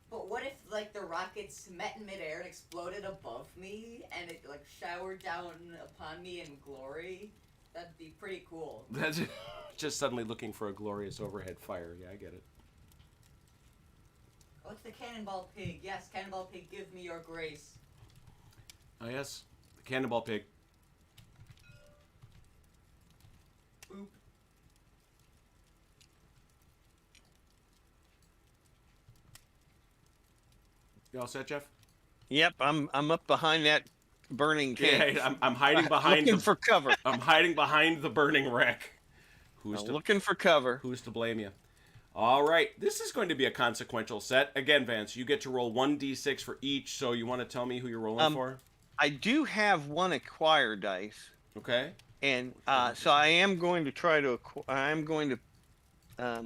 But what if like the rockets met in midair and exploded above me and it like showered down upon me in glory? That'd be pretty cool. That's just suddenly looking for a glorious overhead fire. Yeah, I get it. Oh, it's the Cannonball Pig. Yes, Cannonball Pig, give me your grace. Oh yes, the Cannonball Pig. Boop. You all set, Jeff? Yep, I'm up behind that burning tank. Yeah, I'm hiding behind looking for cover. I'm hiding behind the burning wreck. Looking for cover. Who's to blame you? All right, this is going to be a consequential set. Again, Vance, you get to roll 1d6 for each, so you want to tell me who you're rolling for? I do have one acquire dice, Okay. and so I am going to try to. I'm going to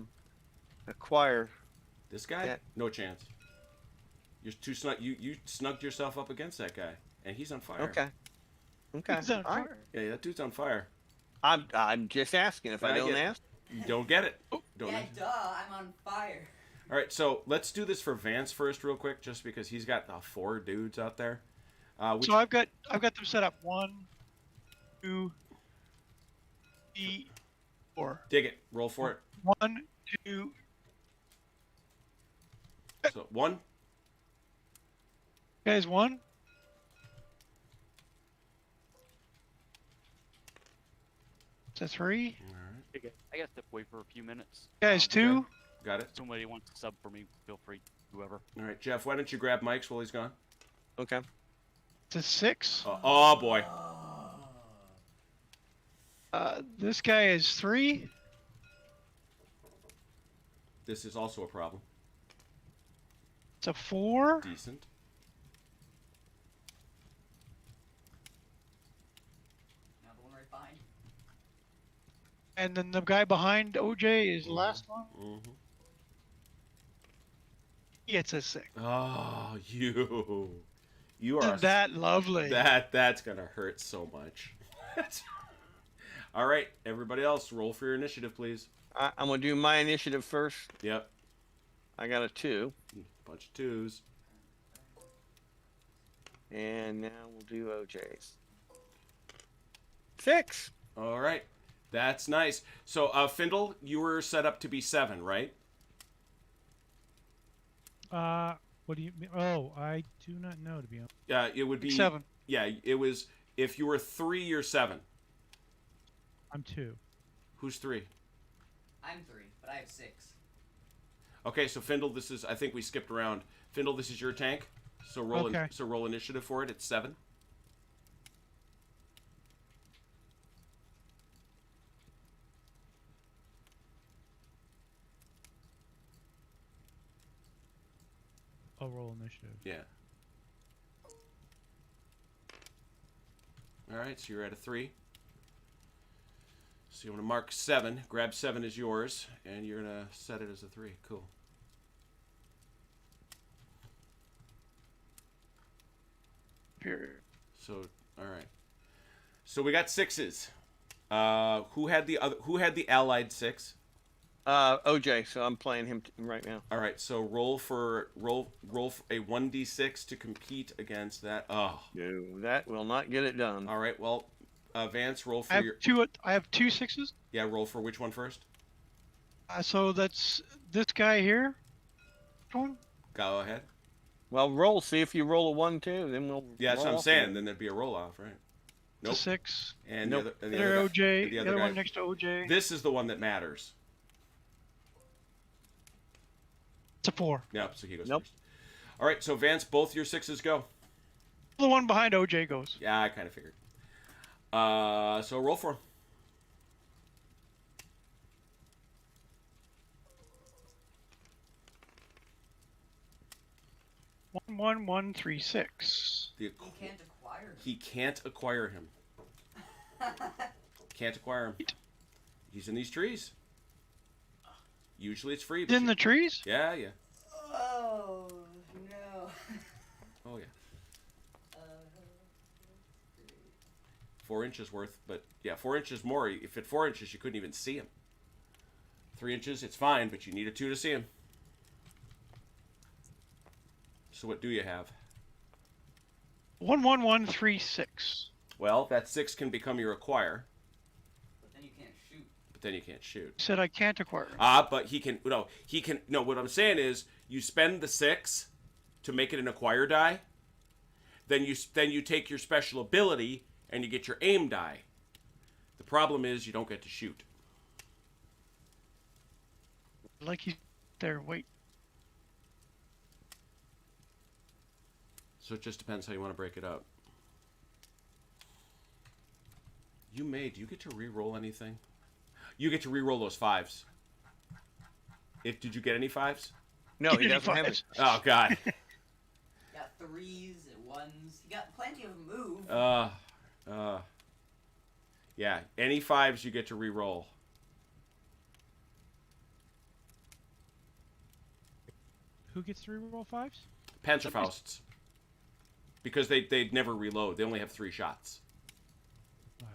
acquire. This guy? Yeah. No chance. You're too snug. You snugged yourself up against that guy, and he's on fire. Okay. Okay. He's on All right. fire. Yeah, that dude's on fire. I'm just asking. If I don't ask, You don't get it. Don't. Yeah, duh, I'm on fire. All right, so let's do this for Vance first, real quick, just because he's got 4 dudes out there. So I've got them set up 1, 2, 3, 4. Dig it. Roll for it. 1, 2. So 1. Guys, 1. So 3. All right. I gotta step away for a few minutes. Guys, 2. Got it. Somebody wants to sub for me, feel free, whoever. All right, Jeff, why don't you grab Mike's while he's gone? okay. It's a 6. Oh, boy. This guy is 3. This is also a problem. It's a 4. Decent. Now the one right behind. And then the guy behind OJ is the last one. Mm-hmm. He gets a 6. Oh, you are Isn't that lovely? that's gonna hurt so much. All right, everybody else, roll for your initiative, please. I'm gonna do my initiative first. Yep, I got a 2, bunch of 2s. and now we'll do OJ's. 6. All right, that's nice. So, Findle, you were set up to be 7, right? What do you mean? Oh, I do not know, to be honest. It would be 7. Yeah, it was. If you were 3, you're 7. I'm 2. Who's 3? I'm 3, but I have 6. Okay, so Findle, this is. I think we skipped around. Findle, this is your tank. So roll. Okay. So roll initiative for it. It's 7. I'll roll initiative. Yeah. All right, so you're at a 3. So you want to mark 7. Grab 7 as yours, and you're gonna set it as a 3. Cool. Period. So all right. So we got 6s. Who had the allied 6? OJ. So I'm playing him right now. All right. So roll for a 1d6 to compete against that. Oh. No, that will not get it done. All right. Well, Vance, roll for I have your. 2. I have 2 6s. Yeah. Roll for which one first? So that's this guy here. Which one? Go ahead. Well, roll. See if you roll a 1 too. Then we'll. Yeah, that's what roll I'm off saying. of it. Then there'd be a roll off, right? It's Nope. a 6. And Nope. the other, and the There, other guy- OJ. the The other other guy- one next to OJ. This is the one that matters. It's a 4. Yep. So he goes Nope. first. All right. So Vance, both your 6s go. The one behind OJ goes. Yeah, I kind of figured. So roll for him. 11136. The, You can't acquire him. he can't acquire him. Can't acquire him. He's in these trees. Usually it's free. But In the trees? yeah, yeah. Oh, no. Oh yeah. 4 inches worth, but yeah, 4 inches more. If at 4 inches, you couldn't even see him. 3 inches, it's fine, but you need a 2 to see him. So what do you have? 11136. Well, that 6 can become your acquire, But then you can't shoot. but then you can't shoot. Said I can't acquire. But he can. No, what I'm saying is, you spend the 6 to make it an acquire die. Then you take your special ability and you get your aim die. The problem is you don't get to shoot. Like he's there. Wait. So it just depends how you want to break it up. Do you get to re-roll anything? You get to re-roll those 5s. Did you get any 5s? No, he doesn't have it. Oh, God. Got 3s and 1s. He got plenty of move. Yeah, any 5s you get to re-roll. Who gets to reroll 5s? Panzerfausts. Because they never reload. They only have 3 shots. Wow.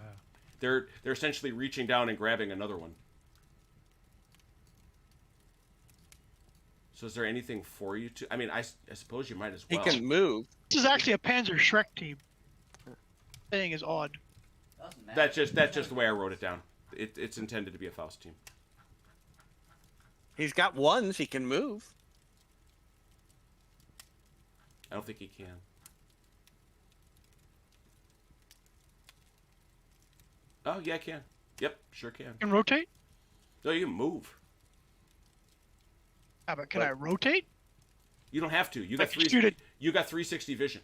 They're essentially reaching down and grabbing another one. So is there anything for you to... I mean, I suppose you might as well. He can move. This is actually a Panzer Shrek team. Thing is odd. Doesn't matter. That's just the way I wrote it down. It's intended to be a Faust team. He's got 1s. He can move. I don't think he can. Oh, yeah, I can. Yep, sure can. Can rotate? No, you can move. Yeah, but can I rotate? You don't have to. You I got can shoot it. You got 360 vision.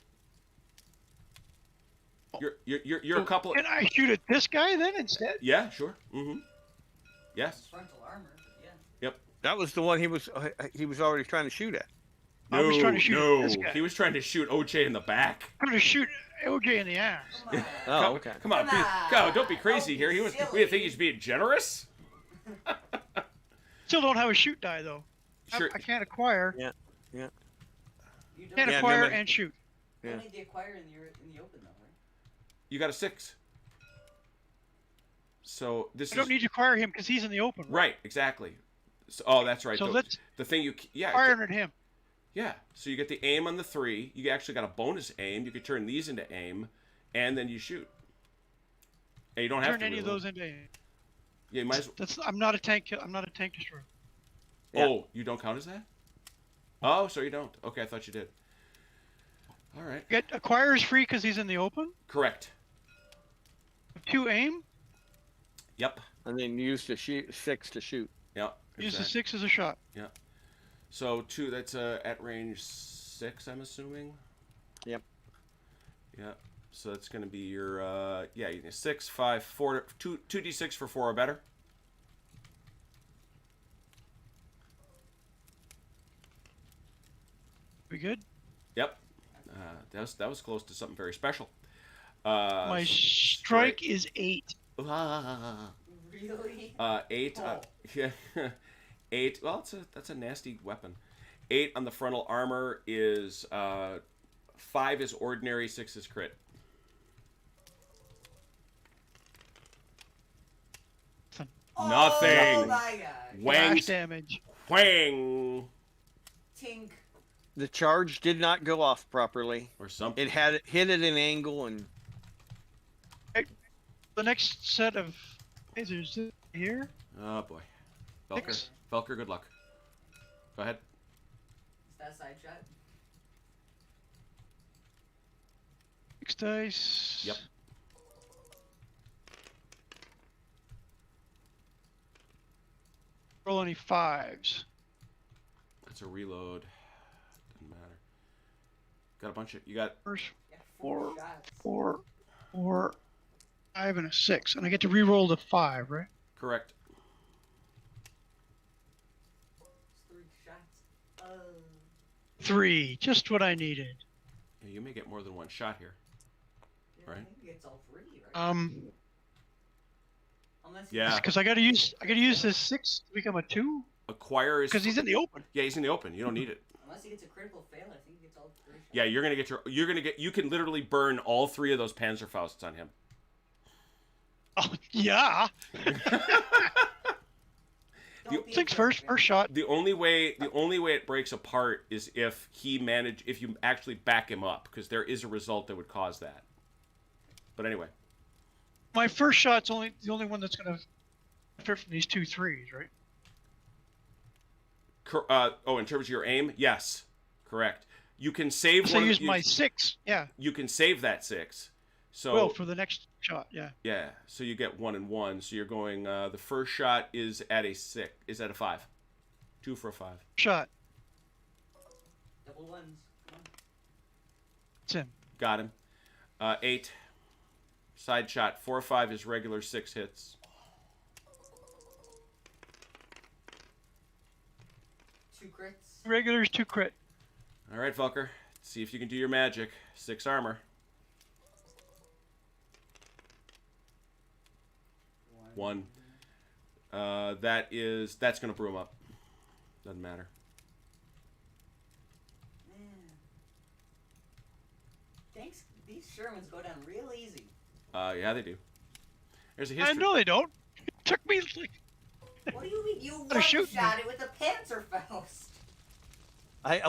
You're a couple. Can I shoot at this guy then instead? Yeah, sure. Mm-hmm. Yes. Frontal armor, but yeah. Yep. That was the one he was already trying to shoot at. I was trying to shoot no. this guy. He was trying to shoot OJ in the back. I'm going to shoot OJ in the ass. Come on. Oh, okay. Come on, Come on. go! Don't be crazy Don't here. be He was. silly. We think he's being generous. Still don't have a shoot die though. Sure. I can't acquire. Yeah. You don't, Can't Yeah, acquire nobody- and shoot. you Yeah. don't need the acquire in the open though, right? You got a 6. So this I don't is need to acquire him because he's in the open. right. Exactly. So, oh, that's right. So the, let's the thing you fire at him. Yeah, so you get the aim on the 3. You actually got a bonus aim. You could turn these into aim, and then you shoot. And you don't have Turn to any of reload. those into. Yeah, you might as well. That's. I'm not a tank. I'm not a tank destroyer. Yeah. Oh, you don't count as that? Oh, so you don't. Okay, I thought you did. All right. Get acquire is free because he's in the open. Correct. 2 aim. Yep. And then use the 6 to shoot. Yeah. Use the exact- 6 as a shot. Yeah. So 2. That's at range 6. I'm assuming. Yep. Yeah. So that's going to be your yeah. You need 6, 5, 4, 2d6 for 4 or better. We good? Yep. That was close to something very special. My strike is 8. Really? 8. Oh. Yeah. 8. Well, that's a nasty weapon. 8 on the frontal armor is 5 is ordinary, 6 is crit. Nothing. Oh my god. Wang. Flash damage. Whang. Tink. The charge did not go off properly. Or something. It had hit at an angle and The next set of lasers is here. Oh boy. Velker. Six. Velker, good luck. Go ahead. Is that a side shot? 6 dice. Yep. Roll any 5s. That's a reload. Doesn't matter. Got a bunch of. You got. First Yeah, 4 Four. shots. 4, 5, and a 6, and I get to re-roll the 5, right? Correct. It's 3 shots. 3, just what I needed. Yeah, you may get more than one shot here. Yeah, Right. I think it's all 3, right? Unless Yeah. Because I gotta use this 6 to become a 2, Acquire is. because he's in the open. Yeah, he's in the open. You don't need it. Unless he gets a critical fail, I think he gets all 3 shots. Yeah, you're gonna get. You can literally burn all 3 of those Panzerfausts on him. Oh yeah. Don't be a 6 jerk, first man. shot. The only way it breaks apart is if you actually back him up, because there is a result that would cause that. But anyway, My first shot's the only one that's gonna fit from these 2 3s, right? in terms of your aim, yes, correct. You can save So I one. use my 6. Yeah. You can save that 6. So Well, for the next shot, yeah. yeah, so you get 1 and 1. So you're going. The first shot is at a 6. Is at a 5. 2 for a 5. Shot. Double ones. Come on. It's him. Got him. 8. Side shot. 4, 5 is regular 6 hits. 2 crits. Regulars, 2 crit. All right, Vulker. See if you can do your magic. 6 armor. 1. That's gonna brew him up. Doesn't matter. Man. Thanks. These Shermans go down real easy. Yeah, they do. There's a I history. know they don't. It took me like What do you mean? You They're shooting one-shot it with a Panzerfaust.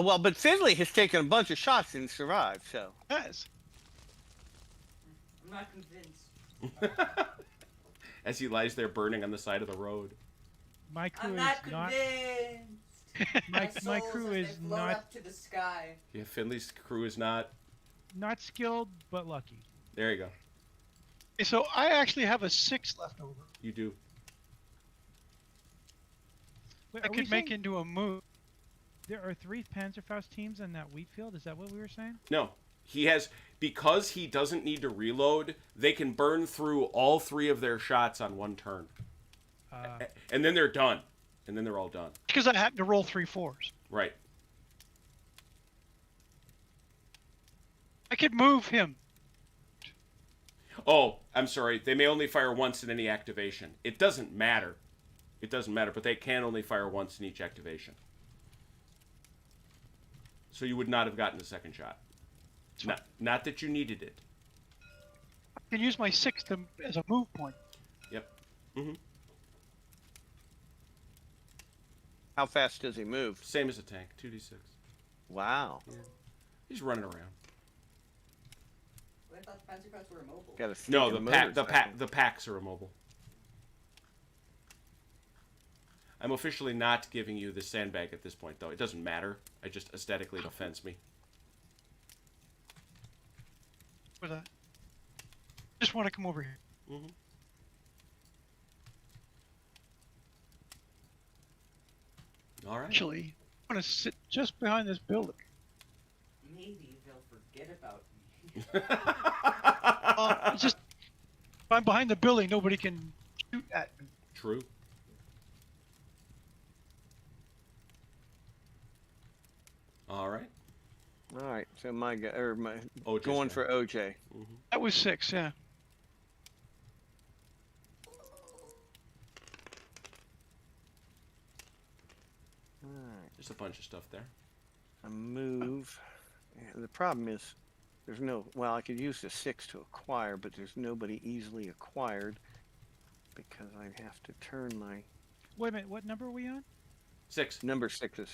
Well, but Finley has taken a bunch of shots and survived. So yes. I'm not convinced. As he lies there burning on the side of the road. My crew I'm is not not. convinced. My souls crew as is they float not up to the sky. Yeah, Finley's crew is not. skilled, but lucky. There you go. Okay, so I actually have a 6 left over. You do. Wait, I are we could make saying into a move. there are 3 Panzerfaust teams in that wheat field? Is that what we were saying? No. He has, because he doesn't need to reload, they can burn through all 3 of their shots on 1 turn. And then they're done. And then they're all done. Because I happened to roll 3 4s. Right. I could move him. Oh, I'm sorry. They may only fire once in any activation. It doesn't matter. It doesn't matter, but they can only fire once in each activation. So you would not have gotten a second shot. Not that you needed it. I can use my 6 as a move point. Yep. Mm-hmm. how fast does he move? Same as a tank. 2d6. Wow. Yeah. He's running around. I thought the Panzerfausts were immobile. Got a No, the packs are immobile. I'm officially not giving you the sandbag at this point, though. It doesn't matter. I just aesthetically it offends me. But just want to come over here. Mm-hmm. All right. Actually, I want to sit just behind this building. Maybe they'll forget about me. Just if I'm behind the building, nobody can shoot at me. True. All right. All right. So my OJ's going guy. for OJ. Mm-hmm. That was 6, yeah. All right. There's a bunch of stuff there. A move. Yeah, the problem is there's no. Well, I could use the 6 to acquire, but there's nobody easily acquired because I have to turn my Wait a minute, what number are we on? 6. number 6s.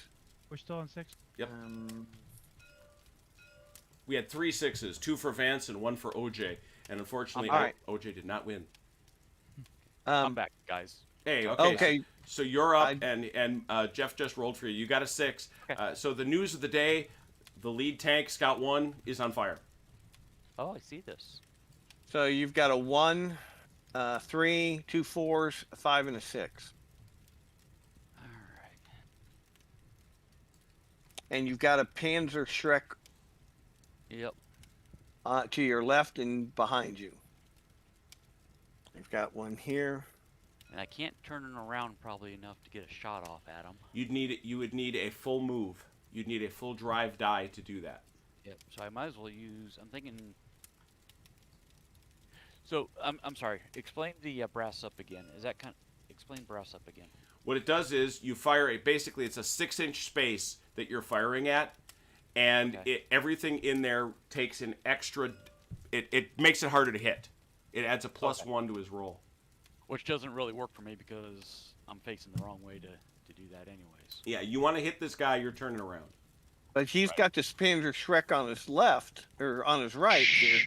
We're still on 6? Yep. Um, We had 3 6s, 2 for Vance and 1 for OJ. And unfortunately, All right. OJ did not win. I'm back, guys. Hey, okay. Okay. So you're up, and Jeff just rolled for you. You got a 6. Okay. So the news of the day: the lead tank, Scout 1, is on fire. Oh, I see this. So you've got a 1, 3, 2 4s, a 5, and a 6, All right. and you've got a Panzer Shrek Yep. to your left and behind you. You've got one here. And I can't turn it around probably enough to get a shot off at him. You would need a full move. You'd need a full drive die to do that. Yep. So I might as well use. I'm thinking. So I'm sorry. Explain the brass up again. Is that kind? Explain brass up again. What it does is you fire basically it's a 6-inch space that you're firing at, and Okay. everything in there takes an extra. It makes it harder to hit. It adds a +1 to his roll. Which doesn't really work for me because I'm facing the wrong way to do that anyways. Yeah, you want to hit this guy, you're turning around. But he's got this Panzer Shrek on his left or on his right here,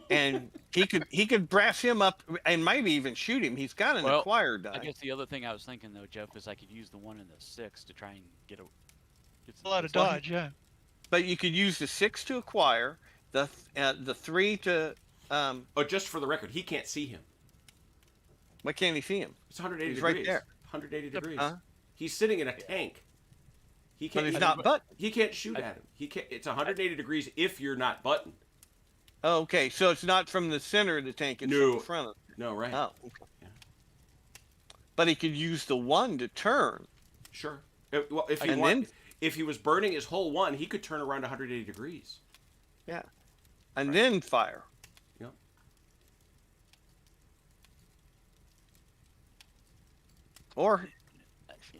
and he could brass him up and maybe even shoot him. He's got an Well, acquired die. I guess the other thing I was thinking though, Jeff, is I could use the 1 and the 6 to try and get some A lot of distance. dodge, yeah. But you could use the 6 to acquire, the 3 to. Oh, just for the record, he can't see him. Why can't he see him? It's 180 He's degrees. right there. 180 degrees. Huh? He's sitting in a tank. He But can't. he's He, not buttoned. he can't shoot at him. He can't. It's 180 degrees if you're not buttoned. Oh, okay, so it's not from the center of the tank; it's from No. the front of it. No, right? Oh, okay. Yeah. But he could use the one to turn. Sure. Well, if he And want, then- if he was burning his whole one, he could turn around 180 degrees. Yeah. And Right. then fire. Yep. Or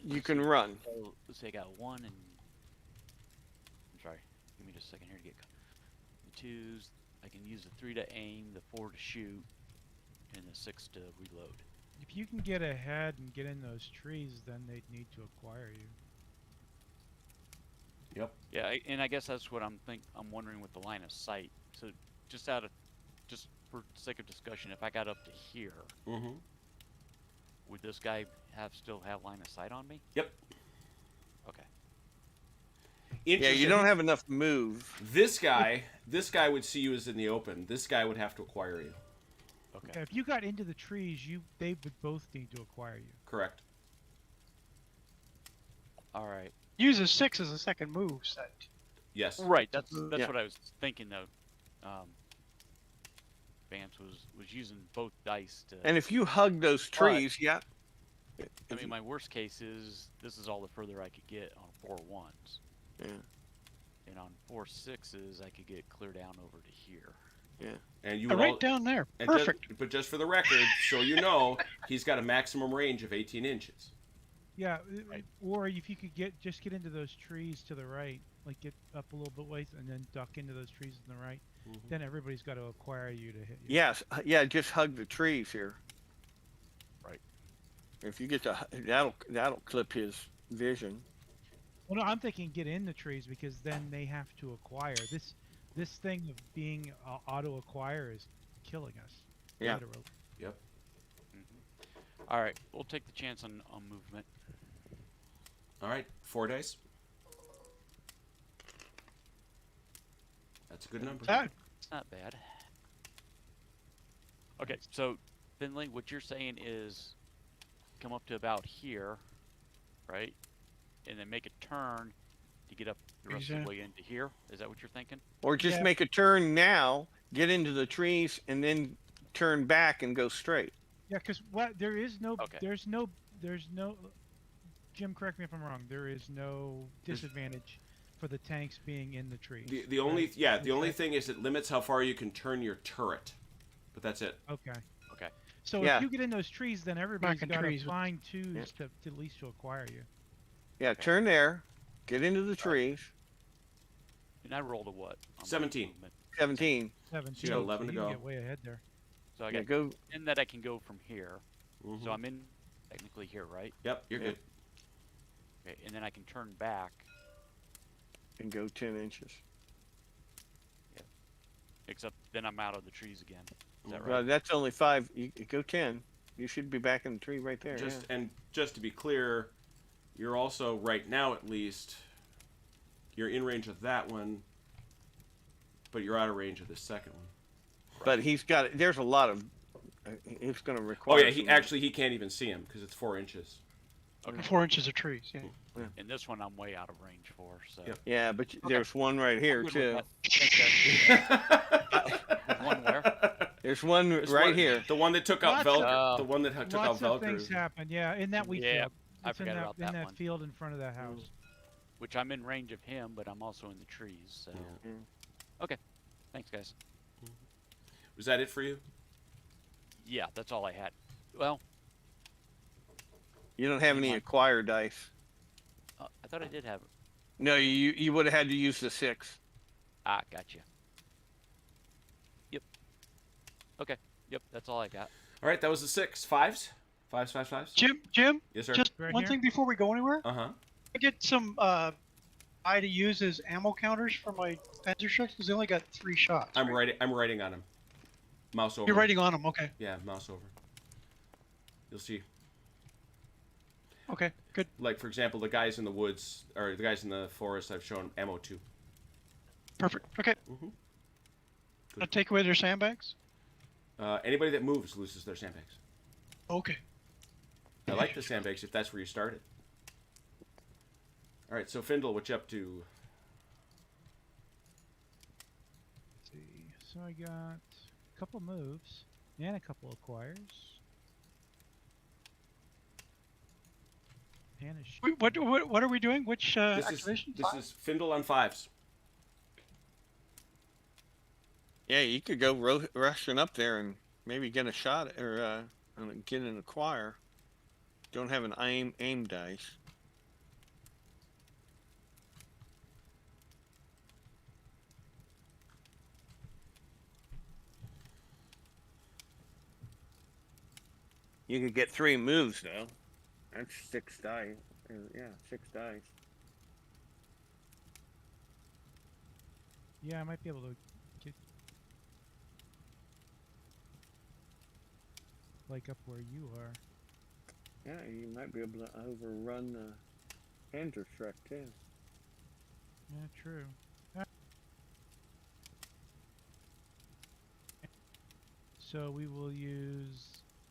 you can run. So let's say I got 1 and I'm sorry. Give me just a second here to get the 2s. I can use the 3 to aim, the 4 to shoot, and the 6 to reload. If you can get ahead and get in those trees, then they'd need to acquire you. Yep. Yeah, and I guess that's what I'm wondering with the line of sight. So just for sake of discussion, if I got up to here, Mm-hmm. would this guy still have line of sight on me? Yep. Okay. Yeah, you Interesting. don't have enough move. This guy would see you as in the open. This guy would have to acquire you. Okay. Yeah, if you got into the trees, they would both need to acquire you. Correct. All right. Use a 6 as a second move set. Yes. Right. That's Yeah. what I was thinking though. Vance was using both dice to. And if you hug those trees, yeah. I mean, my worst case is this is all the further I could get on 4 1s. Yeah. And on 4 6s, I could get clear down over to here. Yeah. And you would Right all, down there. and Perfect. but just for the record, so you know, he's got a maximum range of 18 inches. Yeah, or if you could just get into those trees to the right, like get up a little bit ways and then duck into those trees on the right, Mhm. then everybody's got to acquire you to hit you. Yes. Yeah. Just hug the trees here. Right. If you get to that'll clip his vision. Well, no, I'm thinking get in the trees because then they have to acquire. This thing of being auto acquire is killing us. Yeah. Literally. Yep. All right. We'll take the chance on movement. All right. 4 days. That's a good number. That, It's not bad. Okay, so Finley, what you're saying is come up to about here, right? And then make a turn to get up the rest of the Exactly. way into here. Is that what you're thinking? Or just Yeah. make a turn now, get into the trees, and then turn back and go straight. Yeah, because there is no, Okay. there's no. Jim, correct me if I'm wrong. There is no disadvantage for the tanks being in the trees. The only right? the only thing is it limits how far you can turn your turret, but that's it. Okay. Okay. So Yeah. if you get in those trees, then everybody's in got to trees with- find twos to at least to acquire you. Yeah, turn there, get into the trees. And I rolled a what? on my 17. movement? 17. 17. got 11 to you go. Get way ahead there. So I Yeah, got go. 10 that I can go from here. Mhm. So I'm in technically here, right? Yep, you're Yeah. good. Okay, and then I can turn back. And go 10 inches. Except then I'm out of the trees again. Is that Well, right? that's only 5. You go 10. You should be back in the tree right there. Just yeah. and just to be clear, you're also right now at least you're in range of that one, but you're out of range of the second one. But he's got. There's a lot of. It's going to Oh require. yeah, he can't even see him because it's 4 inches. Okay. 4 inches of trees. Yeah. And this one I'm way out of range for. So Yep. Yeah, but there's one right here Good with too. that. Thanks, guys. There's one where? There's one This right one- here. The one that took out Lots of- Velcro. The one that took out Lots of things Velcro. happen. Yeah, in that wheat Yeah, field. I It's forgot in about in that that one. field in front of that house. Which I'm in range of him, but I'm also in the trees. So Yeah. okay, thanks guys. Was that it for you? Yeah, that's all I had. Well, You don't have any acquire dice. I thought I did have. No, you would have had to use the 6. Ah, gotcha. Yep. Okay. Yep, that's all I got. All right, that was the 6. 5s? 5s, 5s, 5s? Jim, Yes, sir. just Right one here? thing before we go anywhere. Uh-huh. I get some I to use as ammo counters for my Panzer shreks because they only got 3 shots. I'm writing on him. Mouse over. You're writing on them. Okay. Yeah, mouse over. You'll see. Okay. Good. Like, for example, the guys in the woods, or the guys in the forest, I've shown ammo to. Perfect. Okay. Mhm. I'll take away their sandbags. Anybody that moves loses their sandbags. Okay. I like the sandbags if that's where you started. All right, so Findle, what you up to? Let's see. So I got a couple moves and a couple acquires. And a Wait, what are we doing? Which activation? This Five? is Findle on 5s. Yeah, you could go rushing up there and maybe get a shot or get an acquire. Don't have an aim dice. You could get 3 moves though. That's 6 dice. Yeah, 6 dice. Yeah, I might be able to get like up where you are. Yeah, you might be able to overrun the Panzerschreck too. Yeah, true. So we will use,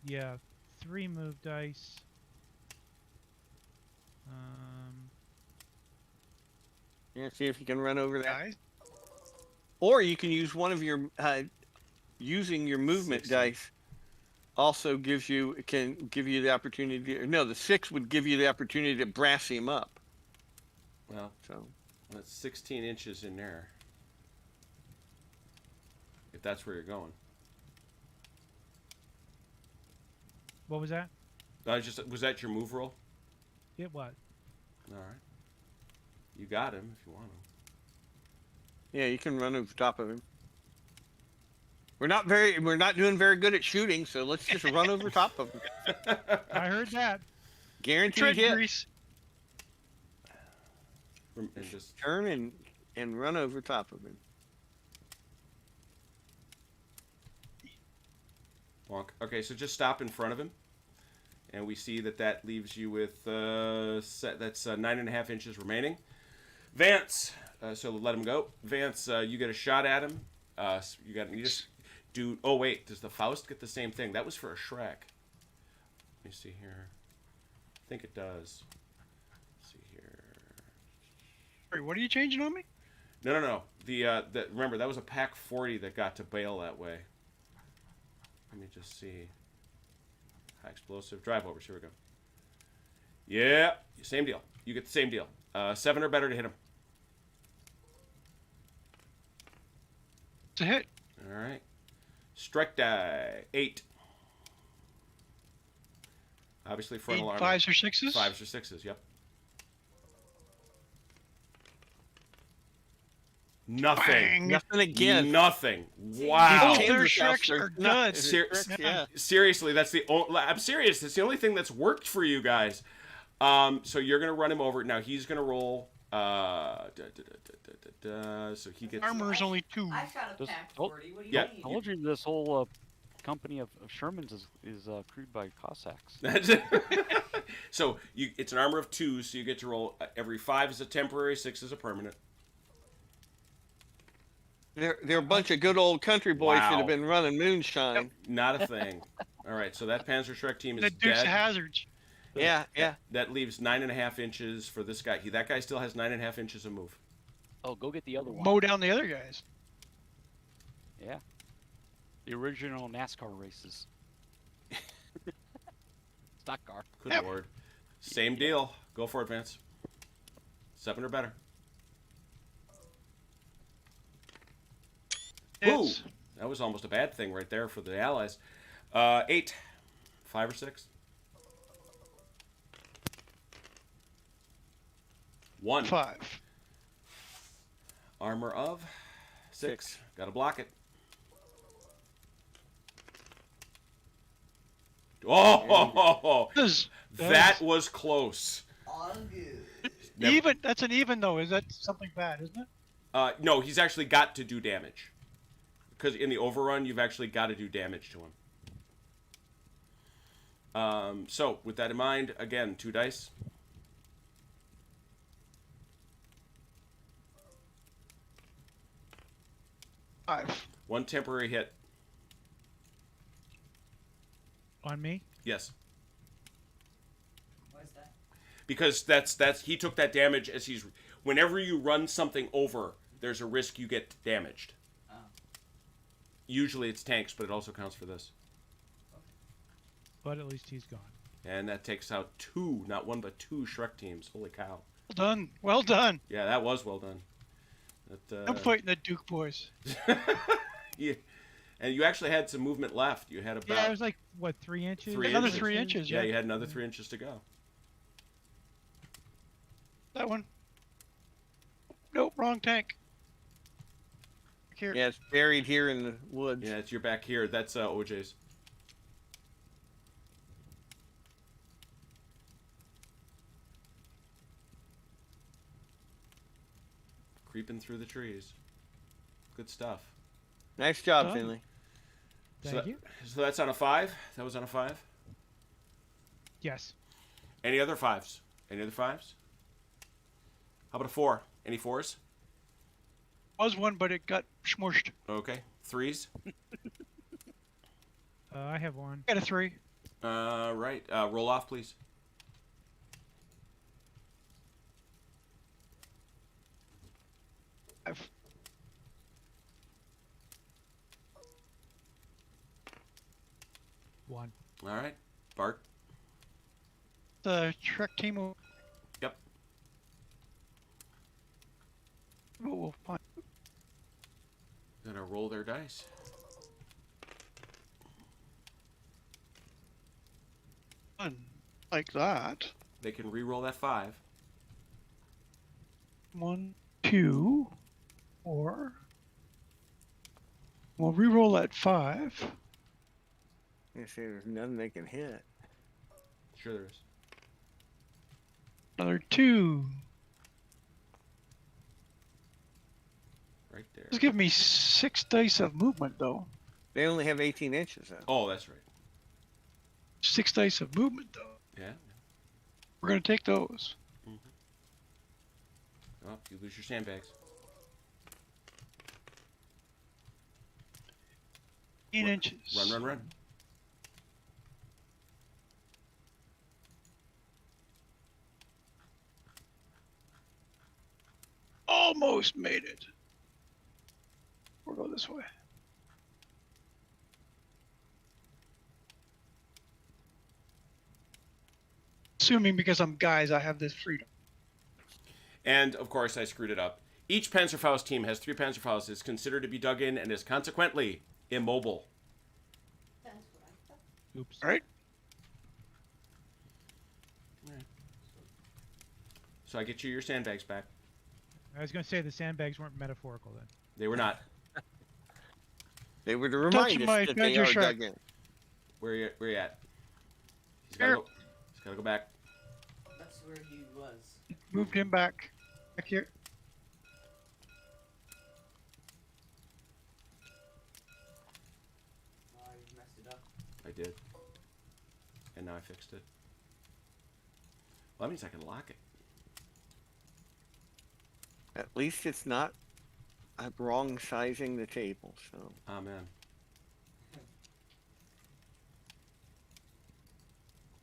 3 move dice. Yeah, see if you can run over that. Guys? Or you can use one of your using your movement 60. dice. Also can give you the opportunity. No, the 6 would give you the opportunity to brass him up. Well, So that's 16 inches in there. If that's where you're going. What was that? Was that your move roll? It what? All right. You got him if you want him. yeah, you can run over top of him. We're not doing very good at shooting, so let's just run over top of him. I heard that. Guaranteed Tread hit. grease. And just Turn and run over top of him. walk. Okay, so just stop in front of him. And we see that leaves you with that's 9.5 inches remaining. Vance, so let him go. Vance, you get a shot at him. You just do. Oh wait, does the Faust get the same thing? That was for a Shrek. Let me see here. I think it does. Let's see here. Wait, what are you changing on me? No. The remember that was a pack 40 that got to bail that way. Let me just see. High explosive drive overs. Here we go. Yeah, same deal. You get the same deal. 7 or better to hit him. It's a hit. All right. Strike die 8. Obviously frontal armor. 5s or 6s? 5s or 6s. Yep. Nothing. Bang. Nothing again. Nothing. Wow. Oh, their Panzerschrecks Shreks are good. Yeah. Seriously, that's the only. I'm serious. That's the only thing that's worked for you guys. So you're gonna run him over. Now he's gonna roll. So he gets. Armor is only 2. I shot a Just pack hold- 40. What do you Yeah. I mean? told you this whole company of Shermans is crewed by Cossacks. That's it. So it's an armor of 2, so you get to roll every 5 is a temporary, 6 is a permanent. They're a bunch of good old country boys that Wow. have been running moonshine. Not a thing. All right, so that Panzerschreck team is The Dukes of dead. Hazzards. Yeah. That leaves 9.5 inches for this guy. That guy still has 9.5 inches of move. Oh, go get the other one. Mow down the other guys. Yeah. The original NASCAR races. Stock car. Good Yep. lord. Same deal. Go for it, Vance. 7 or better. Ooh, It's that was almost a bad thing right there for the Allies. 8. 5 or 6. 1. 5. Armor of 6. Gotta block it. Oh, that was close. All good. Never- Even. That's an even though. Is that something bad, isn't it? No, he's actually got to do damage. Because in the overrun, you've actually got to do damage to him. So, with that in mind, again, 2 dice. Five. 1 temporary hit. On me? Yes. What is that? because that's he took that damage as he's. Whenever you run something over, there's a risk you get damaged. Oh. Usually it's tanks, but it also counts for this. But at least he's gone. And that takes out 2, not 1, but 2 Shrek teams. Holy cow! Well done. Well done. Yeah, that was well done. That, I'm fighting the Duke boys. yeah, and you actually had some movement left. You had about Yeah, it was like what, 3 inches? 3 Another inches. 3 inches. Yeah, Yeah. you had another 3 inches to go. That one. Nope, wrong tank. Here. Yeah, it's buried here in the woods. Yeah, it's your back here. That's OJ's. Creeping through the trees. Good stuff. Nice job, Oh. Finley. Thank you. So that's on a 5. That was on a 5. Yes. Any other 5s? Any other 5s? How about a 4? Any 4s? Was one, but it got smushed. Okay. 3s? I have one. Got a 3. Right. Roll off, please. I've 1. All right. Bart. the Shrek team. Yep. We'll find. Gonna roll their dice. One like that. They can re-roll that 5. 1, 2, 4. We'll re-roll that 5. You see, there's nothing they can hit. Sure there is. Another 2. Right there. This give me 6 dice of movement, though. They only have 18 inches, though. Oh, that's right. 6 dice of movement, though. Yeah. We're gonna take those. Oh, you lose your sandbags. 8 inches. Run, run, run. Almost made it. We'll go this way. Assuming because I'm guys, I have this freedom. And, of course, I screwed it up. Each Panzerfaust team has 3 Panzerfausts, is considered to be dug in, and is consequently immobile. That's what I thought. Oops. All right. So I get you your sandbags back. I was going to say the sandbags weren't metaphorical then. They were not. They were to remind us my that they Panzer are Shrek. dug in. Where you at? He's gotta Here. go. He's gotta go back. That's where he was. Moved him back. Back here. Oh, you messed it up. I did. And now I fixed it. Well, that means I can lock it. At least it's not wrong sizing the table, so. Amen.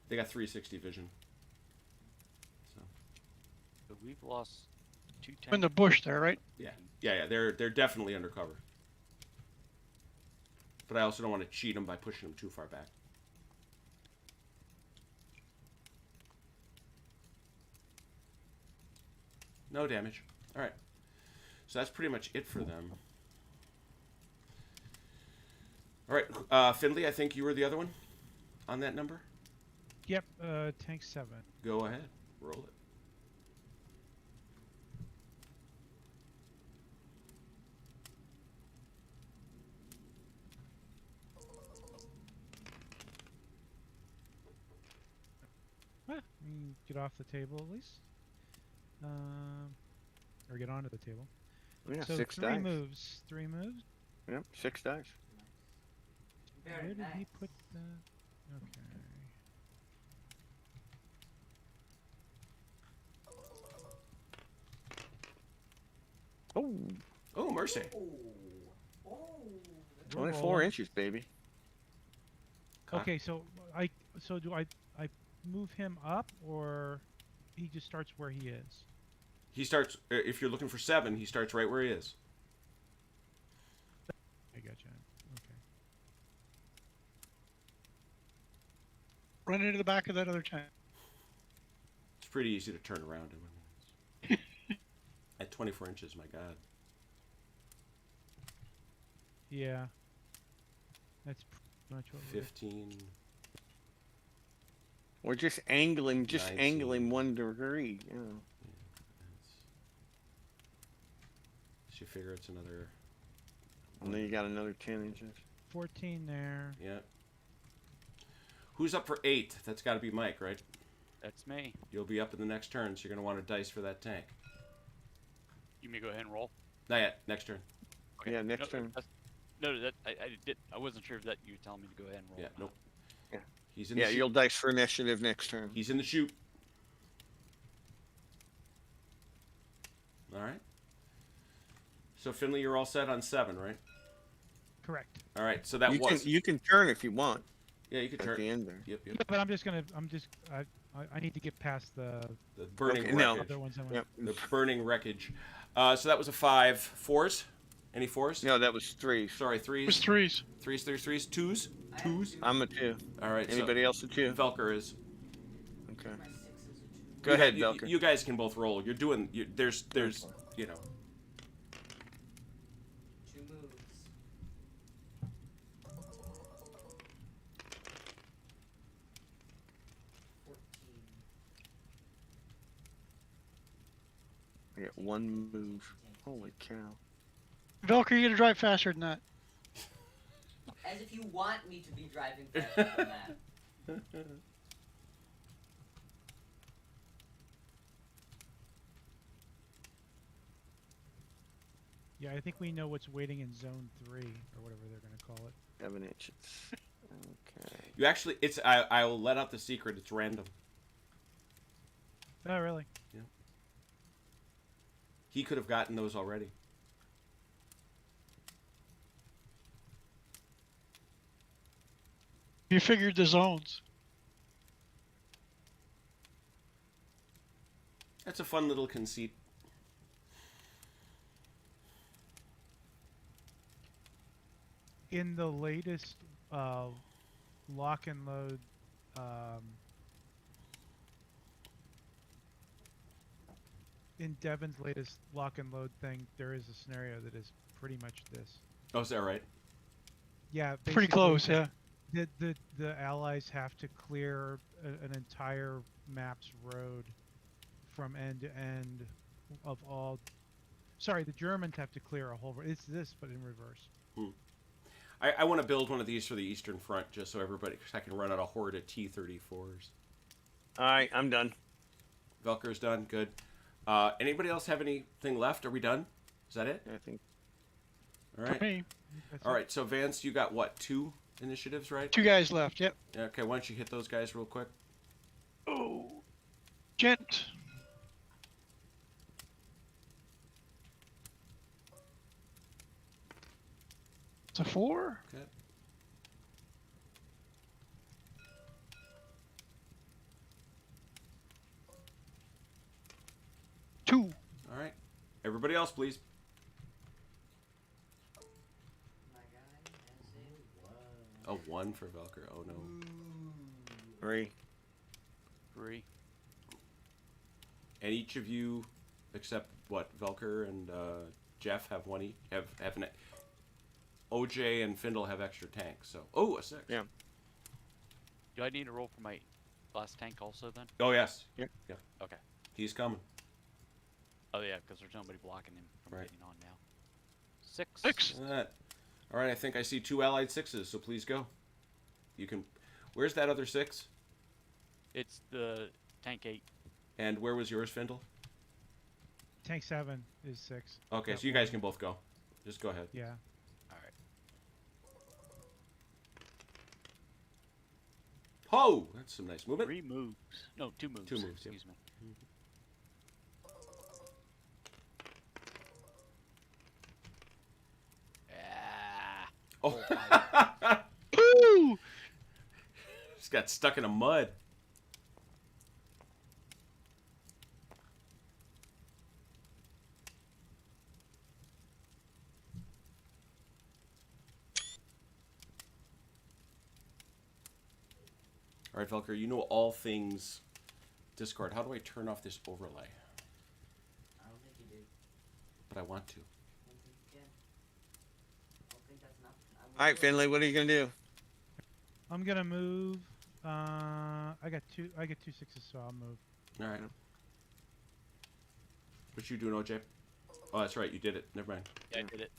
They got 360 vision. So So we've lost 2 In the bush there, right? yeah. They're definitely undercover. But I also don't want to cheat them by pushing them too far back. No damage. All right. So that's pretty much it for them. All right, Findley, I think you were the other one on that number. Yep, tank 7. Go ahead, roll it. Get off the table at least. Or get onto the table. Yeah, So 6 3 dice. moves. 3 moves. Yep, 6 dice. Very Where did he nice. put the... Okay. Oh, Oh, mercy. Oh. Oh. We're 24 rolling. inches, baby. Cock. Okay, so do I move him up or He just starts where he is. He starts. If you're looking for 7, he starts right where he is. I gotcha. Okay. Run into the back of that other tank. It's pretty easy to turn around him. I mean, at 24 inches, my God. Yeah. That's pretty much what we're 15. We're just angling, 19. 1 degree. Yeah. So you figure it's another. And then you got another 10 inches. 14 there. Yeah. Who's up for 8? That's got to be Mike, right? That's me. You'll be up in the next turn, so you're going to want to dice for that tank. You may go ahead and roll. Not yet. Next turn. Okay. Yeah, next turn. No, that I did. I wasn't sure if that you were telling me to go ahead and roll. Yeah. or not. Nope. Yeah. He's in the Yeah, chute. you'll dice for initiative next turn. He's in the chute. All right. So Finley, you're all set on 7, right? Correct. All right. So that You was. can you can turn if you want Yeah, you could at turn. the end there. Yep. Yeah, but I need to get past the The burning Okay, no. wreckage. other ones. Yep. The burning wreckage. So that was a 5. 4s? Any 4s? No, that was 3. Sorry, It was 3s. threes. 3s, 3s, 2s. I have 2s. two. I'm a 2. All right. Anybody else a 2? So Velker is. Okay. My 6 is a 2. Go ahead, you, Velker. You guys can both roll. You're doing. There's you know. 2 moves. I get 1 move. Holy cow. Velker, you gotta drive faster than that. As if you want me to be driving faster than that. Yeah, I think we know what's waiting in zone 3 or whatever they're gonna call it. 7 inches. Okay. You actually. It's. I will let out the secret. It's random. Oh, really? He could have gotten those already. You figured the zones. That's a fun little conceit. In the latest lock and load, in Devin's latest lock and load thing, there is a scenario that is pretty much this. Oh, is that right? Yeah, Pretty basically, close, yeah. The allies have to clear an entire map's road from end to end of all. Sorry, the Germans have to clear a whole. It's this, but in reverse. I want to build one of these for the Eastern Front, just so everybody, cause I can run out a horde of T-34s. Alright, I'm done. Velker's done. Good. Anybody else have anything left? Are we done? Is that it? I think. All For right. me. That's All it. right. So Vance, you got what? 2 initiatives, right? 2 guys left, yep. Yeah, okay. Why don't you hit those guys real quick? Oh. Gent. It's a 4. Okay. Two. All right. Everybody else, please. My guy has A 1 for Velker. Oh no. 3. 3. And each of you, except what Velker and Jeff have 1 each. Have an. OJ and Findle have extra tanks. So a 6. Yeah. Do I need to roll for my last tank also then? Oh yes. Yep. Yeah. Okay. He's coming. Oh yeah, because there's nobody blocking him from Right. getting on now. 6. 6. All right. I think I see 2 allied 6s. So please go. You can. Where's that other 6? It's the tank 8. And where was yours, Findle? Tank 7 is 6. Okay, Got so you guys one. can both go. Just go ahead. Yeah. All right. Oh, that's some nice movement. 3 moves. No, 2 moves. 2 moves, yep. Excuse me. Ah. Oh, Ooh! just got stuck in a mud. All right, Velker, you know all things Discord. How do I turn off this overlay? I don't think you do. But I want to. I don't think you can. I don't think that's an option. I will All right, do it. Finley, what are you gonna do? I'm gonna move. I get two sixes, so I'll move. All right. What you doing, OJ? Oh, that's right. You did it. Never mind. Yeah, I did it.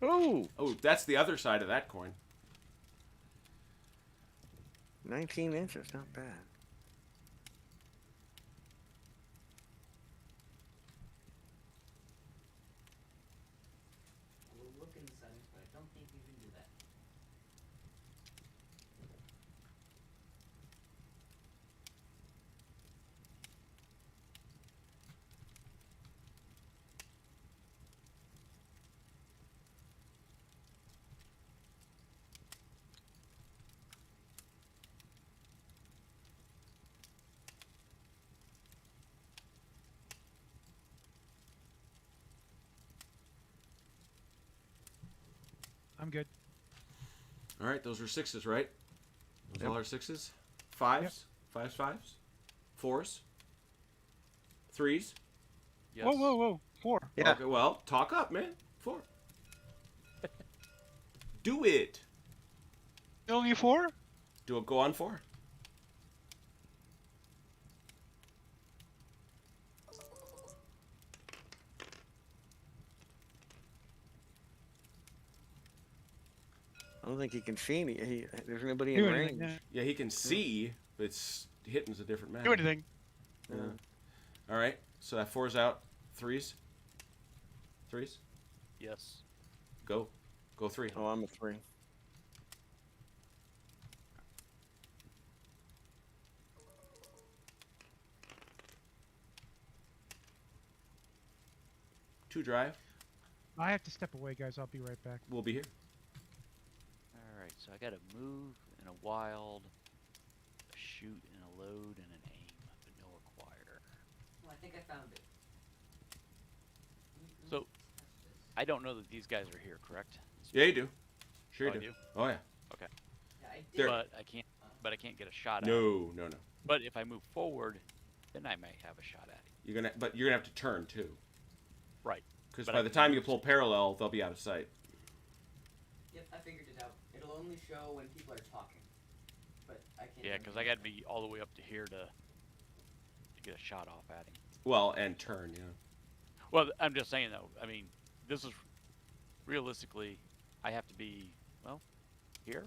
Oh, Oh, that's the other side of that coin. 19 inches, not bad. I will look in the settings, but I don't think you can do that. I'm good. All right, those are sixes, right? Those Yep. all are sixes? Fives? Fives, fives? Fours? Threes? Yes. Whoa, whoa, whoa. 4. Yeah. Okay, well, talk up, man. Four. Do it. Only 4? Do it. Go on four. I don't think he can see me. There's nobody in Do range. anything. Yeah, he can see, but it's hitting's a different matter. Do anything. Yeah. All right, so that four's out. Threes? Threes? Yes. Go. Go three. Oh, I'm a 3. Two drive. I have to step away, guys. I'll be right back. We'll be here. All right. So I got a move and a wild, a shoot and a load and an aim, but no acquire. Well, I think I found it. So- Test this. I don't know that these guys are here, correct? Yeah, you do. Sure Oh, you I do. do? Oh, yeah. Yeah, I did. There- But I can't. But I can't get a shot at. it. No, no, no. But if I move forward, then I might have a shot at it. But you're gonna have to turn too, Right. because But by I the can time you use- pull parallel, they'll be out of sight. Yep, I figured it out. It'll only show when people are talking. But I can't. Yeah, do because I anything got to about be all the way up to here to get a shot off at him. Well, and turn, yeah. Well, I'm just saying though. I mean, this is realistically, I have to be here.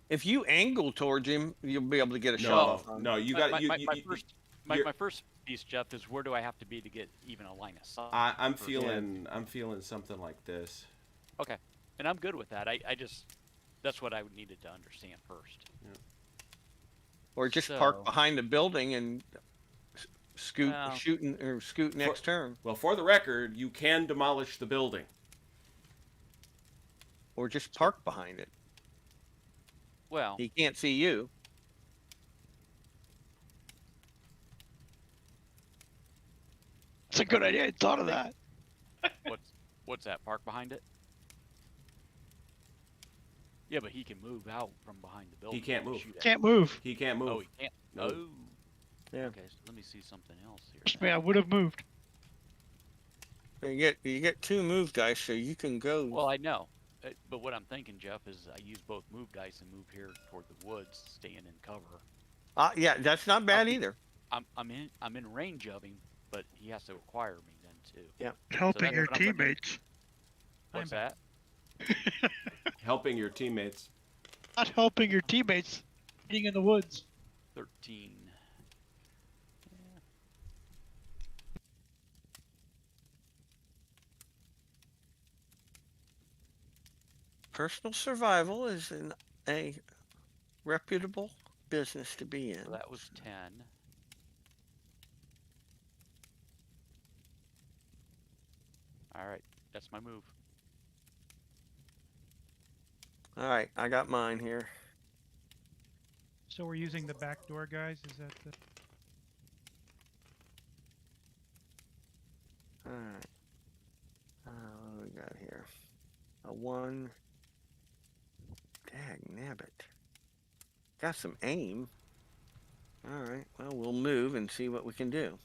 If you angle towards him, you'll be able to get a shot No, off on him. no, you My- got my, you. my, you, my you- first you're- my first piece, Jeff, is where do I have to be to get even a line of sight? I'm for- feeling something like this. Okay, and I'm good with that. I just that's what I needed to understand first. Or just So- park behind the building and scoot, Well- scoot next turn. Well, for the record, you can demolish the building. Or just park behind it. Well, He can't see you. It's a good idea. I thought of that. what's that? Park behind it? Yeah, but he can move out from behind the building. can't and move. shoot at Can't me. move. He can't move. Oh, he can't. No. Oh. Yeah. Okay, so let me see something else here. Trust me, I would have moved. You get 2 move dice, so you can go. Well, I know, but what I'm thinking, Jeff, is I use both move dice and move here toward the woods, staying in cover. Yeah, that's not bad either. I'm in range of him, but he has to acquire me then too. Helping that's your what I'm gonna do. teammates. What's I'm that? Helping your teammates. Not helping your teammates. Being in the woods. 13. Personal survival is a reputable business to be in. So that was 10. All right, that's my move. All right, I got mine here. So we're using the back door, guys. Is that the? All right. What do we got here? A 1. Dag nabbit. got some aim. All right. Well, we'll move and see what we can do.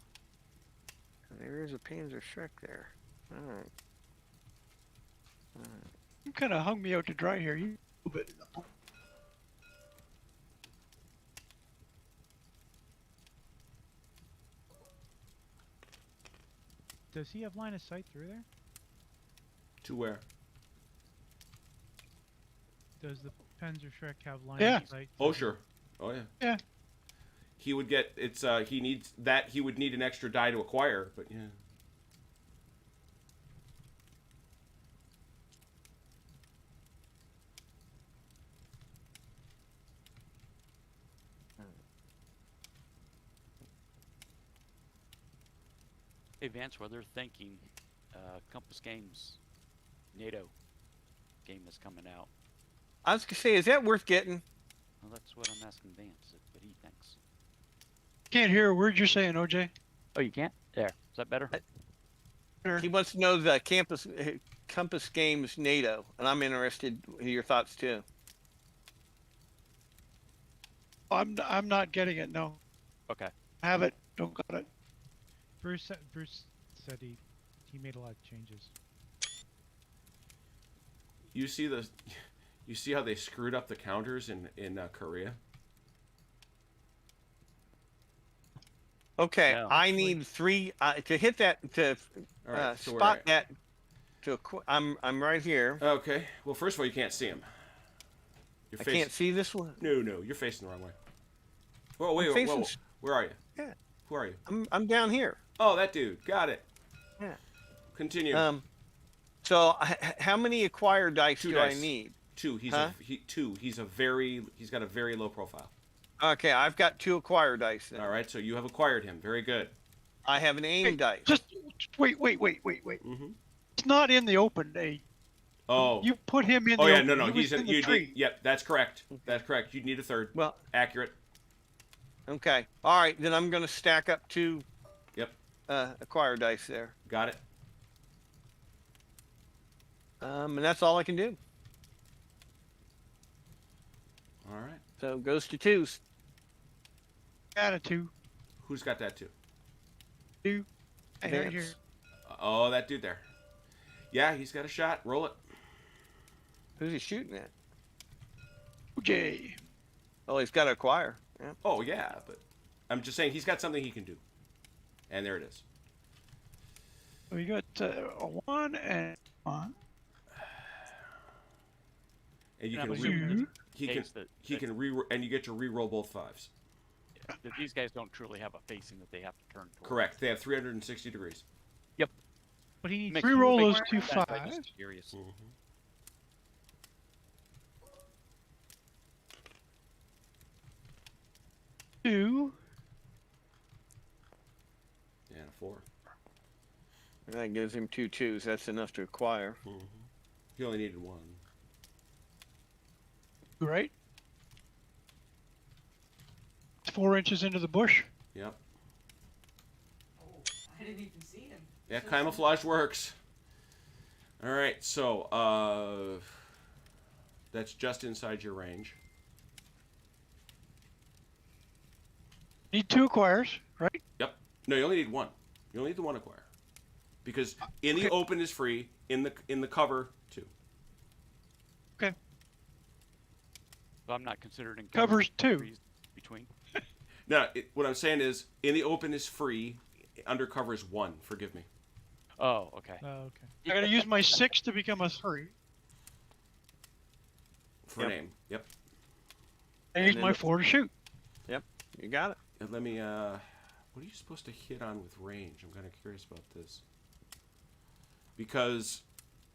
There is a Panzer Shrek there. All right. You kind of hung me out to dry here. You a little bit. Does he have line of sight through there? To where? Does the Panzer Shrek have line Yeah. of sight? Oh, sure. Oh, yeah. Yeah. He would get, he needs that, he would need an extra die to acquire, but yeah. Hey Vance, what they're thinking, Compass Games, NATO game is coming out. I was gonna say, is that worth getting? Well, that's what I'm asking Vance, what he thinks. Can't hear a word you're saying, OJ. Oh, you can't? There. Is that better? Sure. He wants to know the Compass Games NATO, and I'm interested in your thoughts too. I'm not getting it. No. Okay. I have it. Don't got it. Bruce said he made a lot of changes. You see how they screwed up the counters in Korea? Okay, Yeah. I need 3 to hit that to All right, so spot that. I'm right here. Okay. Well, first of all, you can't see him. You're I can't see this one. No, you're facing the wrong way. Whoa, wait, I'm whoa. facing- Where are you? Yeah. Who are you? I'm down here. Oh, that dude. Got it. Yeah. Continue. So how many acquired dice 2 do dice. I need? 2. He's Huh? He's got a very low profile. Okay, I've got 2 acquired dice then. All right, so you have acquired him. Very good. I have an aim dice. Just wait. Mm-hmm. It's not in the open. Oh. You put him in. Oh the yeah, open. no, He he's was in. the You tree. need. Yep, that's correct. That's correct. You need a third. Well, Accurate. okay. All right, then I'm going to stack up 2 Yep. acquired dice there. Got it. And that's all I can do. All right. So it goes to 2s. Attitude. Who's got that too? Two. Right Vance. here. Oh, that dude there. Yeah, he's got a shot. Roll it. Who's he shooting at? OJ. Oh, he's got to acquire. Yeah. Oh yeah, but I'm just saying he's got something he can do. And there it is. We got a 1 and 1. And you And I'm can assuming re- he can case that- he that- can re and you get to re-roll both 5s. that these guys don't truly have a facing that they have to turn towards. Correct. They have 360 degrees. But he needs Makes- Reroll makes those 2 sense, I'm 5s. just curious. Two. And a 4. That gives him 2 2s. That's enough to acquire. He only needed 1. Right. It's 4 inches into the bush. Yep. Oh, I didn't even see him. Yeah, camouflage works. All right, so that's just inside your range. Need 2 acquires, right? Yep. No, you only need 1. You only need the 1 acquire. Because in the Okay. open is free, in the cover 2. Okay. So I'm not considering Covers two. trees between. No, what I'm saying is in the open is free, undercover is 1. Forgive me. Oh, okay. Oh, okay. I gotta use my 6 to become a 3. For Yep. name. Yep. I And use then my the- 4 to shoot. You got it. And let me what are you supposed to hit on with range? I'm kind of curious about this. Because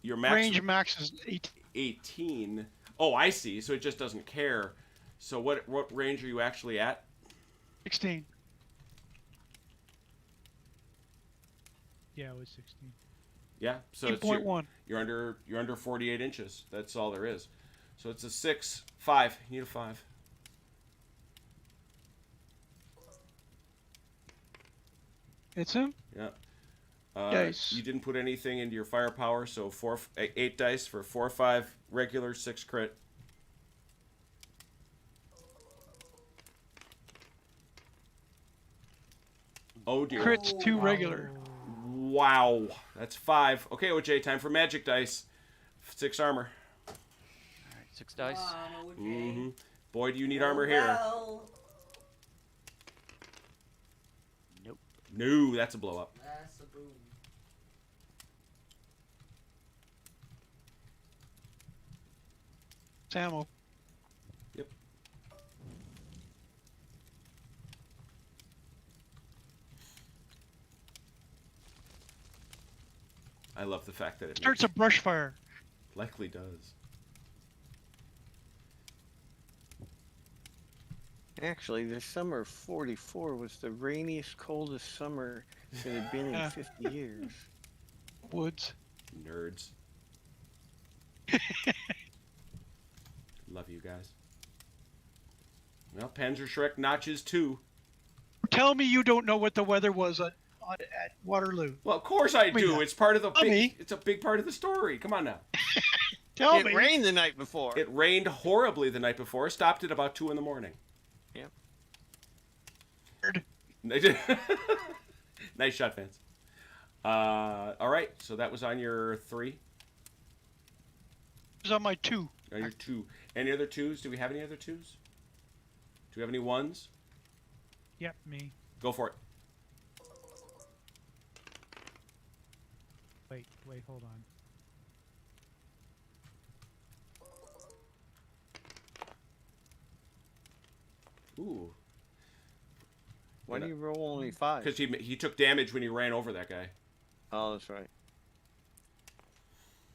your max Range max is 8. 18. Oh, I see. So it just doesn't care. So what range are you actually at? 16. Yeah, it was 16. Yeah. So it's 8.1. you're under 48 inches. That's all there is. So it's a 6, 5. You need a 5. It's him? Yeah. Dice. You didn't put anything into your firepower, so 8 dice for 4, 5 regular, 6 crit. Oh dear. Crits 2 regular. Wow. That's 5. Okay, OJ, time for magic dice. 6 armor. All right, 6 dice. Come on, OJ. Mm-hmm. Boy, do you need Roll armor here. well. Nope. No, that's a blow up. That's a boom. Ammo. Yep. I love the fact that it Starts a brush fire. likely does. Actually, the summer of 44 was the rainiest, coldest summer it had been in Yeah. 50 years. Woods. Nerds. Love you guys. Well, Panzer Shrek notches 2. Tell me you don't know what the weather was at Waterloo. Well, of course I me do. that. It's part of the Tell big. me. It's a big part of the story. Come on now. Tell It me. rained the night before. It rained horribly the night before. Stopped at about 2 in the morning. Yep. Nice shot, Vince. All right. So that was on your 3. It was on my 2. On your 2. Any other 2s? Do we have any other 2s? Do we have any 1s? Yep, me. Go for it. Wait, hold on. Ooh. Why do you roll only 5? Because he took damage when he ran over that guy. Oh, that's right.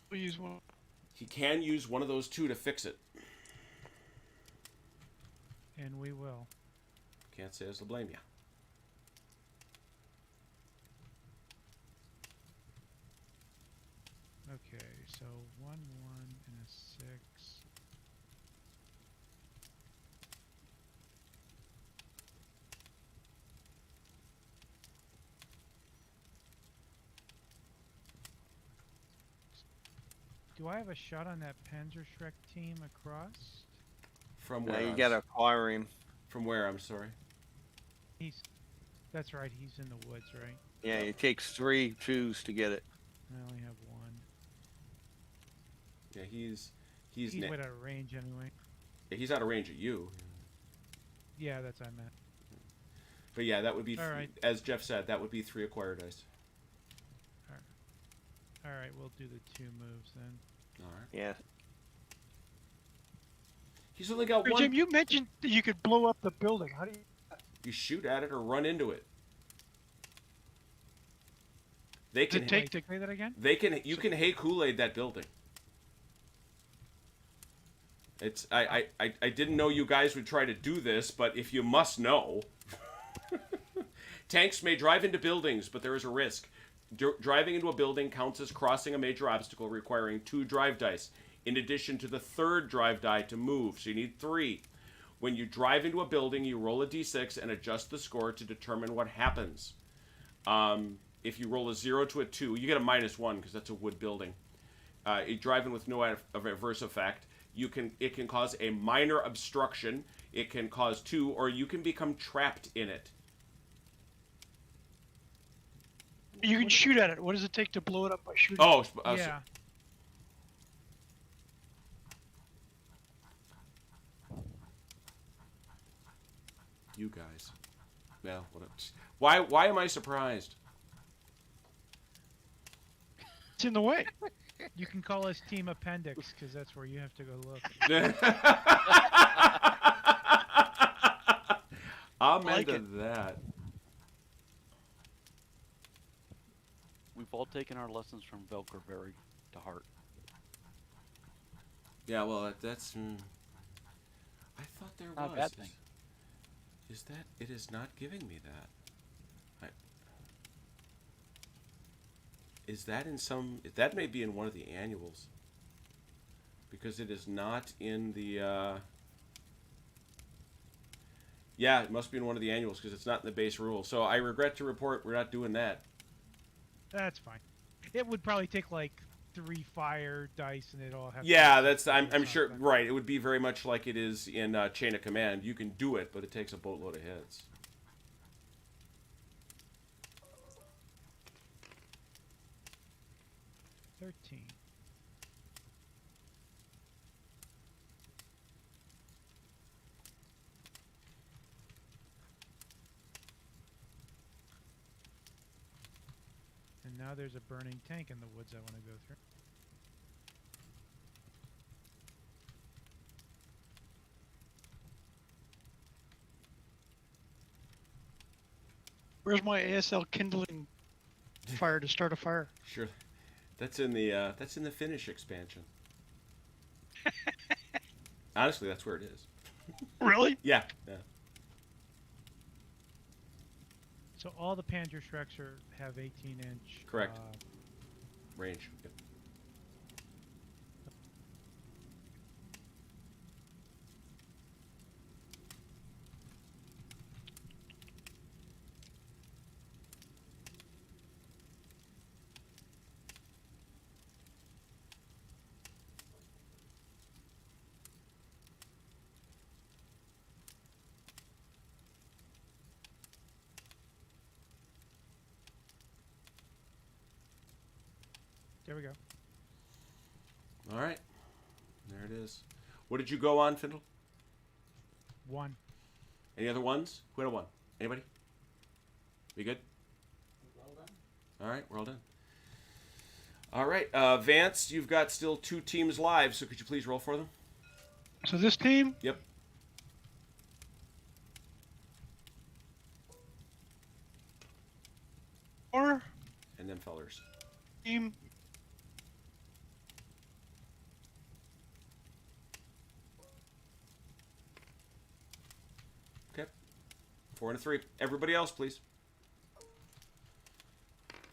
We'll use one. He can use one of those 2 to fix it. And we will. Can't say as to blame you. Okay, so 1, 1, and a 6. Do I have a shot on that Panzer Shrek team across? From Now where? you gotta acquire him. From where? I'm sorry. That's right, he's in the woods, right? Yeah, it takes 3 2s to get it. I only have 1. Yeah, he's He's way out of range anyway. he's out of range of you. Yeah, that's what I meant. But yeah, that would be All right. as Jeff said. That would be 3 acquired dice. Alright, we'll do the 2 moves then. All right. Yeah. He's only got Hey, 1. Jim, you mentioned that you could blow up the building. How do you? You shoot at it or run into it. They Does can it take Wait, say that again? you can Hey Kool-Aid that building. It's I didn't know you guys would try to do this, but if you must know. Tanks may drive into buildings, but there is a risk. Driving into a building counts as crossing a major obstacle, requiring 2 drive dice, in addition to the 3rd drive die to move, so you need 3. When you drive into a building, you roll a d6 and adjust the score to determine what happens. If you roll a 0 to a 2, you get a -1 because that's a wood building. You drive in with no adverse effect. It can cause a minor obstruction. It can cause 2, or you can become trapped in it. You can shoot at it. What does it take to blow it up by shooting? Oh, Yeah. you guys. Well, why am I surprised? It's in the way. You can call us Team Appendix, because that's where you have to go look. I'm Like into it. that. We've all taken our lessons from Velcro very to heart. Yeah, well, that's. I thought there Not a was. bad thing. Is that it is not giving me that? Is that in some? That may be in one of the annuals. Because it is not in the. Yeah, it must be in one of the annuals because it's not in the base rule. So I regret to report we're not doing that. That's fine. It would probably take like 3 fire dice, and it all have. Yeah, to that's. I'm sure. something. Right, it would be very much like it is in Chain of Command. You can do it, but it takes a boatload of hits. 13. And now there's a burning tank in the woods I want to go through. Where's my ASL kindling fire to start a fire? Sure. That's in the Finnish expansion. Honestly, that's where it is. Really? Yeah. Yeah. So all the Panzerschrecks have 18-inch. Correct. Range. Yep. There we go. All right. There it is. What did you go on, Findle? 1. Any other ones? Who had a 1? Anybody? We good? Well done. All right, we're all done. All right, Vance, you've got still 2 teams live, so could you please roll for them? So this team, Yep. or And then fellers. team, Okay. 4 and a 3. Everybody else, please.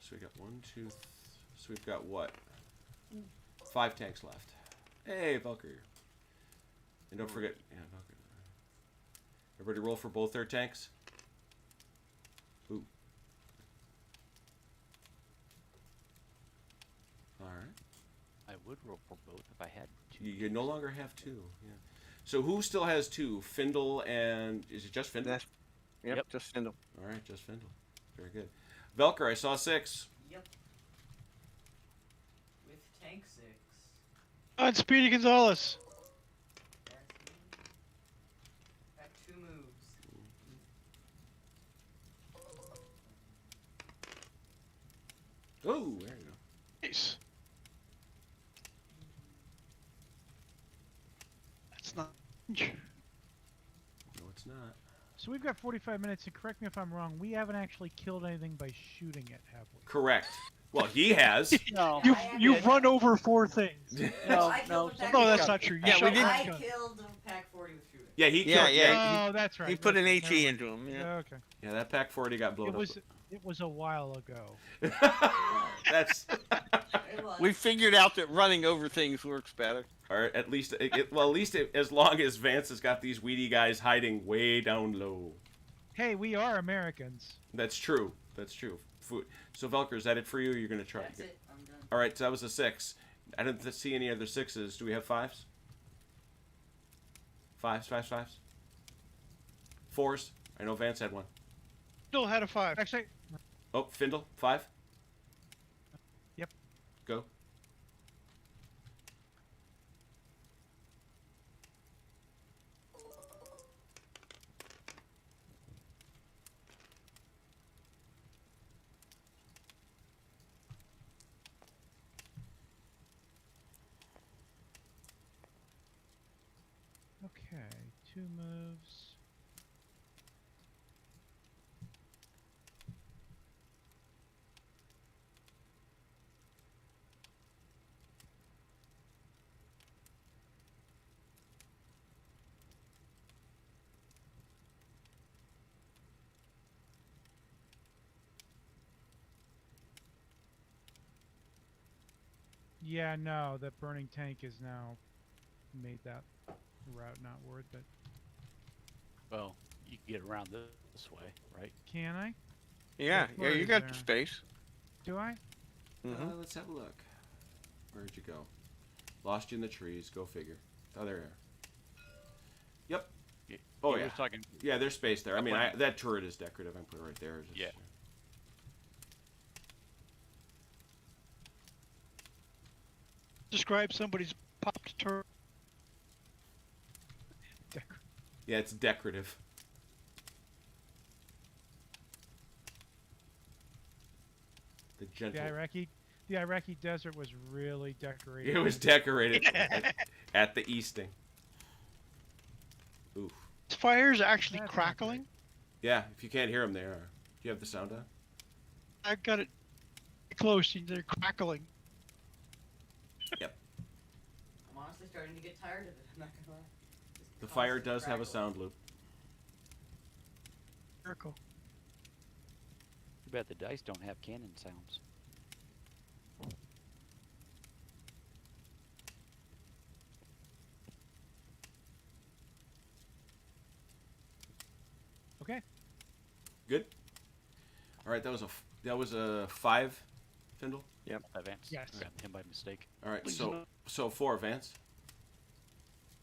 So we got 1, 2. So we've got what? 5 tanks left. Hey, Valkyrie. And don't forget, yeah, Valkyrie. Everybody roll for both their tanks. Ooh. All right. I would roll for both if I had 2. You no longer have 2. Yeah. So who still has 2? Findle and is it just Findle? That's, yep, just send them. All right, just Findle. Very good. Velker, I saw 6. Yep. With tank 6. and Speedy Gonzalez. That's me. Got 2 moves. Oh, there you go. Nice. That's not. No, it's not. So we've got 45 minutes, and correct me if I'm wrong, we haven't actually killed anything by shooting it, have we? Correct. Well, he has. No. You've run over 4 things. No, I no. killed the pack No, somebody that's got- not true. You Yeah, we shot did- one I gun. killed the pack 40 with shooting. Yeah, he Yeah, killed. yeah. Oh, that's right. He put an that's right, HE never into him. mind. Yeah. Okay. Yeah, that pack 40 got blown It was a while ago. up. That's. It was. We figured out that running over things works better. Or at least, as long as Vance has got these weedy guys hiding way down low. Hey, we are Americans. That's true. That's true. Food. So Velker, is that it for you? Or you're gonna try. That's it. I'm done. All right. So that was a 6. I didn't see any other 6s. Do we have 5s? 5s, 5s, 5s. 4s. I know Vance had 1. Still had a 5. Actually, Oh, Findle, 5. Yep. Go. okay, 2 moves. Yeah, no, that burning tank is now made that route not worth it. Well, you can get around this way, right? Can I? Yeah, What yeah, you is got there? the space. Do I? hmm Let's have a look. Where'd you go? Lost you in the trees. Go figure. Oh, there you are. Yep. Y- Oh, he yeah. was talking. Yeah, there's space there. I mean, Up one. that turret is decorative. I put it right there. Just- Yeah. Describe somebody's popped turtle. Yeah, it's decorative. The gentle. The Iraqi desert was really decorated. It was decorated at the easting. Oof. This fire's actually That's not crackling. Yeah, if you can't hear them, they are. Do you have the sound on? I've got it close, and they're crackling. I'm honestly starting to get tired of it. I'm not gonna lie. Just The fire constant does have a crackle. sound loop. Miracle. Too bad the dice don't have cannon sounds. Okay. Good. All right, that was a 5, Findle. Advance. Yes. Grabbed him by mistake. All right, Please so 4 Vance.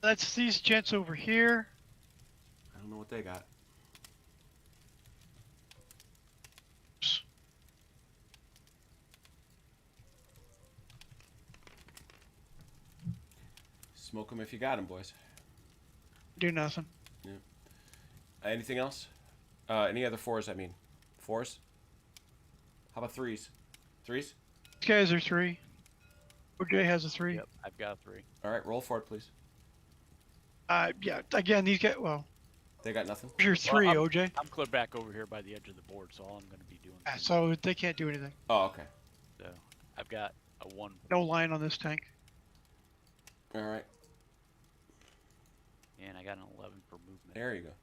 That's these gents over here. I don't know what they got. Smoke them if you got them, boys. Do nothing. Anything else? Any other 4s? I mean, 4s. How about 3s? 3s? These guys are 3. OJ has a 3. Yep, I've got 3. All right, roll for it, please. Yeah. Again, these guys. Well, They got nothing. you're 3, I'm- OJ. I'm clear back over here by the edge of the board, so all I'm going to be doing. Yeah, so they can't do anything. Oh, okay. So I've got a 1. No line on this tank. All right. And I got an 11 for movement. There you go.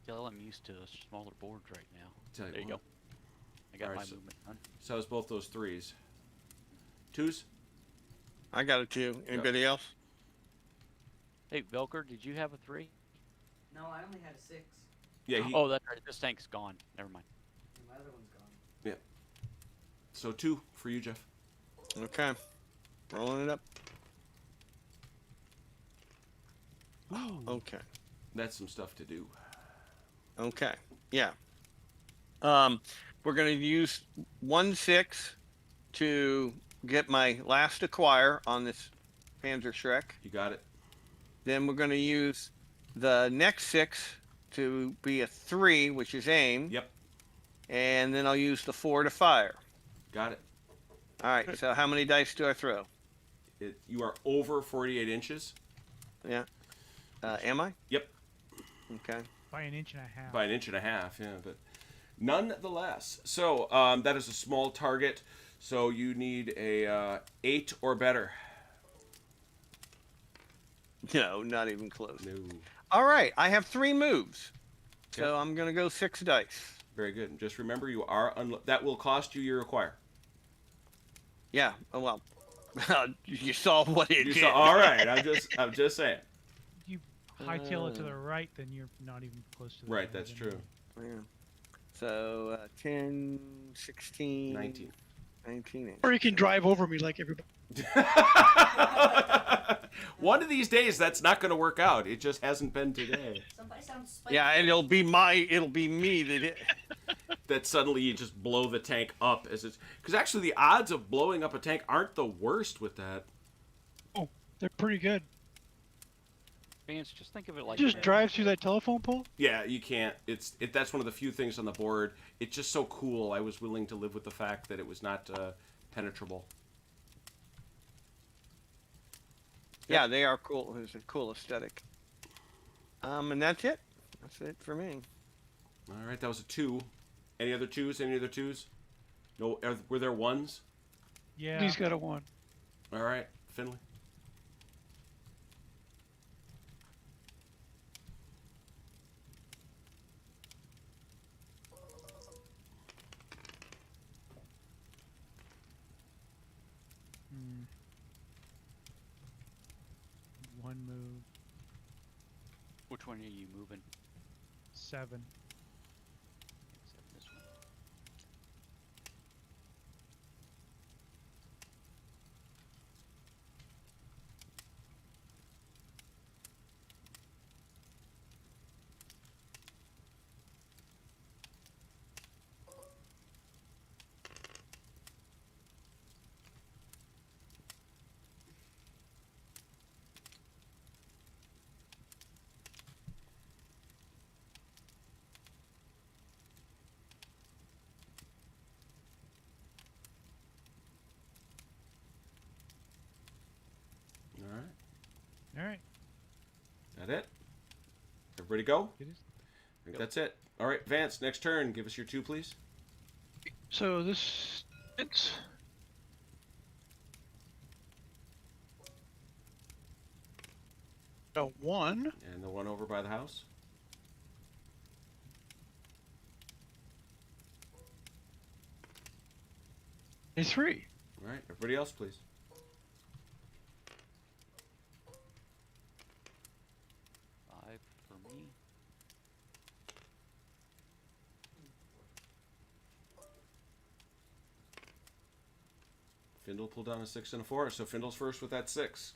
Tell I'm used to smaller boards right now. Tell There you go. what. I got Alright, my so- movement done. So it's both those 3s. 2s? I got a 2. Anybody else? Hey, Velker, did you have a 3? No, I only had a 6. Yeah. He, Oh, that's right. This tank's gone. Never mind. And my other one's gone. So 2 for you, Jeff. Okay. Rolling it up. Okay. That's some stuff to do. Okay. Yeah. We're gonna use 1/6 to get my last acquire on this Panzer Shrek. You got it. Then we're gonna use the next 6 to be a 3, which is aim. Yep. And then I'll use the 4 to fire. Got it. All right. So how many dice do I throw? You are over 48 inches. Yeah. Am I? Yep. Okay. By an inch and a half. By an inch and a half, yeah, but nonetheless. So that is a small target. So you need a 8 or better. No, not even close. No. All right. I have 3 moves. So I'm gonna go 6 dice. Very good. And just remember, you are that will cost you your acquire. Yeah. Oh well. You saw what it You did. saw, all right. I'm just saying. You hightail it to the right, then you're not even close to the Right. end, That's and true. Yeah. So 10, 16, 19. 19 Or you can drive over me like everybody. One of these days, that's not going to work out. It just hasn't been today. Somebody sounds spiteful. Yeah, and it'll be me that hit. That suddenly you just blow the tank up as it's because actually the odds of blowing up a tank aren't the worst with that. Oh, they're pretty good. Vance, just think of it like Just drive through that telephone pole. Yeah, you can't. That's one of the few things on the board. It's just so cool. I was willing to live with the fact that it was not penetrable. Yeah, they are cool. It's a cool aesthetic. And that's it. That's it for me. All right, that was a 2. Any other 2s? Any other 2s? No. Were there 1s? Yeah. He's got a 1. All right, Finley. Hmm. One move. Which one are you moving? 7. Except this one. Everybody go? It is. I think that's it. All right, Vance, next turn. Give us your 2, please. So this it's a 1. And the one over by the house. A 3. All right, everybody else, please. Five for me. Findle pulled down a 6 and a 4, so Findle's first with that 6.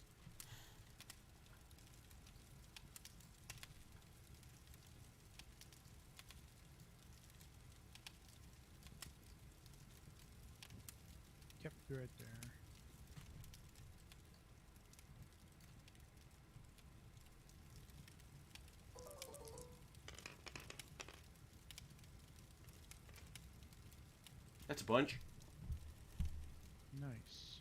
Yep, you're right there. That's a bunch. Nice.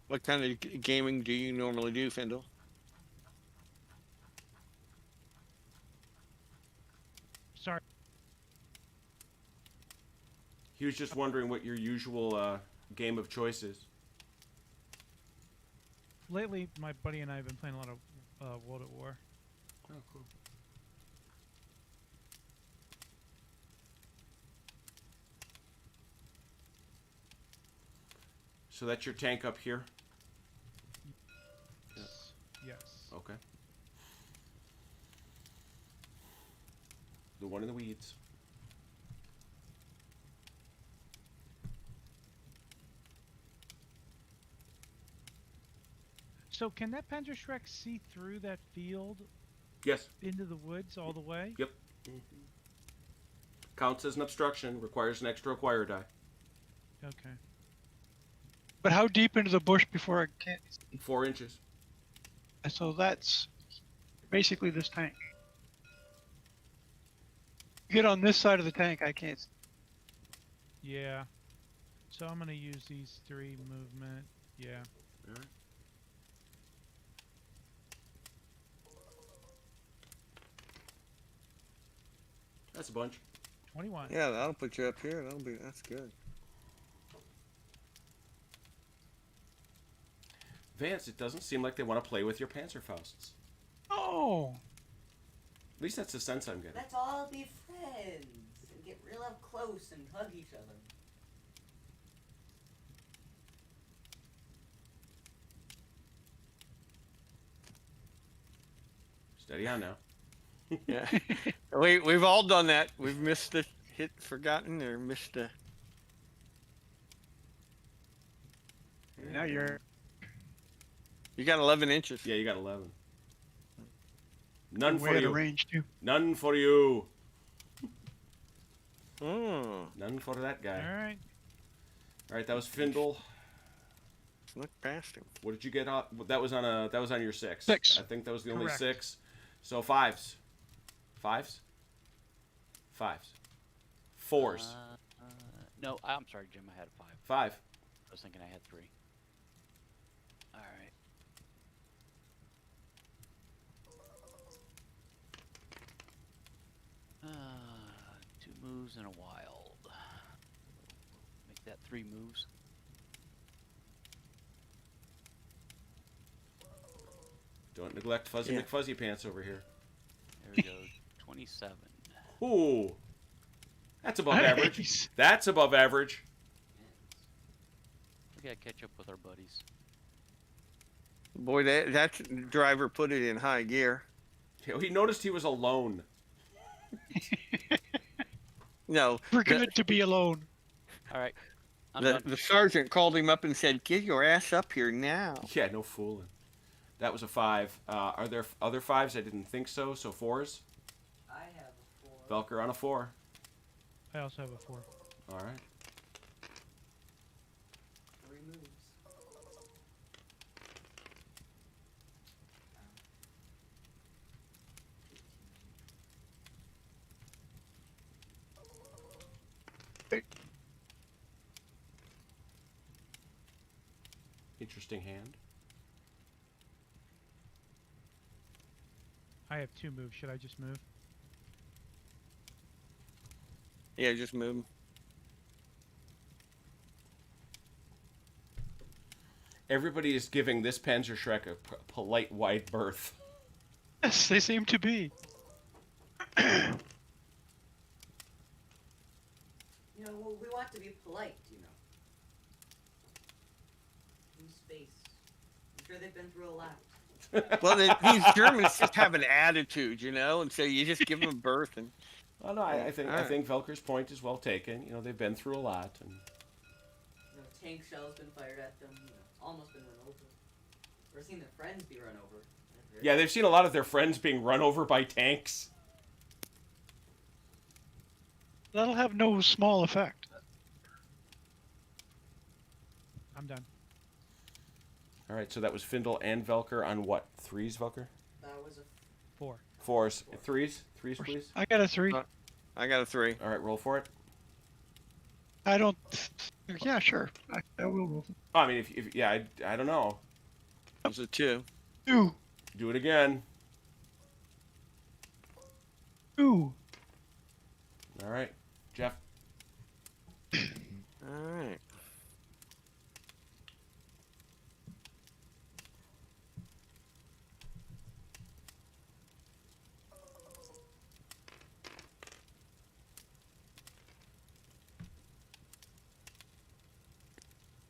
What kind of gaming do you normally do, Findle? Sorry. He was just wondering what your usual game of choice is. Lately, my buddy and I have been playing a lot of World at War. Oh, cool. So that's your tank up here? Yes. Okay. The one in the weeds. So can that Panzerschreck see through that field Yes. into the woods all the way? Yep. Counts as an obstruction. Requires an extra acquire die. Okay. But how deep into the bush before I can't? 4 inches. So that's basically this tank. Get on this side of the tank, I can't. Yeah. So I'm gonna use these 3 movement. Yeah. All right. That's a bunch. 21. Yeah, that'll put you up here. That's good. Vance, it doesn't seem like they want to play with your Panzerfausts. Oh, At least that's the sense I'm getting. Let's all be friends and get real up close and hug each other. Steady on now. Yeah. We've all done that. We've missed a hit, forgotten, or missed a. now you're. You got 11 inches. Yeah, you got 11. None way for out of you. range too. None for you. Oh, None for that guy. All right. All right, that was Findle. look past him. What did you get? That was on your 6. 6. I think that was the only Correct. 6. So 5s. 5s. 5s. 4s. No, I'm sorry, Jim. I had a 5. 5. I was thinking I had 3. All right. Uh, 2 moves and a wild. Make that 3 moves. Don't neglect Fuzzy Yeah. McFuzzy Pants over here. There we go. 27. Ooh. That's above average. Nice. That's above average. We gotta catch up with our buddies. Boy, that driver put it in high gear. He noticed he was alone. No, We're good to be alone. All right. I'm the done. the sergeant called him up and said, "Get your ass up here now." Yeah, no fooling. That was a 5. Are there other 5s? I didn't think so. So 4s? I have a 4. Velker on a 4. I also have a 4. All right. 3 moves. interesting hand. I have 2 moves. Should I just move? Yeah, just move. Everybody is giving this Panzerschreck a polite wide berth. Yes, they seem to be. You know, well, we want to be polite, you know. In space. I'm sure they've been through a lot. Well, these Germans just have an attitude, you know, and so you just give them a berth. And Well, no, I think All I right. think Velker's point is well taken. You know, they've been through a lot, and You know, tank shells been fired at them, you know, almost been run over. Or seen their friends be run over. yeah, they've seen a lot of their friends being run over by tanks. That'll have no small effect. I'm done. All right, so that was Findle and Velker on what? 3s, Velker? That was a 4. 4s. 3s? 3s, please. I got a 3. I got a 3. All right, roll for it. I don't. Yeah, sure. I will roll. Oh, I mean, if yeah, I don't know. That was a 2. 2. Do it again. 2. All right, Jeff. All right.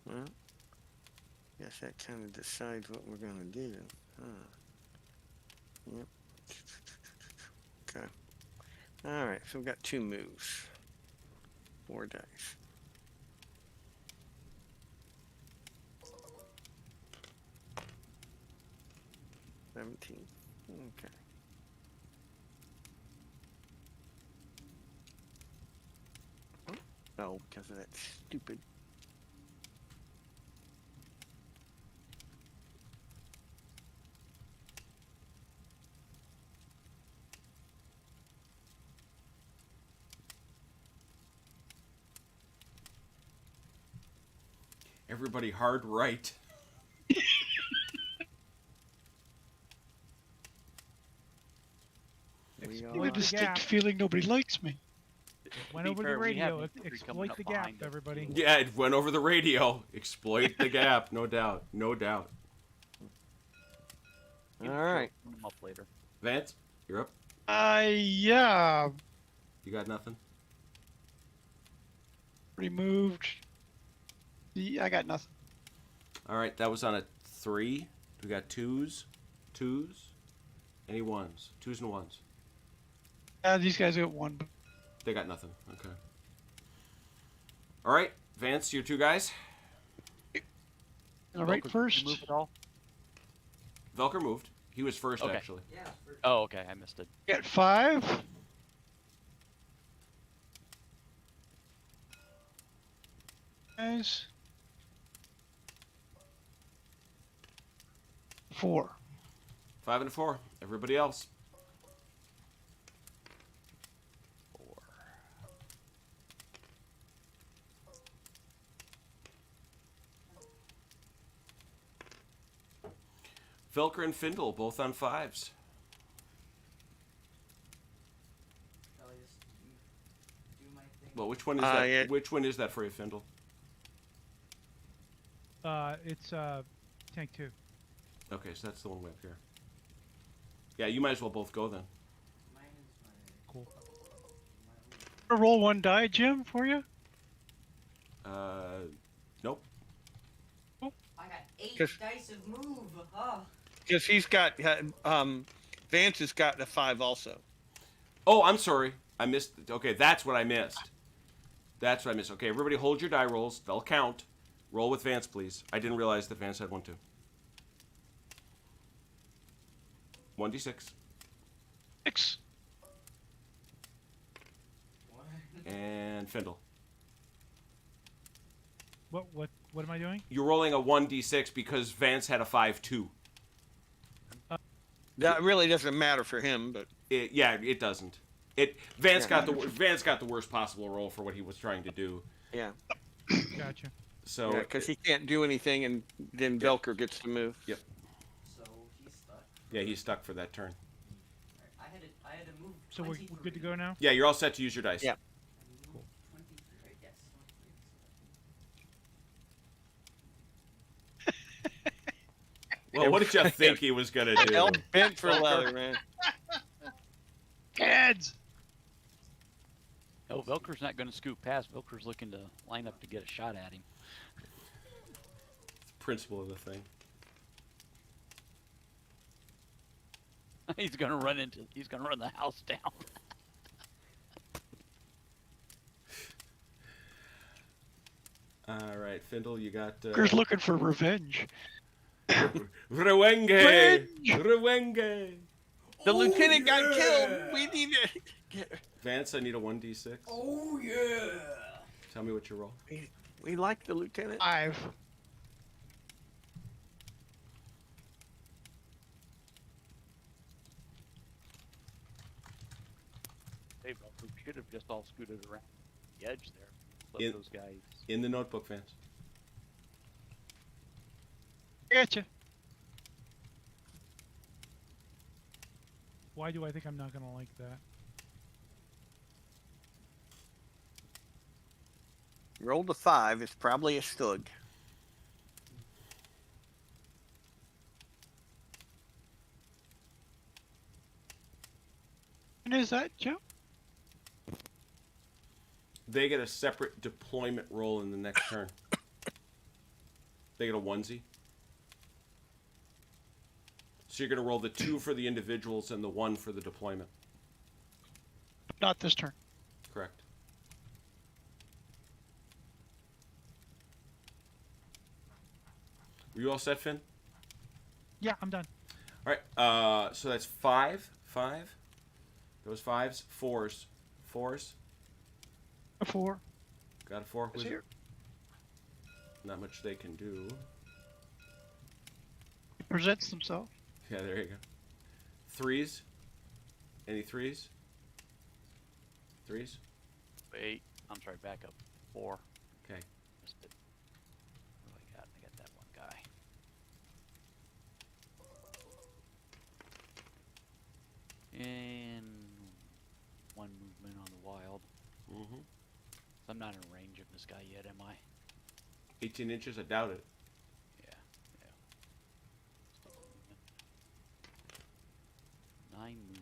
Well, guess that kind of decides what we're gonna do. Huh. Yep. Okay. All right. So we got 2 moves. 4 dice. $17. Okay. Oh, because of that stupid. Everybody hard right. We Exploit I have a the distinct gap. feeling nobody likes me. To Went be over fair, the we have radio. infantry coming Exploit up the gap, behind us, everybody. too. Yeah, it went over the radio. Exploit the gap, no doubt, no doubt. All right. Come up later. Vance, you're up. Yeah. You got nothing. Removed. I got nothing. All right, that was on a 3. We got 2s, 2s. Any 1s? 2s and 1s. These guys got 1. They got nothing. Okay. All right, Vance, your 2 guys. All right, Velker, did you first. move at all? Velker moved. He was first, Okay. actually. yeah. For, Oh, okay, I missed it. Got 5. Guys. 4. 5 and a 4. Everybody else. 4. Velker and Findle, both on 5s. shall I just do my thing? Well, which one is that? Yeah. Which one is that for you, Findle? It's tank 2. Okay, so that's the one way up here. Yeah, you might as well both go then. Mine is my. Cool. my Roll 1 die, Jim, for you. Nope. I got 8 'Cause- dice of move. Oh. Because he's got, Vance has got a 5 also. Oh, I'm sorry. I missed. Okay, that's what I missed. That's what I missed. Okay, everybody hold your die rolls. They'll count. Roll with Vance, please. I didn't realize that Vance had 1 too. 1d6. 6. What? And Findle. What am I doing? You're rolling a 1d6 because Vance had a 5 too. That really doesn't matter for him, but Yeah, it doesn't. Vance Yeah. got the worst possible roll for what he was trying to do. yeah. Gotcha. So Yeah, because he can't do anything, and then Velker gets to move. Yep. So he's stuck. Yeah, he's stuck for that turn. Alright, I had to move. So we're good to go now? Yeah, you're all set to use your dice. Yeah. Cool. 23, right? Yes. 23. Well, what did you think he was gonna do? Elk bent for leather, man. Kids! Oh, Velker's not going to scoot past. Velker's looking to line up to get a shot at him. Principle of the thing. He's going to run the house down. All right, Findle, you got. Walker's looking for revenge. Rewenge! Rewenge! The lieutenant got killed. We need to. Vance, I need a 1d6. Oh yeah! Tell me what you roll. We like the lieutenant. 5. Hey, Velker should have just all scooted around the edge there. Let In- those guys. In the notebook, Vance. I gotcha. Why do I think I'm not gonna like that? Rolled a 5. It's probably a stug. And is that, Joe? They get a separate deployment roll in the next turn. They get a onesie. So you're going to roll the 2 for the individuals and the 1 for the deployment. Not this turn. Correct. Were you all set, Finn? Yeah, I'm done. All right. So that's 5. 5. Those 5s. 4s. 4s. A 4. Got a 4. Is Wizard. here. Not much they can do. He presents himself. Yeah, there you go. 3s. Any 3s? 3s? Wait, I'm sorry, back up. 4. Okay. Missed it. What do I got? I got that one guy. And 1 movement on the wild. Mm-hmm. I'm not in range of this guy yet, am I? 18 inches? I doubt it. Yeah. Still movement. 9 move.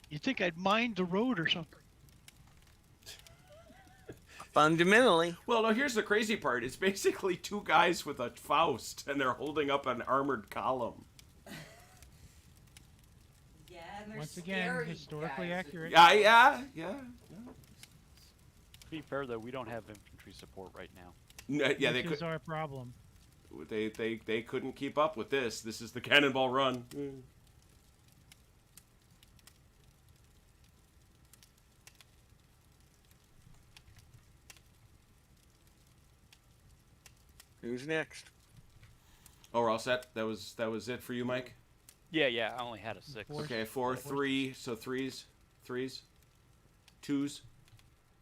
You'd think I'd mind the road or something. Fundamentally. Well, no, here's the crazy part. It's basically 2 guys with a Faust, and they're holding up an armored column. Yeah, and they're Once again, scary historically guys. accurate. Yeah. To be fair, though, we don't have infantry support right now. No, yeah, they Which is could. our problem. They couldn't keep up with this. This is the Cannonball run. Who's next? Oh, we're all set. That was it for you, Mike. Yeah, I only had a 6. Four. Okay, 4, 3. So 3s, 2s,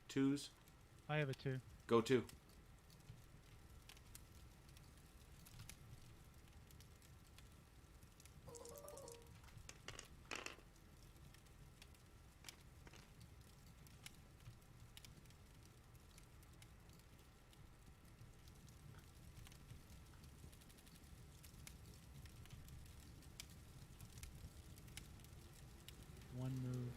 2s. I have a 2. Go 2. One move.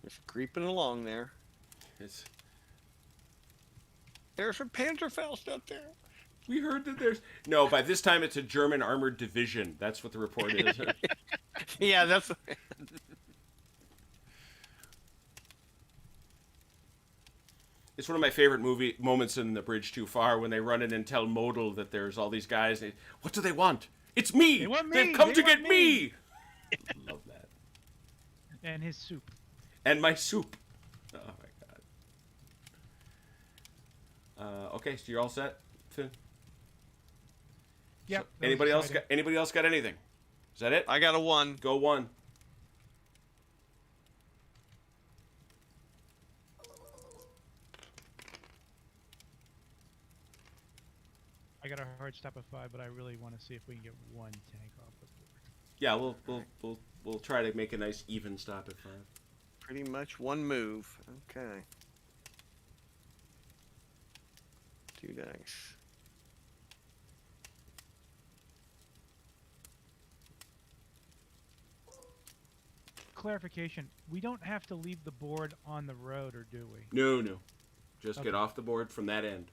Just creeping along there. It's. There's a Panzerfaust up there. We heard that there's no. By this time, it's a German armored division. That's what the report is. Yeah, that's. It's one of my favorite movie moments in The Bridge Too Far when they run in and tell Modal that there's all these guys. And what do they want? It's me. They want me. They've come They to want get me. Love that. And his soup. And my soup. Oh my god. Okay, so you're all set, Finn? Yep. So, that was exciting. anybody else got anything? Is that it? I got a 1. Go 1. I got a hard stop of 5, but I really want to see if we can get one tank off the board. Yeah, we'll try to make a nice even stop at 5. Pretty much 1 move. Okay. 2 dice. Clarification: we don't have to leave the board on the road, or do we? No. Just Okay. get off the board from that end.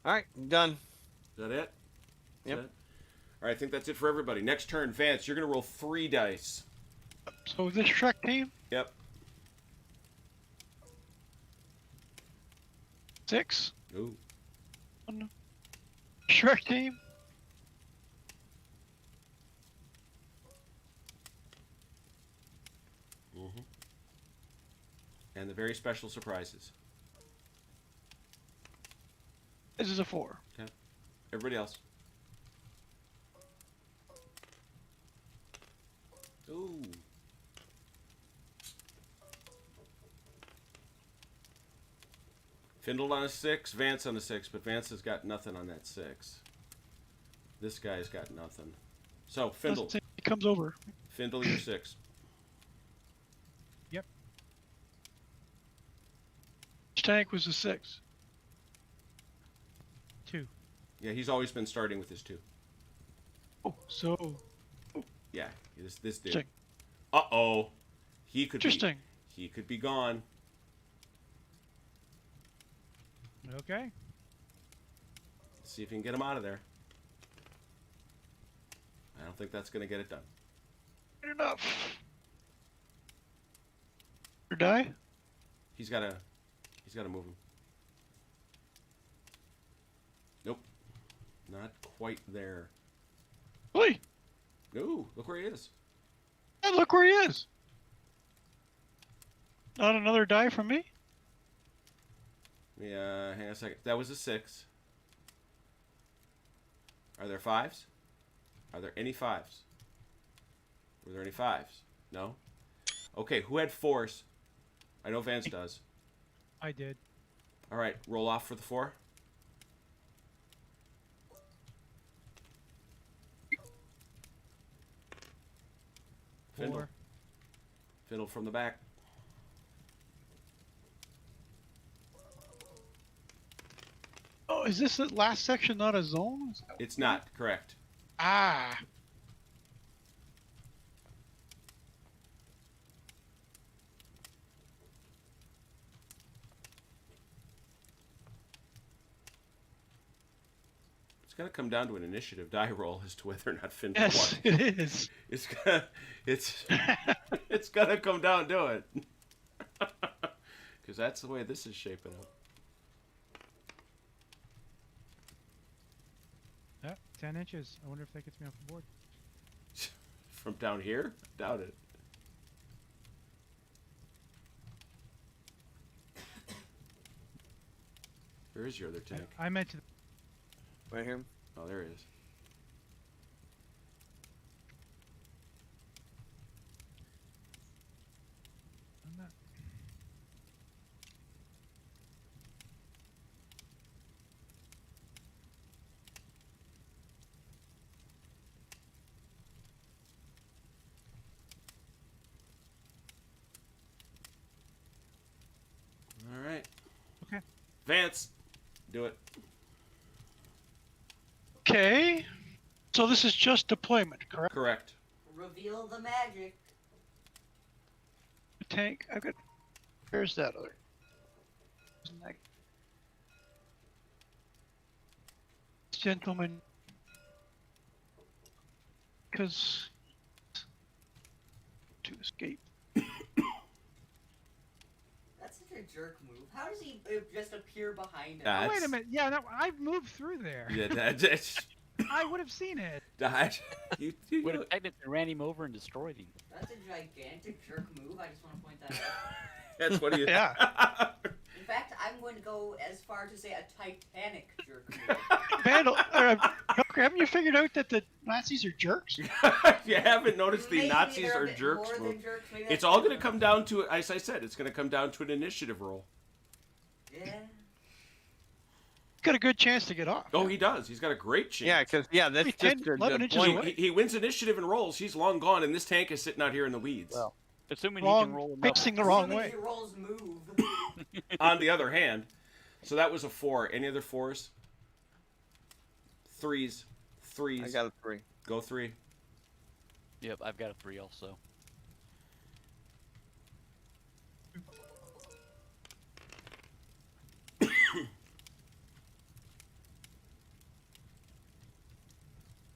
All right, done. Is that it? Yep. All right, I think that's it for everybody. Next turn, Vance, you're going to roll 3 dice. So this Shrek team, Yep. 6. Ooh. Shrek team, Mm-hmm. And the very special surprises. this is a 4. Everybody else. Ooh. Findled on a 6, Vance on a 6, but Vance has got nothing on that 6. This guy's got nothing. So, Findle. Let's see, he comes over. Findle your 6. Yep. Which tank was a 6? 2. Yeah, he's always been starting with his 2. Oh, so Yeah, this dude. interesting. Uh-oh. He could Interesting. be gone. Okay. Let's see if you can get him out of there. I don't think that's going to get it done. Good enough. Or die? He's got to move him. Nope. Not quite there. Really? No, look where he is. And look where he is. Not another die from me? Yeah, hang on a second. That was a 6. Are there 5s? Are there any 5s? Were there any 5s? No? Okay, who had 4s? I know Vance does. I did. All right, roll off for the 4. Findle. 4. Findle from the back. Oh, is this the last section not a zone? It's not, correct. Ah. It's going to come down to an initiative die roll as to whether or not Findle Yes, won. it is. It's gonna come down to it. Because that's the way this is shaping up. Yep, 10 inches. I wonder if that gets me off the board. From down here? Doubt it. Where is your other tank? I meant to. Right here. Oh, there it is. I'm not. All right. Okay. Vance, do it. Okay. So this is just deployment, correct? Correct. Reveal the magic. Tank. I've got. Where's that other? Isn't that... Gentleman. Because. To escape. a jerk move. How does he just appear behind him? Oh, wait a That's- minute. Yeah, no, I moved through there. Yeah, that's I would have seen it. you Would have technically ran him over and destroyed him. That's a gigantic jerk move. I just want to point that out. that's what he. Yeah. In fact, I'm going to go as far to say a titanic jerk move. Vandal, haven't you figured out that the Nazis are jerks? If you haven't noticed, the Maybe Nazis they're a are bit jerks. more than Move. jerks, maybe It's that's all what going to I'm come down to, as I said, it's going to come down to an initiative roll. Yeah. Got a good chance to get off. Oh, he does. He's got a great chance. Yeah, because that's Wait, just 10, a 11 good inches point. away. He wins initiative and rolls. He's long gone, and this tank is sitting out here in the weeds. Well, assuming he can roll Wrong, enough. facing the wrong Assuming way. He rolls move. On the other hand, so that was a 4. Any other 4s? 3s. 3s. I got a 3. Go 3. Yep, I've got a 3 also.